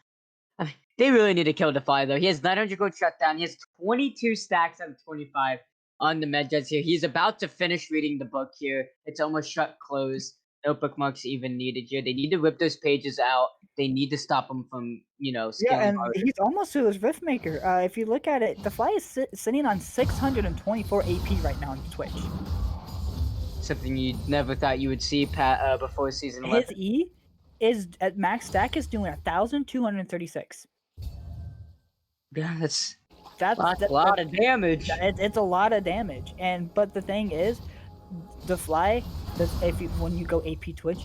they really need to kill Defy though. He has 900 gold shutdown. He has 22 stacks out of 25 on the Medjets here. He's about to finish reading the book here. It's almost shut closed. No bookmarks even needed here. They need to rip those pages out. They need to stop him from, scaling and harder. he's almost to his Riftmaker. If you look at it, the fly is sitting on 624 AP right now on Twitch. Something you never thought you would see before season 11. His E is at max stack is doing 1,236. Yeah, that's a lot of damage. It's a lot of damage, but the thing is, the fly, when you go AP Twitch,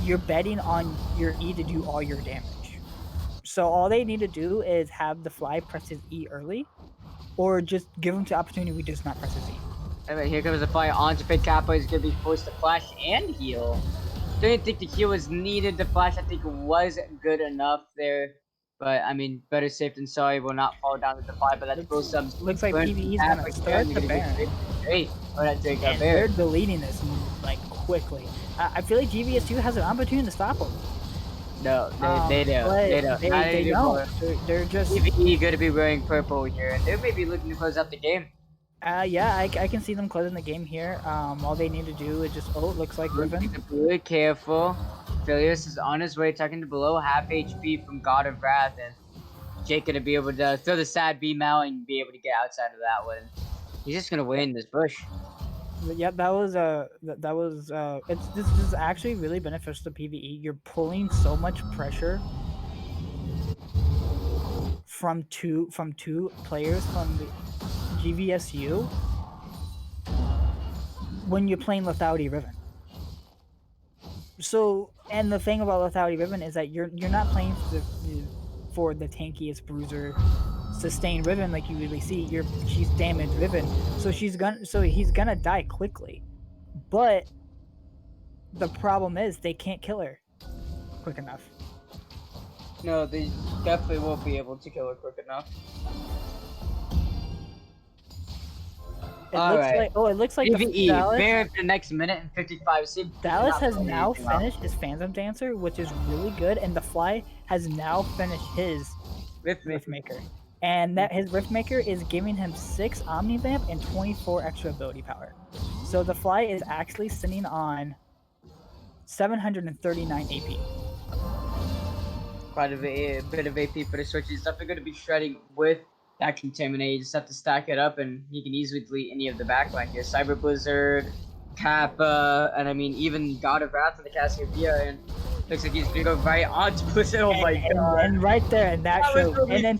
you're betting on your E to do all your damage. So all they need to do is have the fly press his E early, or just give him the opportunity we just not press his E. Alright, here comes the fire onto Pit Kappa. He's gonna be forced to flash and heal. Didn't think the heal was needed. The flash, I think, was good enough there. But, I mean, better safe than sorry. Will not fall down to the fire, but that's both subs. Looks like PvE's gonna start the Baron. Great. And they're deleting this, like, quickly. I feel like GVSU has an opportunity to stop them. No, they don't. They don't. They're just... PvE gonna be wearing purple here, and they may be looking to close out the game. Yeah, I can see them closing the game here. All they need to do is just... Oh, it looks like Riven. Be careful. Aphelios is on his way, tucking to below half HP from God of Wrath, and Jake gonna be able to throw the sad beam out and be able to get outside of that one. He's just gonna win this push. Yeah, this is actually really beneficial to PvE. You're pulling so much pressure from two players from the GVSU when you're playing Lethality Riven. So, and the thing about Lethality Riven is that you're not playing for the tankiest bruiser sustained Riven like you really see. She's damaged Riven, so he's gonna die quickly. But the problem is they can't kill her quick enough. No, they definitely won't be able to kill her quick enough. It looks like PvE, Dallas, bear for the next minute and 55. See, Dallas has now finished his Phantom Dancer, which is really good, and the Fly has now finished his Riftmaker. And that his Riftmaker is giving him 6 Omnivamp and 24 extra ability power. So the Fly is actually sitting on 739 AP. Quite a bit of AP for the switch. He's definitely going to be shredding with that Contaminate. You just have to stack it up, and he can easily delete any of the backline here. Cyber Blizzard, Kappa, and I mean, even God of Wrath in the Cassiopeia, and looks like he's going to go right onto Blizzard. Oh my god. And right there, and that shows. And then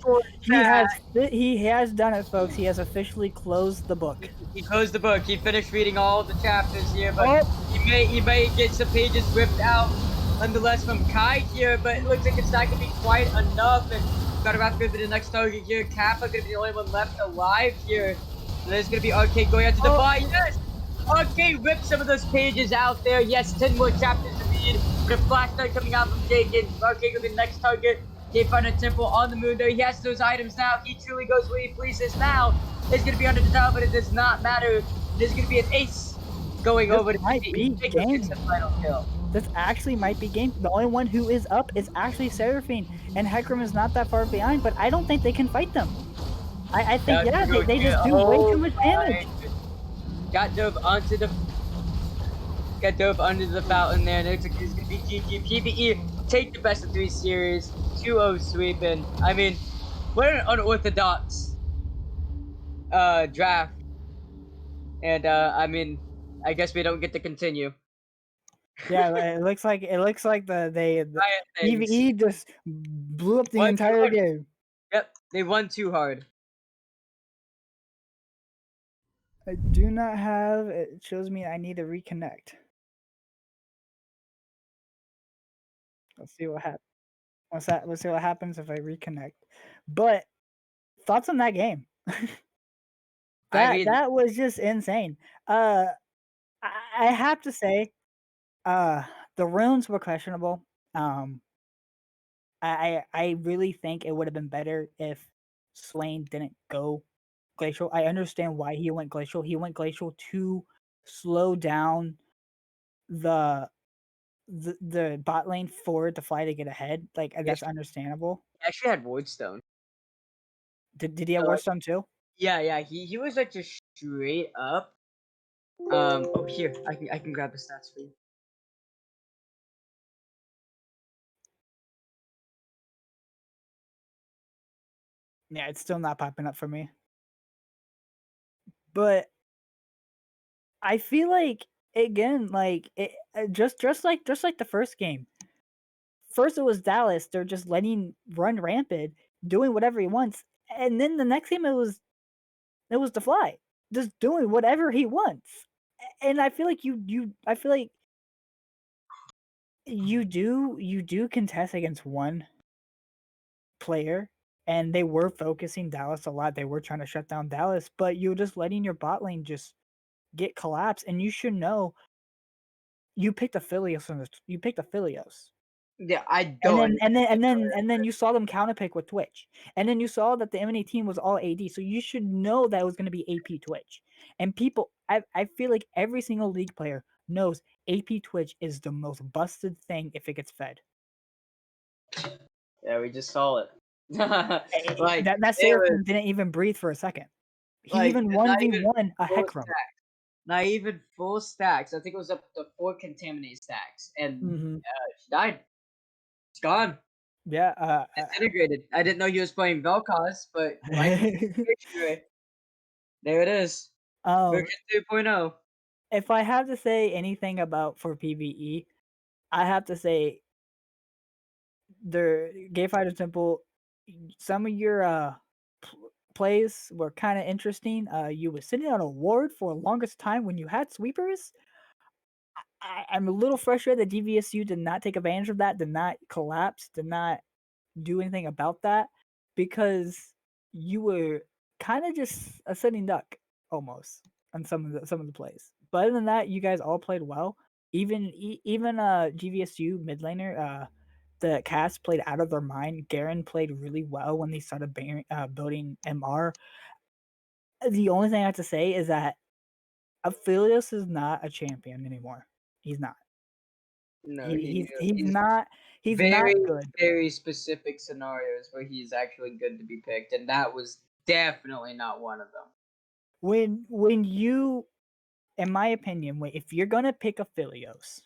he has done it, folks. He has officially closed the book. He closed the book. He finished reading all the chapters here, but he may get some pages ripped out nonetheless from Kai here, but it looks like it's not going to be quite enough. And God of Wrath going to be the next target here. Kappa going to be the only one left alive here. And there's going to be Arcade going out to the fight. Yes! Arcade ripped some of those pages out there. Yes, 10 more chapters to read. With a flashlight coming out from Jake, and Arcade going to be the next target. Can't find a temple on the moon there. He has those items now. He truly goes where he pleases now. It's going to be under the tower, but it does not matter. There's going to be an ace going over to game. The final kill. This actually might be game. The only one who is up is actually Seraphine, and Hecarim is not that far behind, but I don't think they can fight them. I think, they just do way too much damage. Got dove onto the I dove under the fountain there, and it looks like it's gonna be GG. PvE take the best of 3 series, 2-0 sweeping. I mean, what an unorthodox draft. And I mean, I guess we don't get to continue. Yeah, it looks like the Riot things. PvE just blew up the One too entire hard. game. Yep, they won too hard. I do not have. It shows me I need to reconnect. Let's see what happens. Let's see what happens if I reconnect. But thoughts on that game? I mean, That was just insane. Uh, I have to say, uh, the runes were questionable. Um, I really think it would have been better if Swain didn't go glacial. I understand why he went glacial. He went glacial to slow down the the bot lane forward to fly to get ahead. Like yes, that's understandable. he actually had Voidstone. Did he have So, like, Warstone too? yeah, he was like just straight up. Oh here, I can grab the stats for you. Yeah, it's still not popping up for me. But I feel like again, like it just like the first game. First it was Dallas, they're just letting run rampant, doing whatever he wants, and then the next game it was the Fly, just doing whatever he wants. And I feel like I feel like you do contest against one player, and they were focusing Dallas a lot. They were trying to shut down Dallas, but you're just letting your bot lane just get collapsed, and you should know you picked Aphelios you picked Aphelios. Yeah, I And don't. then you saw them counterpick with Twitch. And then you saw that the M&A team was all AD. So you should know that it was going to be AP Twitch. And people I feel like every single league player knows AP Twitch is the most busted thing if it gets fed. Yeah, we just saw it. Like That it was Seraphim didn't even breathe for a second. He like even not even 1v1 a full Hecarim. stacks. Not even full stacks. I think it was up to 4 contaminate stacks, and Hmm. she died. It's gone. Yeah. Disintegrated. I didn't know he was playing Vel'Koz, but life is anyway. There it is. um, Version 2.0. if I have to say anything about for PvE, I have to say the Gay Fighter Temple, some of your plays were kind of interesting. You were sitting on a ward for the longest time when you had sweepers. I'm a little frustrated that GVSU did not take advantage of that, did not collapse, did not do anything about that, because you were kind of just a sitting duck almost on some of the plays. But other than that, you guys all played well. Even GVSU mid laner, the cast played out of their mind. Garen played really well when they started building MR. The only thing I have to say is that Aphelios is not a champion anymore. He's not. No, He's he's not very, good. very specific scenarios where he's actually good to be picked, and that was definitely not one of them. When you, in my opinion, if you're gonna pick Aphelios,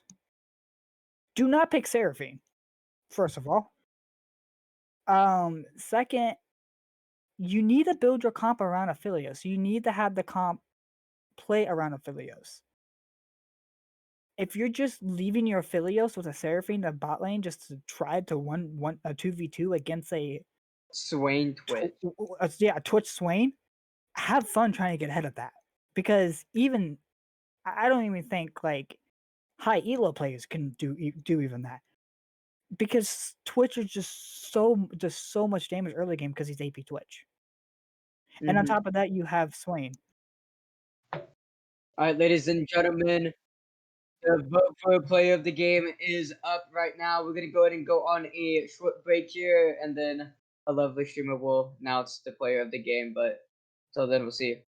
do not pick Seraphine. First of all, second, you need to build your comp around Aphelios. You need to have the comp play around Aphelios. If you're just leaving your Aphelios with a Seraphine in bot lane just to try to one a 2v2 against a Swain Twitch. Twitch Swain, have fun trying to get ahead of that. Because even I don't even think like high elo players can do even that. Because Twitch is just so much damage early game because he's AP Twitch. And on Mhm. top of that, you have Swain. All right, ladies and gentlemen, the vote for player of the game is up right now. We're gonna go ahead and go on a short break here, and then a lovely streamer will announce the player of the game. But till then, we'll see you.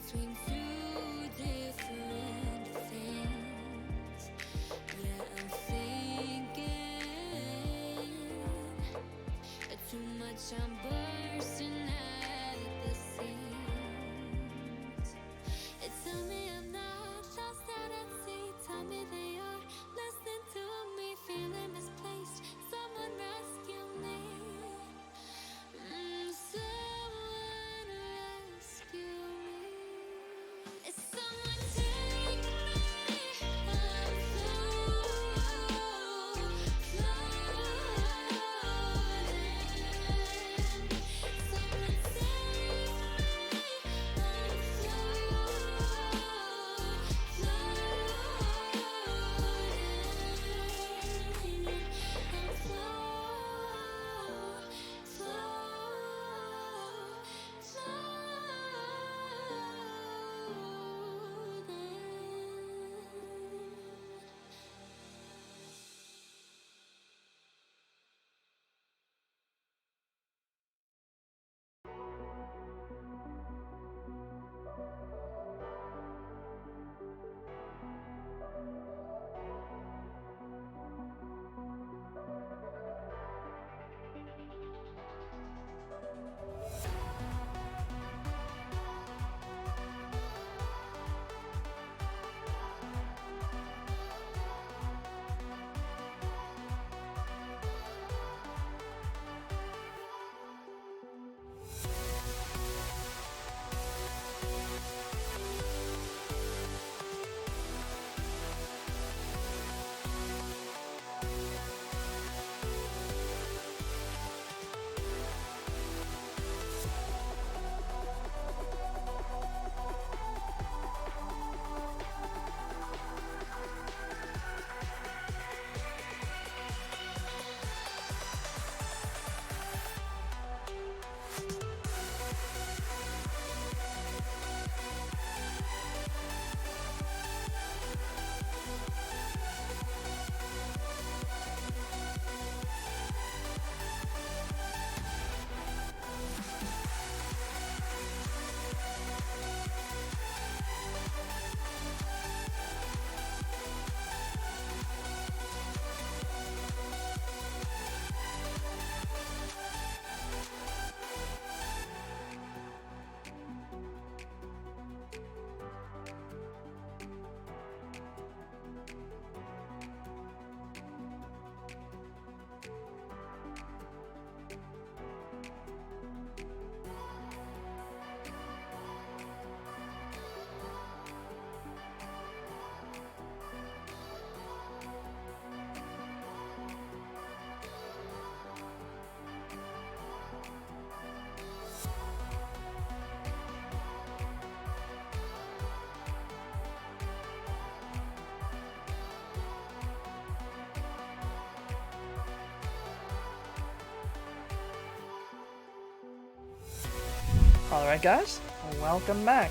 between two different things. Yeah, I'm thinking too much, I'm bursting at the seams. Tell me I'm not lost out at sea. Tell me they are listening to me, feeling misplaced. Someone rescue me. Someone rescue me. Someone take me. I'm floating. Someone save me. I'm Alright, guys, welcome back.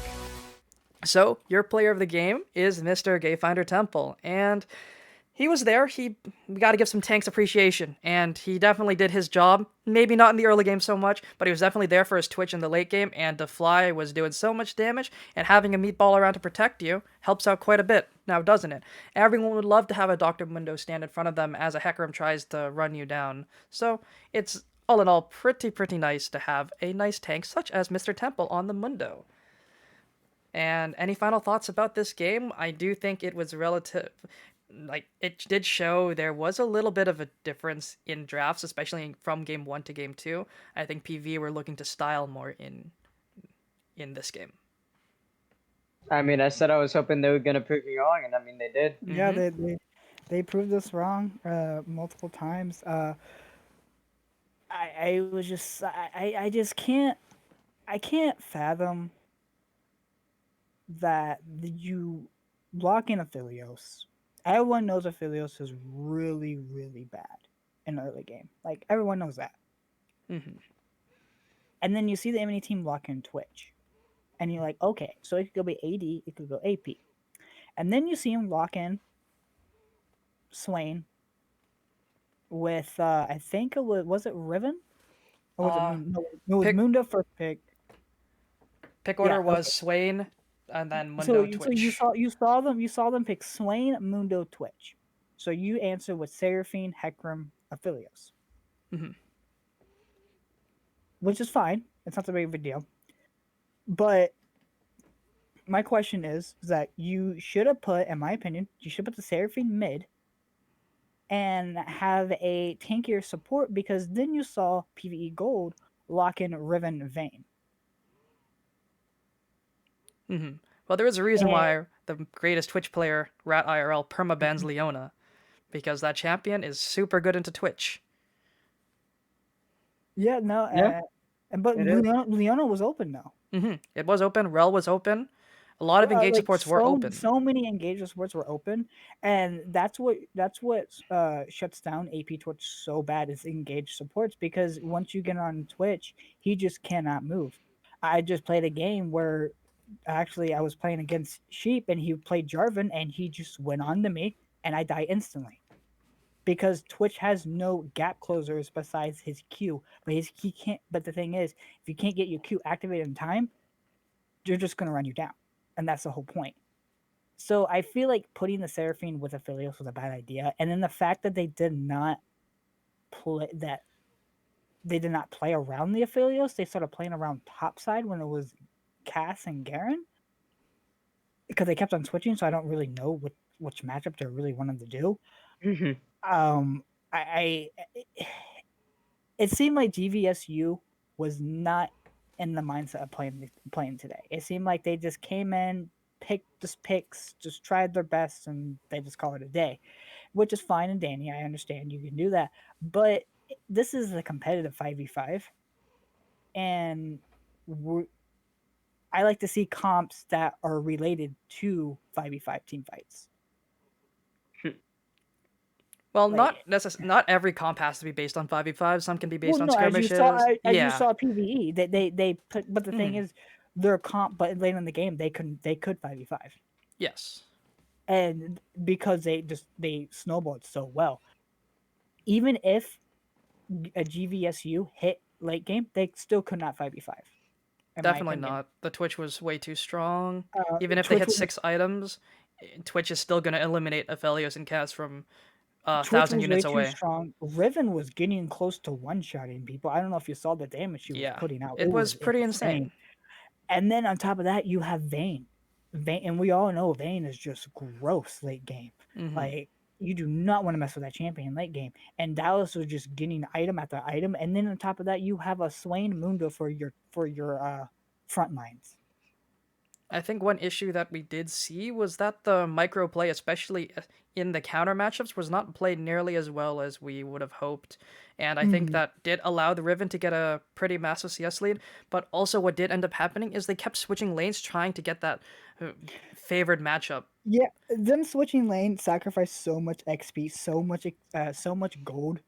So, your player of the game is Mr. Gayfinder Temple, and he was there. We got to give some tanks appreciation, and he definitely did his job. Maybe not in the early game so much, but he was definitely there for his Twitch in the late game, and the fly was doing so much damage, and having a meatball around to protect you helps out quite a bit, now doesn't it? Everyone would love to have a Dr. Mundo stand in front of them as a Hecarim tries to run you down. So, it's all in all pretty nice to have a nice tank such as Mr. Temple on the Mundo. And any final thoughts about this game? I do think it was relative, like it did show there was a little bit of a difference in drafts, especially from game 1 to game 2. I think PvE were looking to style more in this game. I mean, I said I was hoping they were gonna prove me wrong, and I mean they did. Yeah, they proved us wrong multiple times. I was just I just can't fathom that you lock in Aphelios. Everyone knows Aphelios is really bad in the early game. Like everyone knows that. Mm-hmm. And then you see the enemy team lock in Twitch, and you're like, okay, so it could go be AD, it could go AP, and then you see him lock in Swain with I think it was it Riven or was it Moon? No, it was pick- Mundo first pick. Pick order Yeah, was okay. Swain, and then So Mundo so you Twitch. saw them pick Swain, Mundo, Twitch. So you answer with Seraphine, Hecarim, Aphelios, Hmm. which is fine. It's not a big of a deal. But my question is that you should have put, in my opinion, you should put the Seraphine mid and have a tankier support because then you saw PvE Gold lock in Riven Vayne. Hmm. Well, there is a reason And why the greatest Twitch player, Rat IRL, permabans Leona, because that champion is super good into Twitch. yeah, no, Yeah, but it is. Leona was open now. It was open. Rel was open. A lot of engage Like supports were open. so many engagement sports were open, and that's what shuts down AP Twitch so bad is engaged supports because once you get on Twitch, he just cannot move. I just played a game where actually I was playing against Sheep and he played Jarvan and he just went on to me and I die instantly because Twitch has no gap closers besides his Q, but his he can't. But the thing is, if you can't get your Q activated in time, you're just gonna run you down, and that's the whole point. So I feel like putting the Seraphine with Aphelios was a bad idea, and then the fact that that they did not play around the Aphelios, they started playing around topside when it was Cass and Garen because they kept on switching. So I don't really know which matchup they really wanted to do. Mhm. Um, it seemed like GVSU was not in the mindset of playing today. It seemed like they just came in, picked just picks, just tried their best, and they just call it a day, which is fine and dandy. I understand you can do that, but this is a competitive 5v5, and I like to see comps that are related to 5v5 team fights. Well, Like, not every comp has to be based on 5v5. Some can be well, based on no, skirmishes. as you Yeah. saw PVE, they put, but the thing Mm. is, their comp, but late in the game, they could 5v5, Yes. and because they snowballed so well, even if a GVSU hit late game, they still could not 5v5, in my Definitely opinion. not. The Twitch was way too strong. Even if they Twitch hit was 6 items, Twitch is still going to eliminate Aphelios and Cass from Twitch 1,000 was way units too away. strong. Riven was getting close to one shotting people. I don't know if you saw the damage she was Yeah. putting out. It It was was pretty insane. insane. And then on top of that, you have Vayne. Vayne, and we all know Vayne is just gross late game. Hmm. Like you do not want to mess with that champion late game. And Dallas was just getting item after item. And then on top of that, you have a Swain Mundo for your front lines. I think one issue that we did see was that the micro play, especially in the counter matchups, was not played nearly as well as we would have hoped. And I think Mhm. that did allow the Riven to get a pretty massive CS lead. But also, what did end up happening is they kept switching lanes trying to get that uh, favored matchup. Yeah, them switching lane sacrificed so much XP, so much gold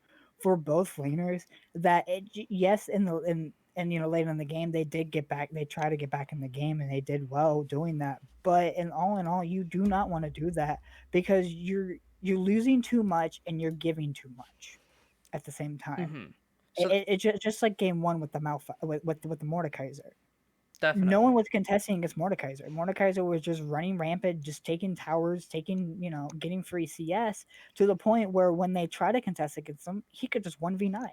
for both laners that yes, late in the game they did get back. They tried to get back in the game and they did well doing that. But in all, you do not want to do that because you're losing too much and you're giving too much at the same time. Hmm. So It's just like game one with the with the Mordekaiser. No definitely. one was contesting against Mordekaiser. Mordekaiser was just running rampant, just taking towers, getting free CS to the point where when they try to contest against him, he could just 1v9.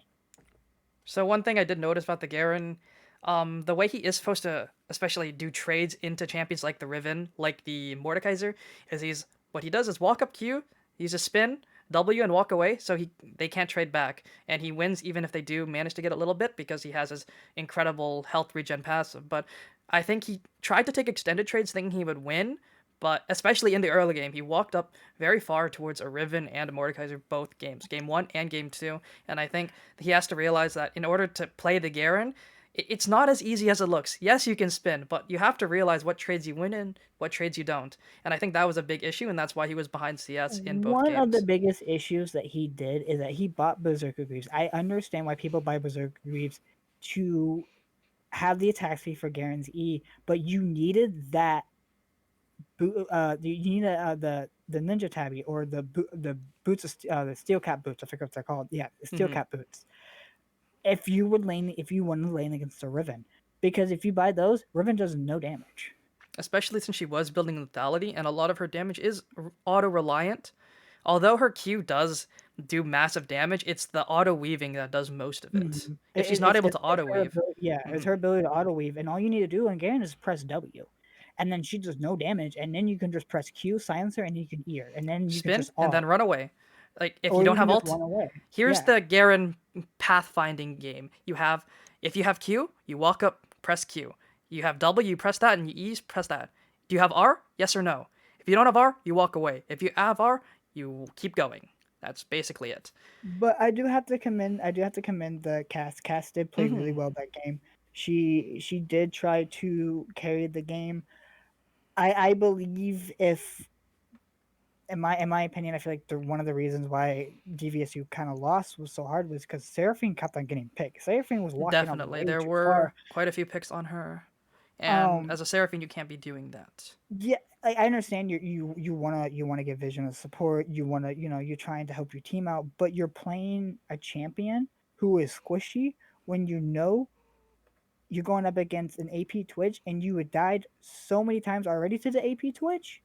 So one thing I did notice about the Garen, the way he is supposed to, especially do trades into champions like the Riven, like the Mordekaiser, is what he does is walk up Q, use a spin, W, and walk away, so they can't trade back, and he wins even if they do manage to get a little bit because he has his incredible health regen passive. But I think he tried to take extended trades thinking he would win, but especially in the early game, he walked up very far towards a Riven and a Mordekaiser both games, game one and game two. And I think he has to realize that in order to play the Garen, it's not as easy as it looks. Yes, you can spin, but you have to realize what trades you win in, what trades you don't. And I think that was a big issue, and that's why he was behind CS in both One of the games. biggest issues that he did is that he bought Berserker Greaves. I understand why people buy Berserker Greaves to have the attack speed for Garen's E, but you needed that you need the ninja tabby or the boots the steel cap boots. I forget what they're called. Yeah, the steel Hmm. cap boots. If you want to lane against a Riven, because if you buy those, Riven does no damage. especially since she was building lethality, and a lot of her damage is auto reliant. Although her Q does do massive damage, it's the auto weaving that does most of it. Mhm. If she's not able to It's auto her weave, ability, yeah, it's her ability to auto weave, and all you need to do on Garen is press W, and then she does no damage, and then you can just press Q, silence her, and you can E her, and then you can spin just and then R, run away. Like if you or don't you can have just ult, run away. here's Yeah, the Garen pathfinding game. If you have Q, you walk up, press Q. You have W, you press that, and you E, press that. Do you have R? Yes or no? If you don't have R, you walk away. If you have R, you keep going. That's basically it. but I do have to commend the cast. Cast did play really well that game. She did try to carry the game. I believe if in my opinion, I feel like one of the reasons why GVSU kind of lost was so hard was because Seraphine kept on getting picked. Seraphine was walking up Definitely, way there too far. were quite a few picks on her, and Um, as a Seraphine, you can't be doing that. yeah, I understand you wanna give vision of support. You wanna you're trying to help your team out, but you're playing a champion who is squishy when you know you're going up against an AP Twitch and you had died so many times already to the AP Twitch.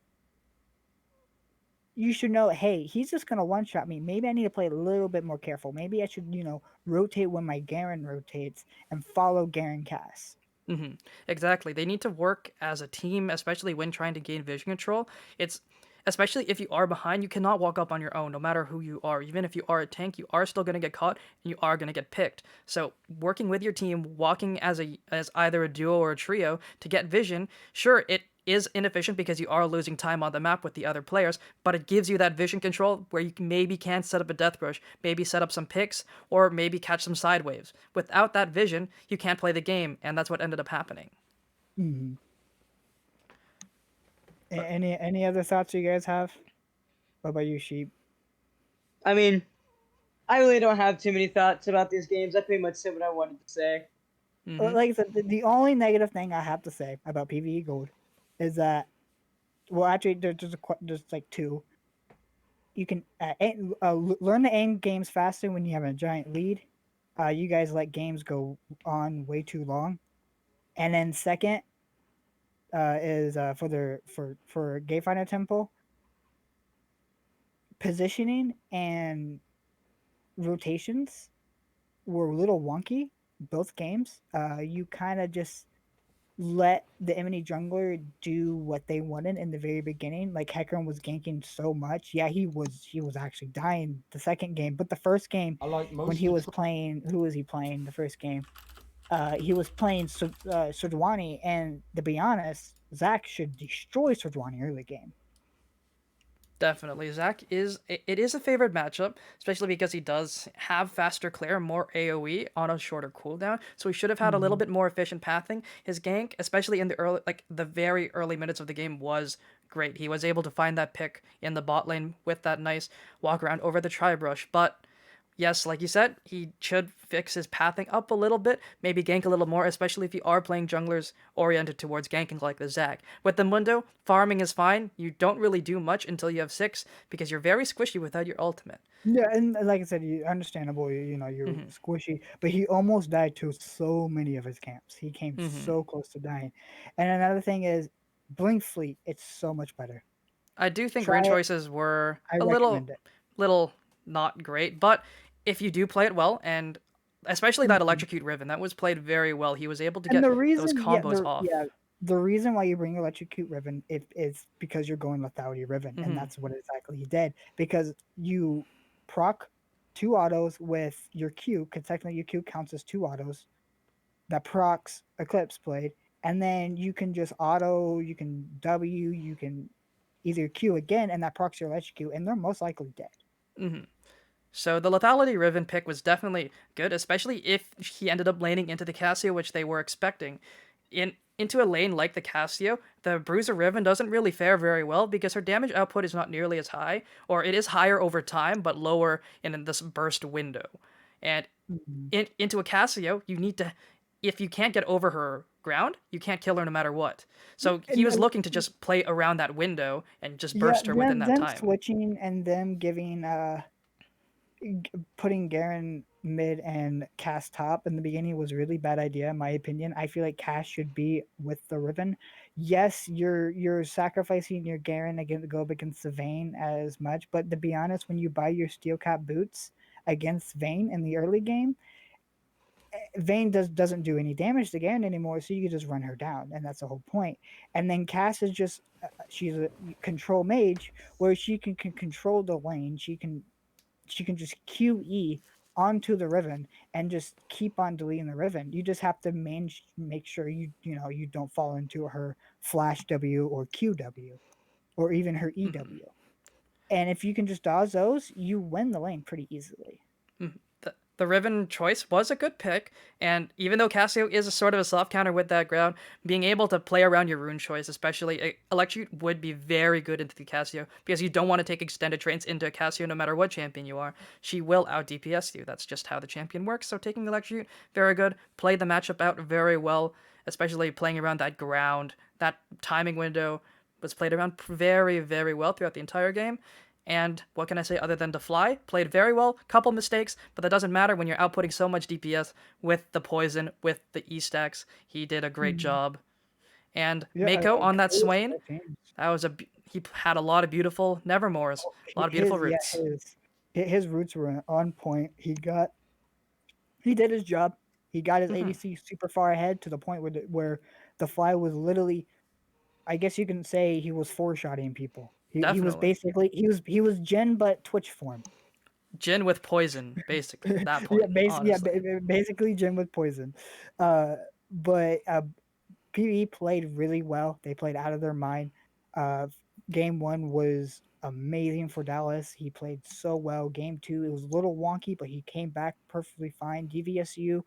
You should know, hey, he's just gonna one shot me. Maybe I need to play a little bit more careful. Maybe I should, rotate when my Garen rotates and follow Garen cast. hmm Exactly. They need to work as a team, especially when trying to gain vision control. It's especially if you are behind, you cannot walk up on your own, no matter who you are. Even if you are a tank, you are still going to get caught and you are going to get picked. So working with your team, walking as either a duo or a trio to get vision, sure, it is inefficient because you are losing time on the map with the other players, but it gives you that vision control where you maybe can set up a death rush, maybe set up some picks, or maybe catch some side waves. Without that vision, you can't play the game, and that's what ended up happening. Hmm. But Any other thoughts you guys have? What about you, Sheep? I mean, I really don't have too many thoughts about these games. I pretty much said what I wanted to say. hmm Like I said, the only negative thing I have to say about PvE Gold is that, well, actually, there's like two. You can learn the end games faster when you have a giant lead. You guys let games go on way too long. And then second is for Gay Finder Temple, positioning and rotations were a little wonky both games. You kind of just let the enemy jungler do what they wanted in the very beginning. Like Hecarim was ganking so much. Yeah, he was actually dying the second game, but the first game when he was playing, who was he playing the first game? He was playing Surdwani, and to be honest, Zach should destroy Surdwani early game. Definitely, Zach it is a favorite matchup, especially because he does have faster clear, more AOE on a shorter cooldown. So he should have had a little Mhm. bit more efficient pathing. His gank, especially in the early, like the very early minutes of the game, was great. He was able to find that pick in the bot lane with that nice walk around over the tri-brush, but yes, like you said, he should fix his pathing up a little bit, maybe gank a little more, especially if you are playing junglers oriented towards ganking like the Zac. With the Mundo, farming is fine. You don't really do much until you have 6 because you're very squishy without your ultimate. Yeah, and like I said, understandable. You're hmm squishy, but he almost died to so many of his camps. He came hmm so close to dying. And another thing is, Blink Fleet. It's so much better. I do think Try rune it. choices were I a little, recommend it. little not great, but if you do play it well, and especially that Mhm. electrocute Riven, that was played very well. He was able to And get the those reason, yeah, combos off. the reason why you bring Electrocute Riven is because you're going lethality Riven, and hmm that's what exactly he did. Because you proc two autos with your Q, because technically your Q counts as two autos that procs Eclipse Blade, and then you can just auto, you can W, you can either Q again, and that procs your Electrocute, and they're most likely dead. hmm So the lethality Riven pick was definitely good, especially if he ended up laning into the Cassio, which they were expecting. Into a lane like the Cassio, the Bruiser Riven doesn't really fare very well because her damage output is not nearly as high, or it is higher over time but lower in this burst window. And Mhm. into a Cassio, you need to, if you can't get over her ground, you can't kill her no matter what. So he And was looking to just play around that window and just yeah, burst her within that them time. switching and them giving putting Garen mid and Cass top in the beginning was a really bad idea in my opinion. I feel like Cass should be with the Riven. Yes, you're sacrificing your Garen against go up against the Vayne as much, but to be honest, when you buy your steel cap boots against Vayne in the early game, Vayne doesn't do any damage to Garen anymore, so you can just run her down, and that's the whole point. And then Cass is just she's a control mage where she can control the lane. She can just QE onto the Riven and just keep on deleting the Riven. You just have to make sure you don't fall into her flash W or QW or even her EW. And if you can just dodge those, you win the lane pretty easily. The Riven choice was a good pick, and even though Cassio is a sort of a soft counter with that ground, being able to play around your rune choice, especially Electrocute, would be very good into the Cassio because you don't want to take extended trains into a Cassio no matter what champion you are. She will out DPS you. That's just how the champion works. So taking Electrocute, very good. Played the matchup out very well, especially playing around that ground. That timing window was played around very, very well throughout the entire game. And what can I say other than to fly? Played very well, couple mistakes, but that doesn't matter when you're outputting so much DPS with the poison, with the E-stacks. He did a great job. And Yeah, Mako on that kudos to Swain, both teams. that was he had a lot of beautiful Nevermores, a lot of beautiful His yeah roots. his roots were on point. He did his job. He got his Hmm. ADC super far ahead to the point where the fly was literally, I guess you can say he was four-shotting people. He was Definitely. basically he was Jin but Twitch form. Jin with poison, basically, at that Yeah, point, honestly. basically Jin with poison. Uh, but PvE played really well. They played out of their mind. Uh, game one was amazing for Dallas. He played so well. Game two, it was a little wonky, but he came back perfectly fine. GVSU,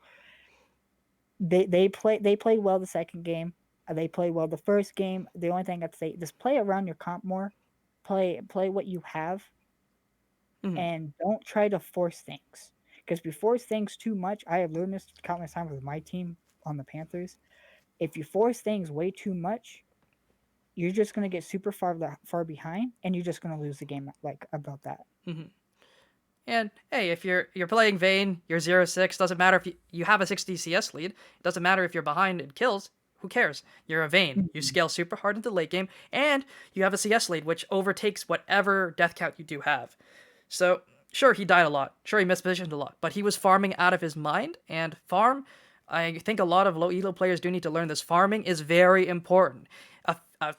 they played well the second game. They played well the first game. The only thing I'd say, just play around your comp more. Play what you have, Hmm. and don't try to force things. Because if you force things too much, I have learned this countless times with my team on the Panthers. If you force things way too much, you're just gonna get super far behind, and you're just gonna lose the game like about that. Hmm. And hey, if you're playing Vayne, you're 0-6, doesn't matter if you have a 60 CS lead. It doesn't matter if you're behind in kills. Who cares? You're a Vayne. You Mhm. scale super hard into the late game, and you have a CS lead, which overtakes whatever death count you do have. So, sure, he died a lot. Sure, he mispositioned a lot, but he was farming out of his mind, and farm, I think a lot of low elo players do need to learn this. Farming is very important.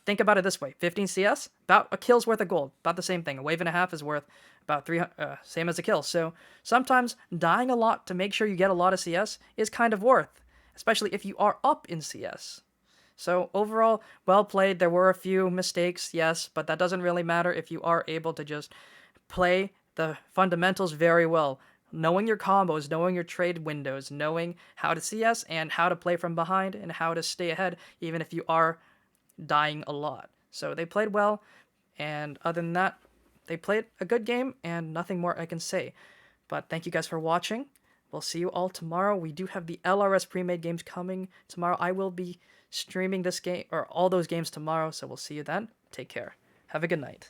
Think about it this way: 15 CS, about a kill's worth of gold, about the same thing. A wave and a half is worth about 300, same as a kill. So sometimes dying a lot to make sure you get a lot of CS is kind of worth, especially if you are up in CS. So overall, well played. There were a few mistakes, yes, but that doesn't really matter if you are able to just play the fundamentals very well. Knowing your combos, knowing your trade windows, knowing how to CS and how to play from behind and how to stay ahead, even if you are dying a lot. So they played well, and other than that, they played a good game, and nothing more I can say. But thank you guys for watching. We'll see you all tomorrow. We do have the LRS pre-made games coming tomorrow. I will be streaming this game or all those games tomorrow, so we'll see you then. Take care. Have a good night.